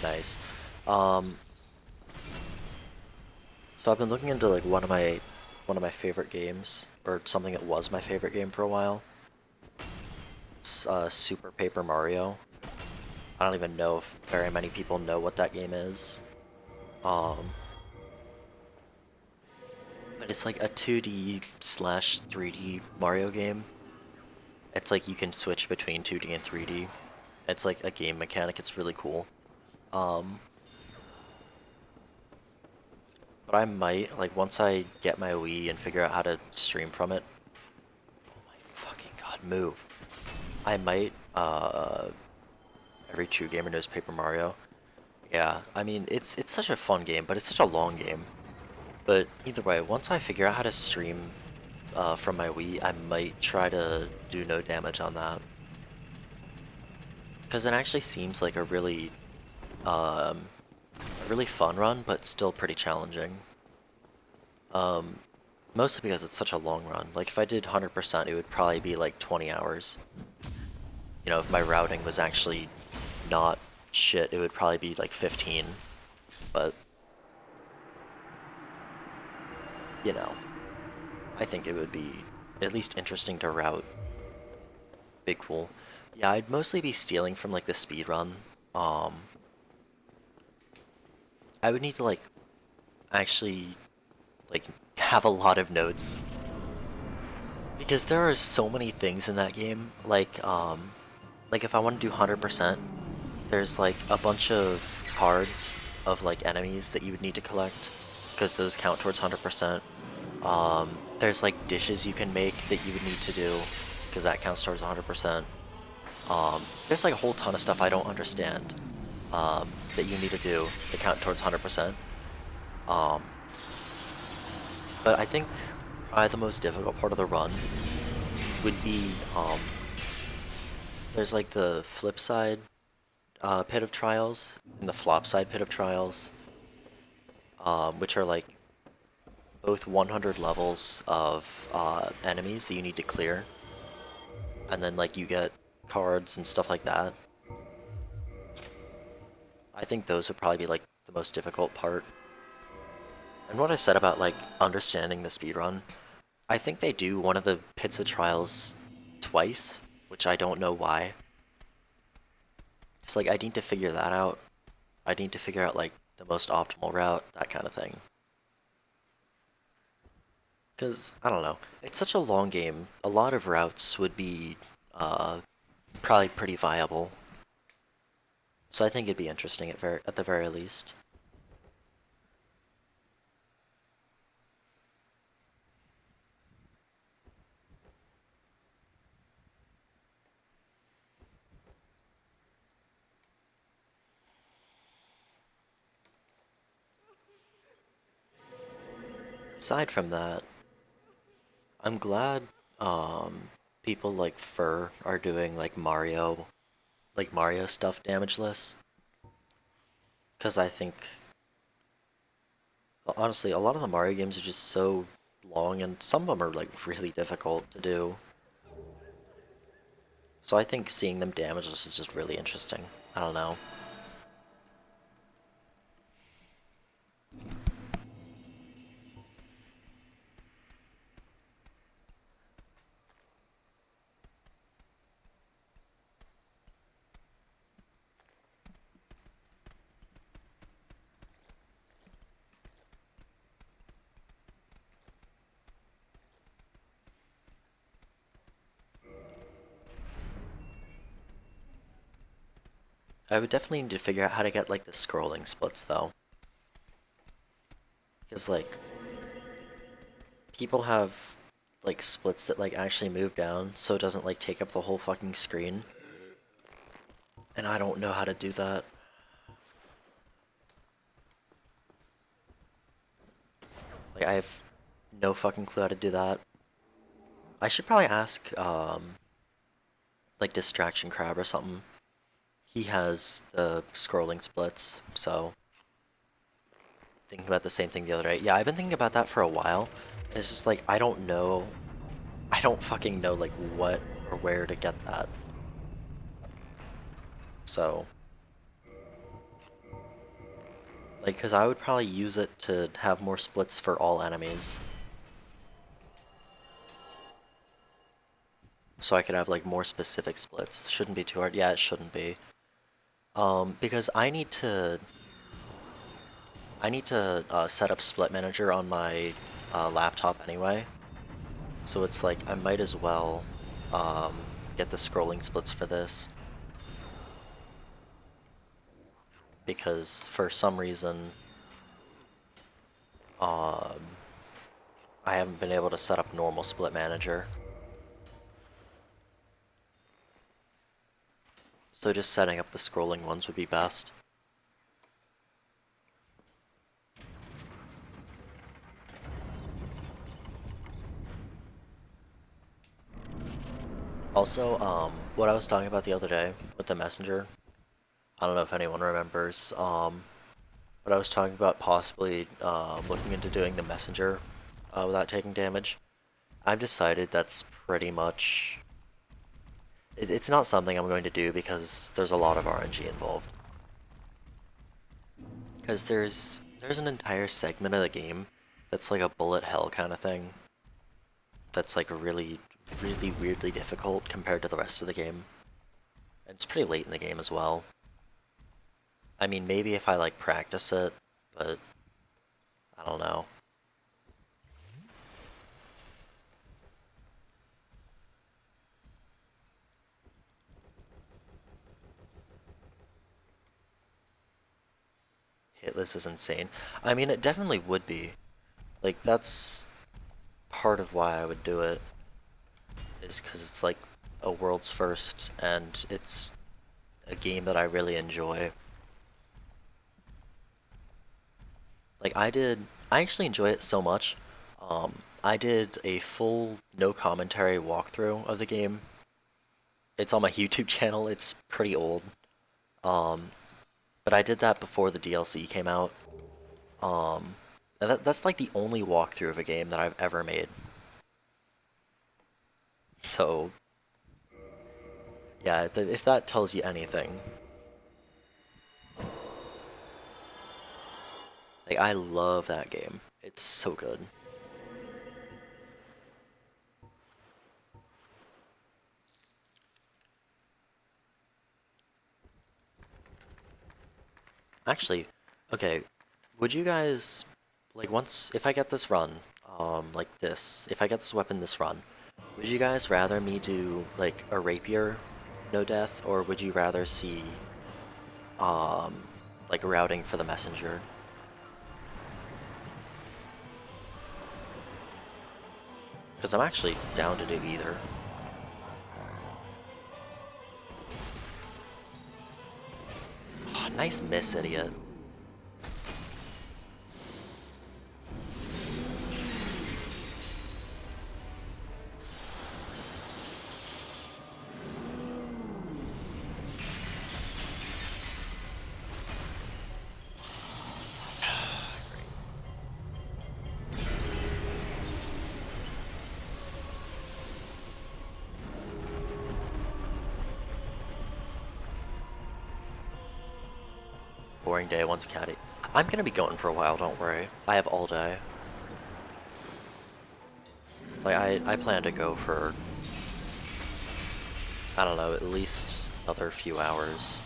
nice. Um, so I've been looking into like one of my favorite games, or something that was my favorite game for a while. It's Super Paper Mario. I don't even know if very many people know what that game is. Um, but it's like a 2D slash 3D Mario game. It's like you can switch between 2D and 3D. It's like a game mechanic, it's really cool. Um, but I might, like once I get my Wii and figure out how to stream from it, oh my fucking god, move. I might, every true gamer knows Paper Mario. Yeah, I mean, it's such a fun game, but it's such a long game. But either way, once I figure out how to stream from my Wii, I might try to do no damage on that. Because it actually seems like um, a really fun run, but still pretty challenging. Um, Mostly because it's such a long run. Like if I did 100%, it would probably be like 20 hours. You know, if my routing was actually not shit, it would probably be like 15. But, you know, I think it would be at least interesting to route. Be cool. Yeah, I'd mostly be stealing from like the speed run. Um, I would need to like actually like have a lot of notes because there are so many things in that game. Like if I want to do 100%, there's like a bunch of cards of like enemies that you would need to collect because those count towards 100%. There's like dishes you can make that you would need to do because that counts towards 100%. There's like a whole ton of stuff I don't understand that you need to do to count towards 100%. Um, but I think probably the most difficult part of the run would be there's like the flip side pit of trials and the flop side pit of trials, which are like both 100 levels of enemies that you need to clear, and then like you get cards and stuff like that. I think those would probably be like the most difficult part. And what I said about like understanding the speedrun, I think they do one of the pits of trials twice, which I don't know why. It's like I need to figure that out. I need to figure out like the most optimal route, that kind of thing. Because, I don't know, it's such a long game, a lot of routes would be uh, probably pretty viable. So I think it'd be interesting at the very least. Aside from that, I'm glad people like Fur are doing like Mario stuff damageless. Because I think, honestly, a lot of the Mario games are just so long and some of them are like really difficult to do. So I think seeing them damageless is just really interesting. I don't know. I would definitely need to figure out how to get like the scrolling splits though. Because like people have like splits that like actually move down so it doesn't like take up the whole fucking screen. And I don't know how to do that. Like I have no fucking clue how to do that. I should probably ask, like Distraction Crab or something. He has the scrolling splits, so thinking about the same thing the other day. Yeah, I've been thinking about that for a while, and it's just like I don't know. I don't fucking know like what or where to get that. So, like, because I would probably use it to have more splits for all enemies. So I could have like more specific splits. Shouldn't be too hard. Yeah, it shouldn't be. Because I need to set up Split Manager on my laptop anyway. So it's like I might as well um, get the scrolling splits for this. Because for some reason um, I haven't been able to set up normal Split Manager. So just setting up the scrolling ones would be best. Also, what I was talking about the other day with the messenger, I don't know if anyone remembers, but I was talking about possibly looking into doing the messenger without taking damage. I've decided that's pretty much... It's not something I'm going to do because there's a lot of RNG involved. Because there's an entire segment of the game that's like a bullet hell kind of thing. That's like really, really weirdly difficult compared to the rest of the game. And it's pretty late in the game as well. I mean, maybe if I like practice it, but I don't know. Hitless is insane. I mean, it definitely would be. Like, that's part of why I would do it. Is because it's like a world's first, and it's a game that I really enjoy. Like, I actually enjoy it so much. I did a full no commentary walkthrough of the game. It's on my YouTube channel, it's pretty old. Um, but I did that before the DLC came out. And that's like the only walkthrough of a game that I've ever made. So, yeah, if that tells you anything. Like, I love that game. It's so good. Actually, okay, would you guys, like, if I get this run, like this, if I get this weapon this run, would you guys rather me do, like, a rapier, no death, or would you rather see, um, like, routing for the messenger? Because I'm actually down to do either. Oh, nice miss, idiot. Boring day once caddy. I'm gonna be going for a while, don't worry. I have all day. Like, I plan to go for, I don't know, at least another few hours.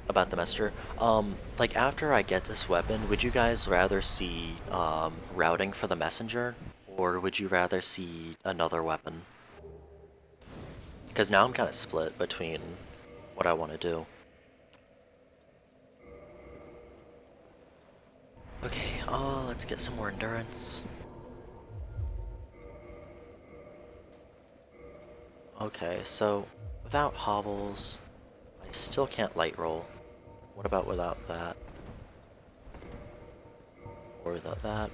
About the messenger. Like, after I get this weapon, would you guys rather see, routing for the messenger? Or would you rather see another weapon? Because now I'm kind of split between what I want to do. Okay, let's get some more endurance. Okay, so without hovels, I still can't light roll. What about without that? Or that.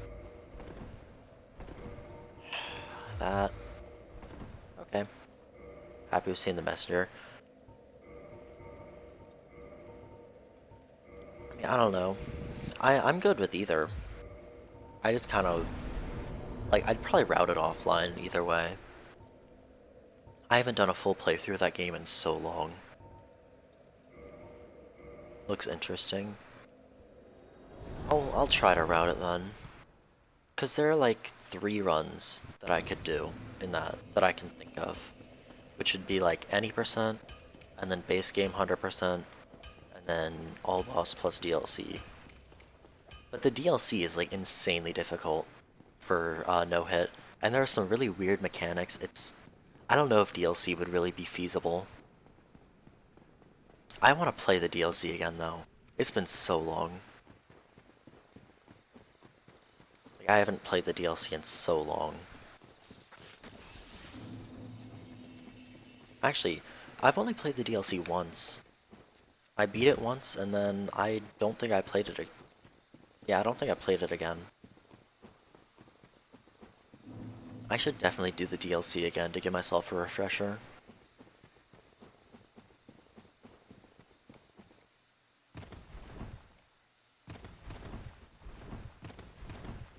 That. Okay. Happy with seeing the messenger. I mean, I don't know. I'm good with either. I just kind of... Like, I'd probably route it offline either way. I haven't done a full playthrough of that game in so long. Looks interesting. I'll try to route it then. Because there are like 3 runs that I could do in that I can think of. Which would be like any percent, and then base game 100%, and then all boss plus DLC. But the DLC is like insanely difficult for no hit, and there are some really weird mechanics. I don't know if DLC would really be feasible. I want to play the DLC again though. It's been so long. Like, I haven't played the DLC in so long. Actually, I've only played the DLC once. I beat it once, and then I don't think I played it. Yeah, I don't think I played it again. I should definitely do the DLC again to give myself a refresher.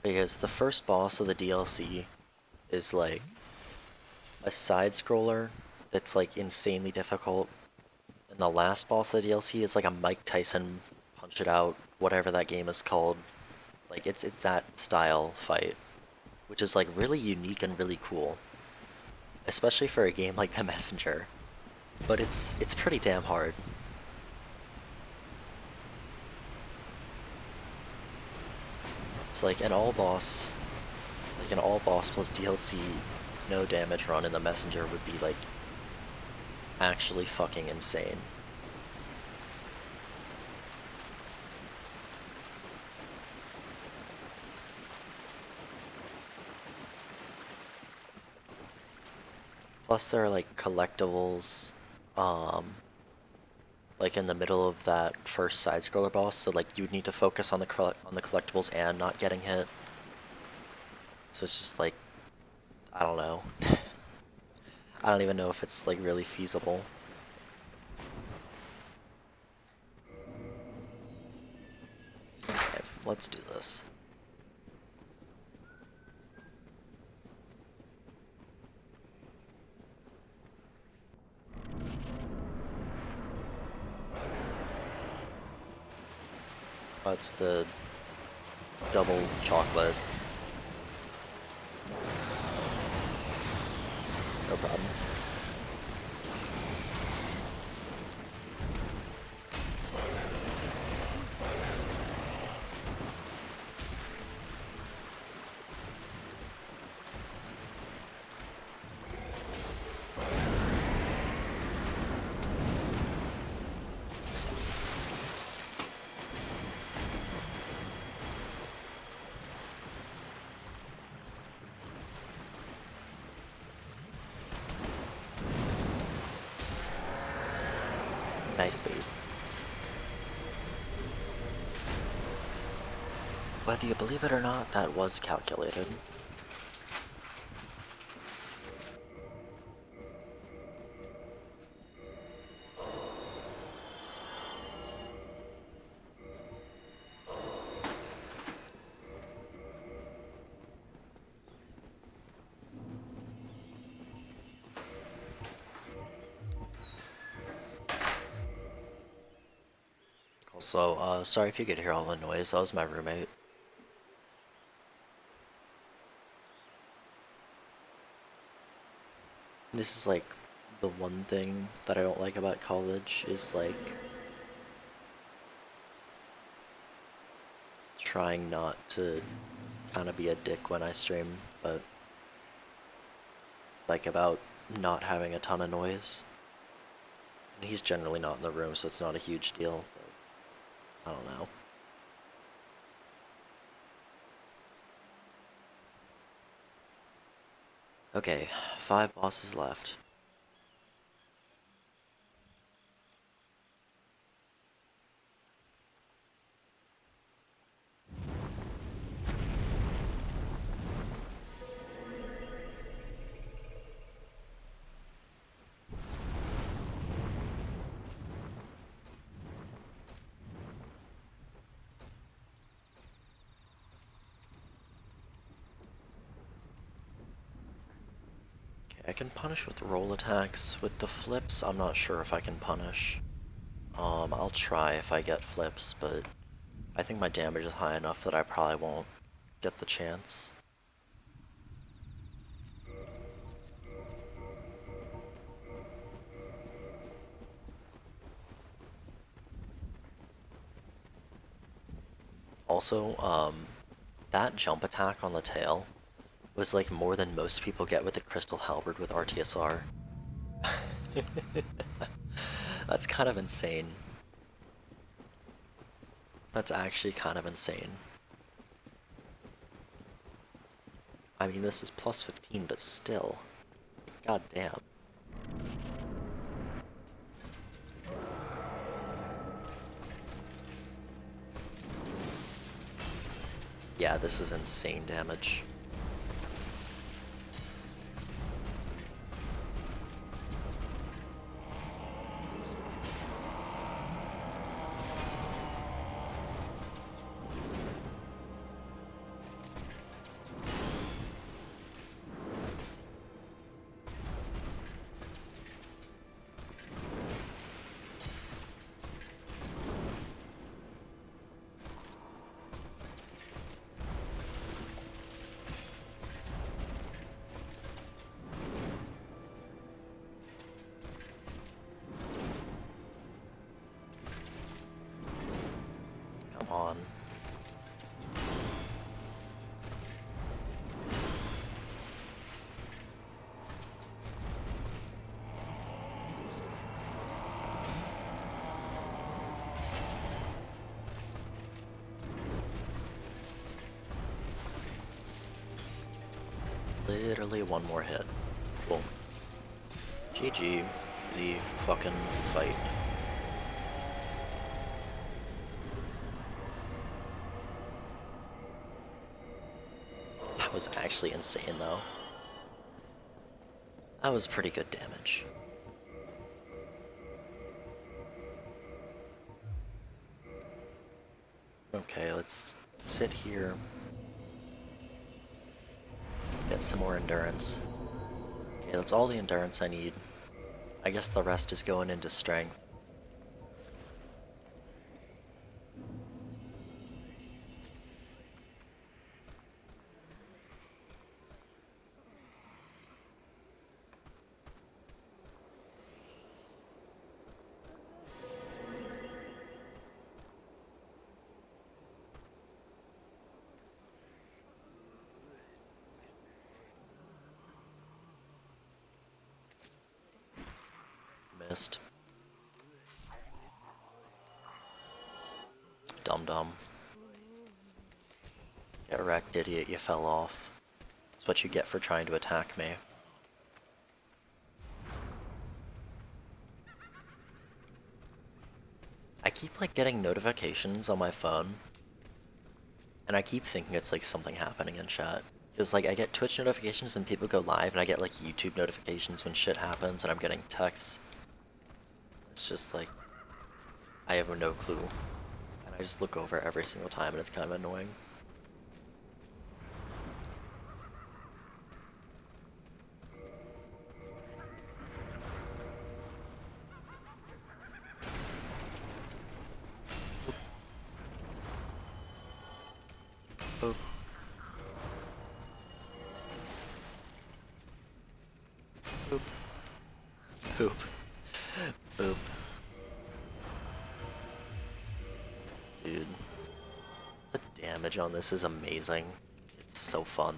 Because the first boss of the DLC is like a side scroller that's like insanely difficult. And the last boss of the DLC is like a Mike Tyson punch it out, whatever that game is called. Like it's that style fight, which is like really unique and really cool. Especially for a game like The Messenger. But it's pretty damn hard. It's like an all boss plus DLC no damage run in The Messenger would be like actually fucking insane. Plus there are like collectibles, like in the middle of that first side scroller boss, so like you would need to focus on the collectibles and not getting hit. So it's just like, I don't know. I don't even know if it's like really feasible. Okay, let's do this. Oh, it's the double chocolate. No problem. Nice bait. Whether you believe it or not, that was calculated. Also, sorry if you could hear all the noise, that was my roommate. This is like the one thing that I don't like about college is like trying not to kind of be a dick when I stream, but like about not having a ton of noise. And he's generally not in the room, so it's not a huge deal, but I don't know. Okay, 5 bosses left. I can punish with roll attacks. With the flips, I'm not sure if I can punish. I'll try if I get flips, but I think my damage is high enough that I probably won't get the chance. Also, that jump attack on the tail was like more than most people get with the Crystal Halberd with RTSR. That's kind of insane. That's actually kind of insane. I mean, this is plus 15, but still. God damn. Yeah, this is insane damage. Come on. Literally one more hit. Cool. GG. Easy fucking fight. That was actually insane though. That was pretty good damage. Okay, let's sit here. Get some more endurance. Okay, that's all the endurance I need. I guess the rest is going into strength. Missed. Dum-dum. Get wrecked, idiot, you fell off. That's what you get for trying to attack me. I keep like getting notifications on my phone, and I keep thinking it's like something happening in chat. Because like I get Twitch notifications when people go live, and I get like YouTube notifications when shit happens, and I'm getting texts. It's just like, I have no clue. And I just look over every single time, and it's kind of annoying. Boop. Boop. Boop. Boop. Dude. The damage on this is amazing. It's so fun.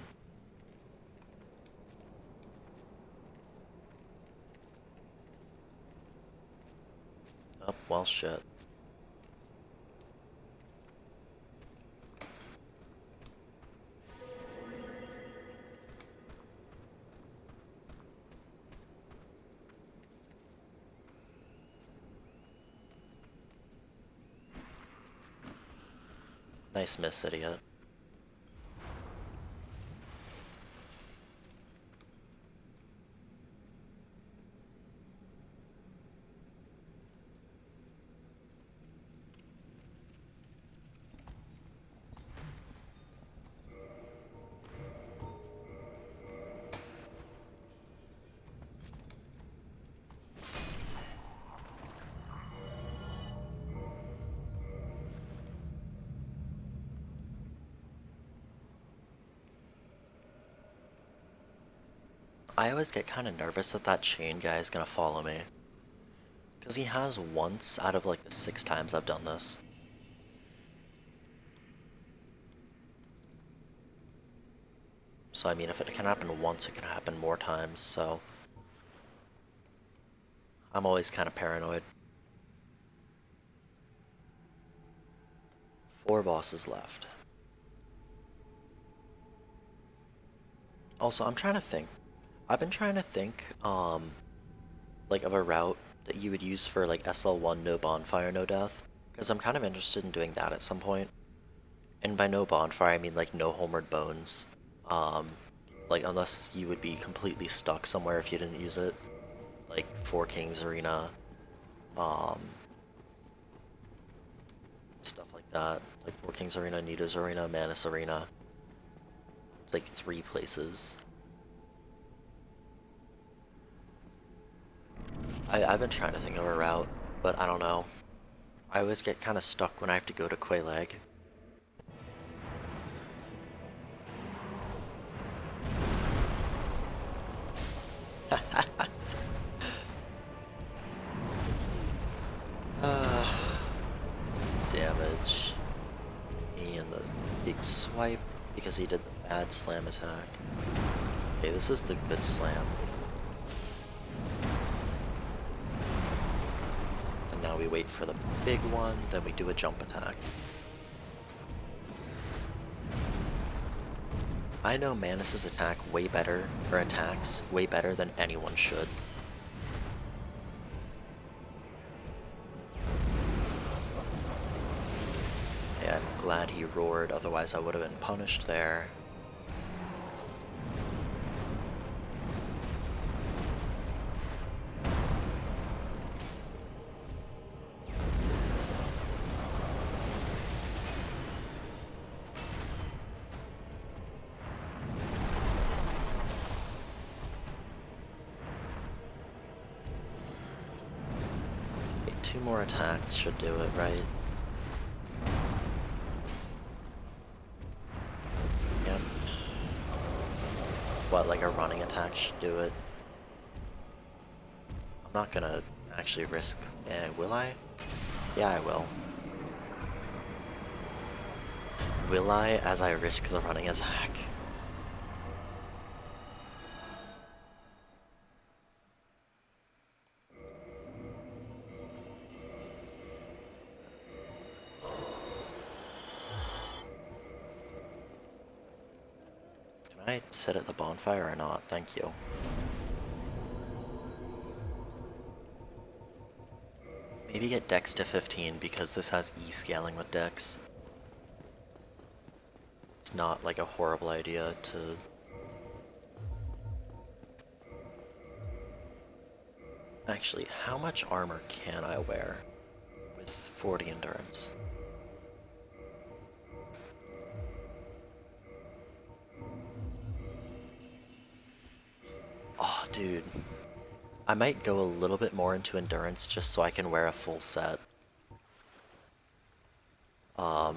Oh, well, shit. Nice miss, idiot. I always get kind of nervous that that chain guy is gonna follow me. Because he has once out of like the 6 times I've done this. So I mean, if it can happen once, it can happen more times, so... I'm always kind of paranoid. 4 bosses left. Also, I'm trying to think. I've been trying to think, like of a route that you would use for like SL1 no bonfire, no death. Because I'm kind of interested in doing that at some point. And by no bonfire, I mean like no homeward bones. Like unless you would be completely stuck somewhere if you didn't use it. Like Four Kings Arena, um, stuff like that. Like Four Kings Arena, Nito's Arena, Manus Arena. It's like 3 places. I've been trying to think of a route, but I don't know. I always get kind of stuck when I have to go to Quelaag. Damage. And the big swipe because he did the bad slam attack. Okay, this is the good slam. And now we wait for the big one, then we do a jump attack. I know Manus's attack way better, or attacks way better than anyone should. Yeah, I'm glad he roared, otherwise I would have been punished there. Okay, 2 more attacks should do it, right? Yep. What, like a running attack should do it? I'm not gonna actually risk... will I? Yeah, I will. Will I, as I risk the running attack? Can I sit at the bonfire or not? Thank you. Maybe get Dex to 15 because this has E-scaling with Dex. It's not like a horrible idea to... Actually, how much armor can I wear with 40 endurance? Oh, dude. I might go a little bit more into endurance just so I can wear a full set.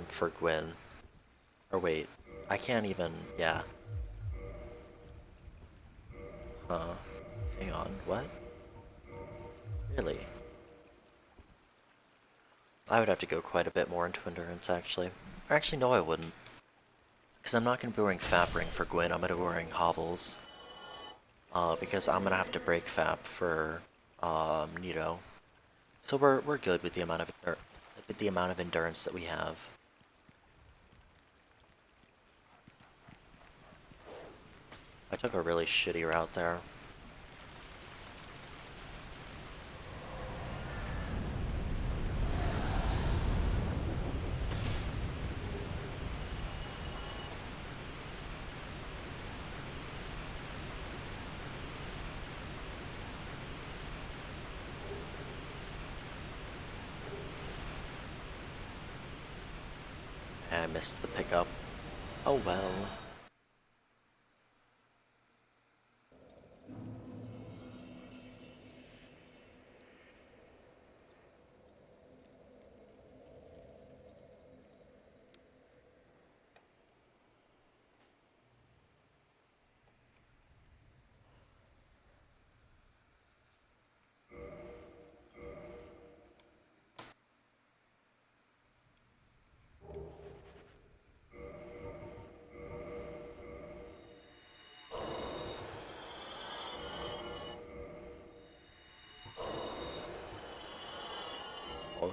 For Gwyn. Or wait, I can't even, yeah. Huh. Hang on, what? Really? I would have to go quite a bit more into endurance, actually. Or actually, no, I wouldn't. Because I'm not going to be wearing Fap Ring for Gwyn, I'm going to be wearing Hovels. Because I'm going to have to break Fap for, Nito. So we're good with the amount of endurance that we have. I took a really shitty route there. I missed the pickup. Oh well.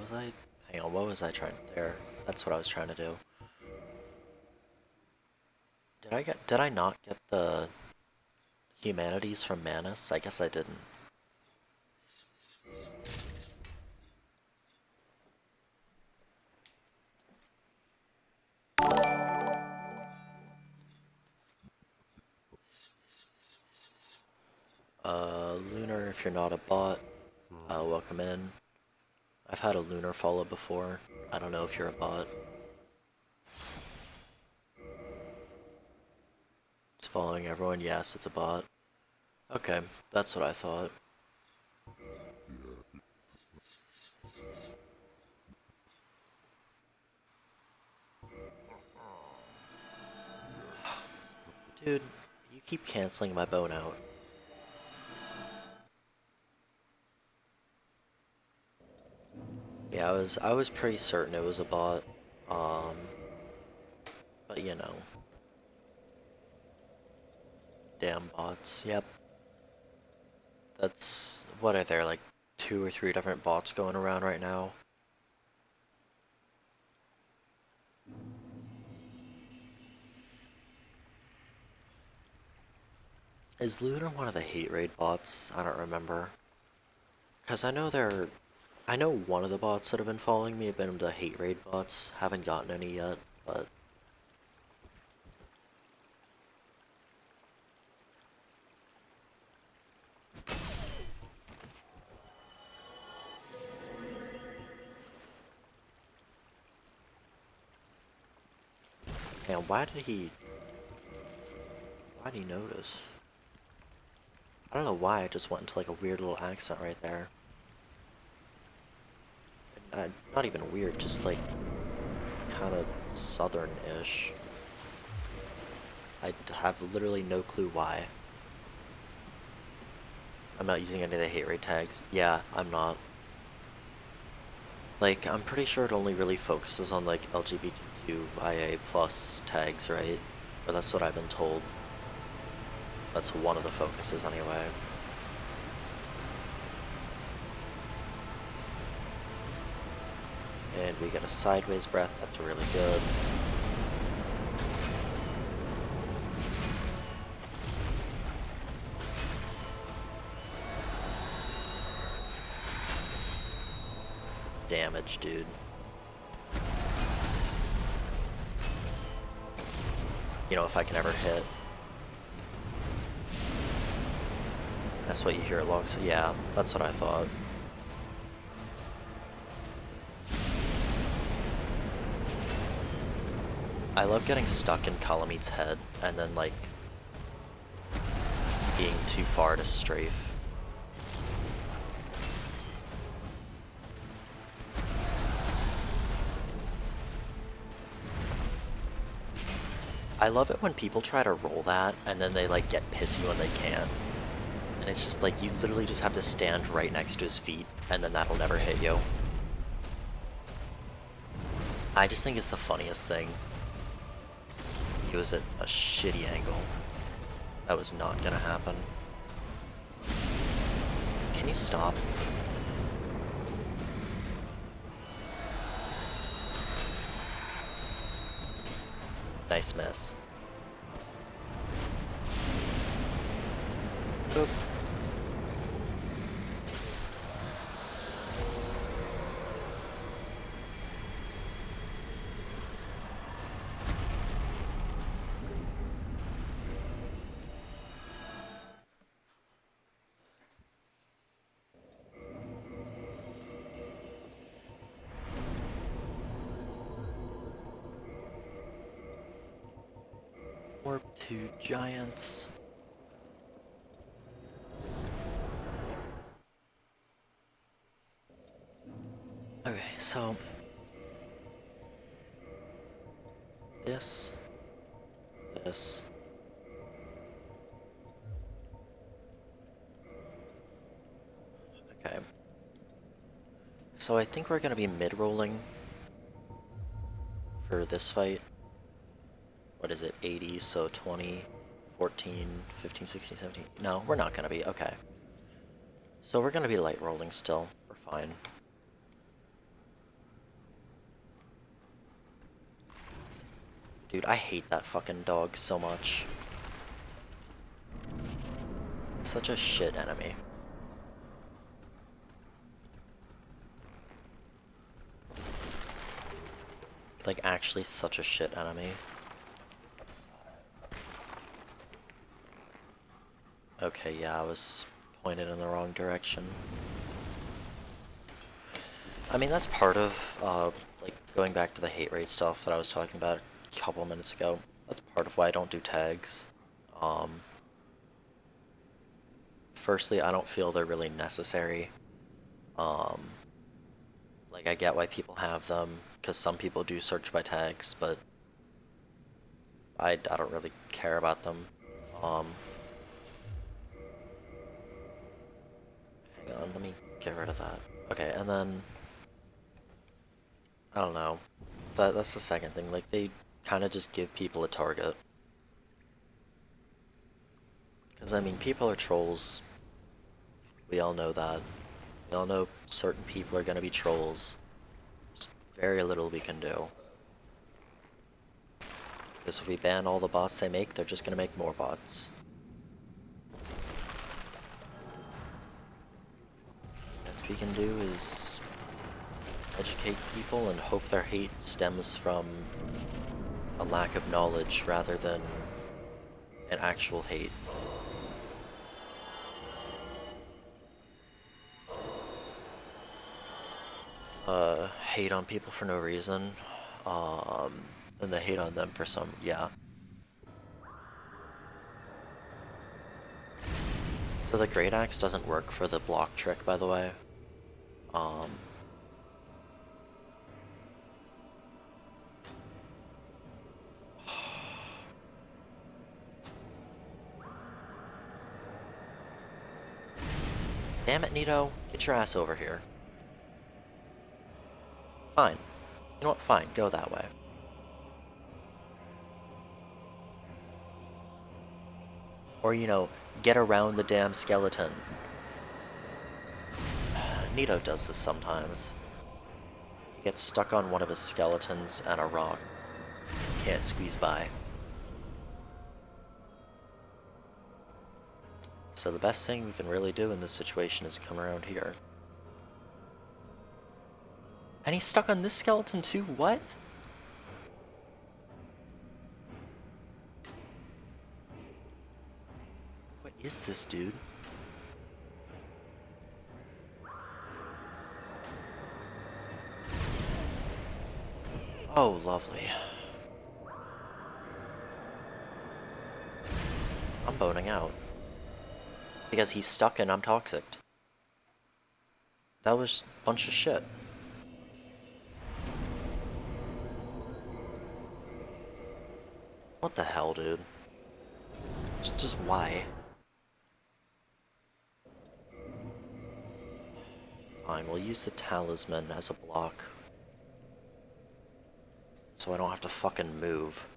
Was I... Hang on, what was I trying... There. That's what I was trying to do. Did I not get the humanities from Manus? I guess I didn't. Lunar, if you're not a bot, welcome in. I've had a Lunar follow before. I don't know if you're a bot. It's following everyone? Yes, it's a bot. Okay, that's what I thought. Dude, you keep canceling my bone out. Yeah, I was pretty certain it was a bot. But you know. Damn bots, yep. That's, what are there, like 2 or 3 different bots going around right now? Is Lunar one of the hate raid bots? I don't remember. Cause I know I know one of the bots that have been following me have been the hate raid bots. Haven't gotten any yet, but... Man, why'd he notice? I don't know why I just went into like a weird little accent right there. Not even weird, just like kind of southern-ish. I have literally no clue why. I'm not using any of the hate rate tags. Yeah, I'm not. Like, I'm pretty sure it only really focuses on like LGBTQIA plus tags, right? Or that's what I've been told. That's one of the focuses anyway. And we get a sideways breath, that's really good. Damage, dude. You know, if I can ever hit. That's what you hear at logs. Yeah, that's what I thought. I love getting stuck in Kalameet's head and then like being too far to strafe. I love it when people try to roll that and then they like get pissy when they can't. And it's just like you literally just have to stand right next to his feet and then that'll never hit you. I just think it's the funniest thing. He was at a shitty angle. That was not gonna happen. Can you stop? Nice miss. Boop. Warp to giants. Okay, so this. Okay. So I think we're gonna be mid-rolling for this fight. What is it, 80, so 20, 14, 15, 16, 17. No, we're not gonna be, okay. So we're gonna be light rolling still, we're fine. Dude, I hate that fucking dog so much. Such a shit enemy. Like, actually such a shit enemy. Okay, yeah, I was pointed in the wrong direction. I mean, that's part of, like, going back to the hate rate stuff that I was talking about a couple minutes ago. That's part of why I don't do tags. Firstly, I don't feel they're really necessary. Like, I get why people have them, because some people do search by tags, but I don't really care about them. Hang on, let me get rid of that. Okay, and then, I don't know. That's the second thing, like, they kind of just give people a target. Because, I mean, people are trolls. We all know that. We all know certain people are going to be trolls. There's very little we can do. Because if we ban all the bots they make, they're just going to make more bots. Best we can do is educate people and hope their hate stems from a lack of knowledge rather than an actual hate. Hate on people for no reason, and they hate on them for some, yeah. So the Greataxe doesn't work for the block trick, by the way. Damn it, Nito, get your ass over here. Fine. You know what, fine, go that way. Or, you know, get around the damn skeleton. Nito does this sometimes. He gets stuck on one of his skeletons and a rock. Can't squeeze by. So the best thing we can really do in this situation is come around here. And he's stuck on this skeleton too? What? What is this, dude? Oh, lovely. I'm boning out. Because he's stuck and I'm toxic. That was a bunch of shit. What the hell, dude? Just why? Fine, we'll use the talisman as a block. So I don't have to fucking move.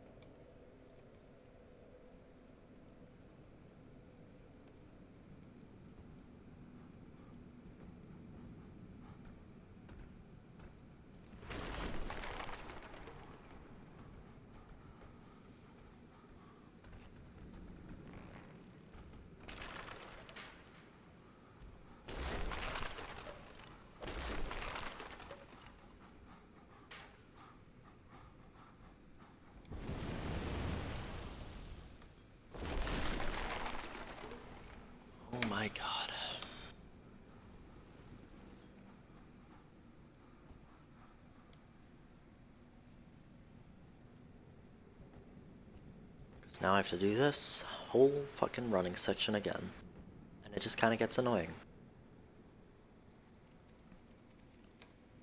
Oh my god. Because now I have to do this whole fucking running section again. And it just kind of gets annoying.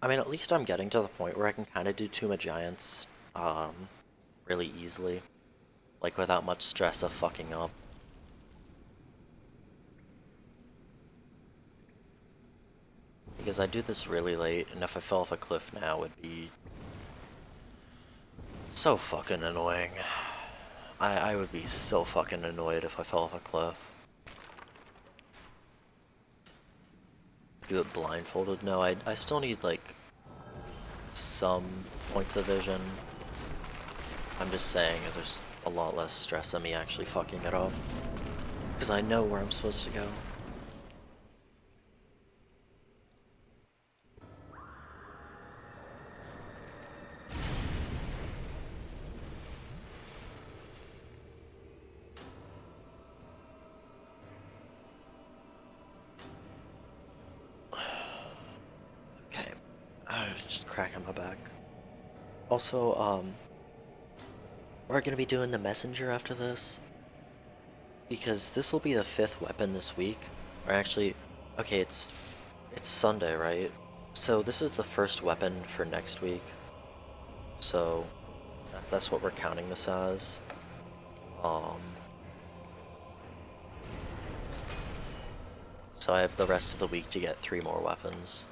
I mean, at least I'm getting to the point where I can kind of do Tomb of Giants, really easily. Like, without much stress of fucking up. Because I do this really late, and if I fell off a cliff now, it'd be so fucking annoying. I would be so fucking annoyed if I fell off a cliff. Do it blindfolded? No, I still need, like, some points of vision. I'm just saying there's a lot less stress on me actually fucking it up. Because I know where I'm supposed to go. Okay. I was just cracking my back. Also, we're gonna be doing the messenger after this. Because this will be the 5th weapon this week. Or actually, okay, it's Sunday, right? So this is the first weapon for next week. So that's what we're counting this as. So I have the rest of the week to get 3 more weapons.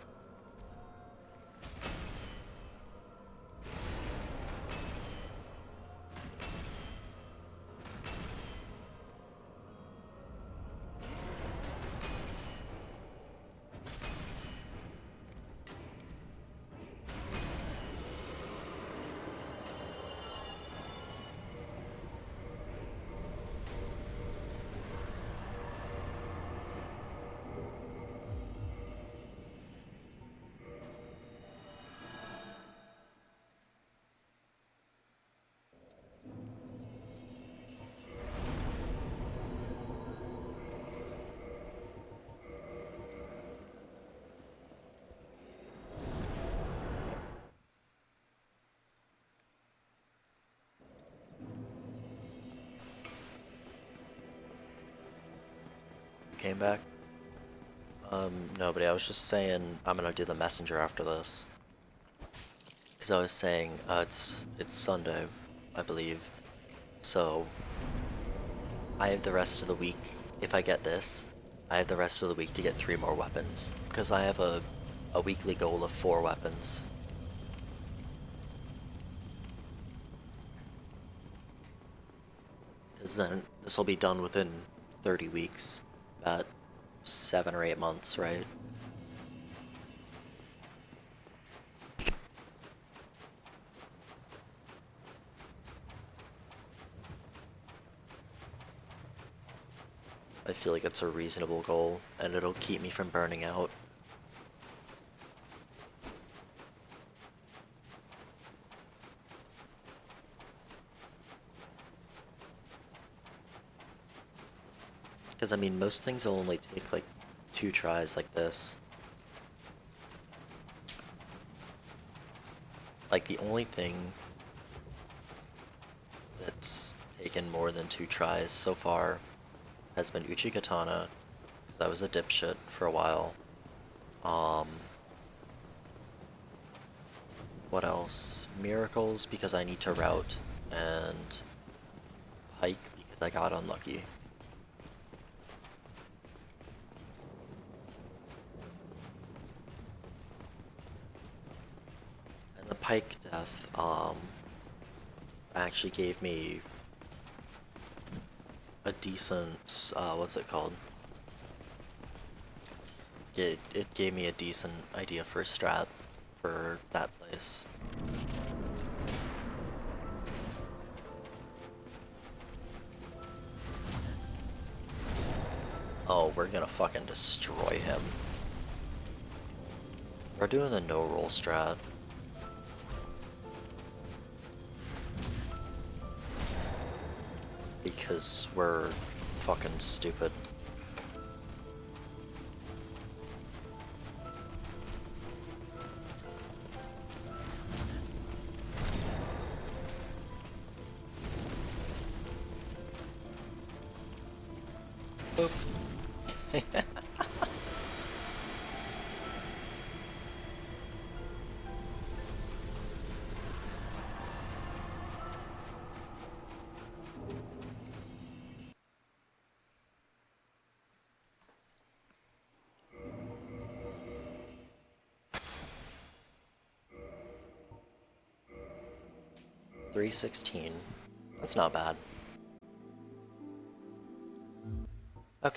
Came back? Nobody. I was just saying I'm gonna do the messenger after this. Because I was saying, it's Sunday, I believe. So, I have the rest of the week, if I get this, I have the rest of the week to get 3 more weapons. Because I have a weekly goal of 4 weapons. Because then this will be done within 30 weeks. About 7 or 8 months, right? I feel like it's a reasonable goal, and it'll keep me from burning out. Because, I mean, most things will only take, like, 2 tries like this. Like, the only thing that's taken more than 2 tries so far has been Uchi Katana, because I was a dipshit for a while. What else? Miracles, because I need to route, and Pike, because I got unlucky. And the Pike death, actually gave me a decent, what's it called? It gave me a decent idea for a strat for that place. Oh, we're gonna fucking destroy him. We're doing the no-roll strat. Because we're fucking stupid. Oop. 316. That's not bad.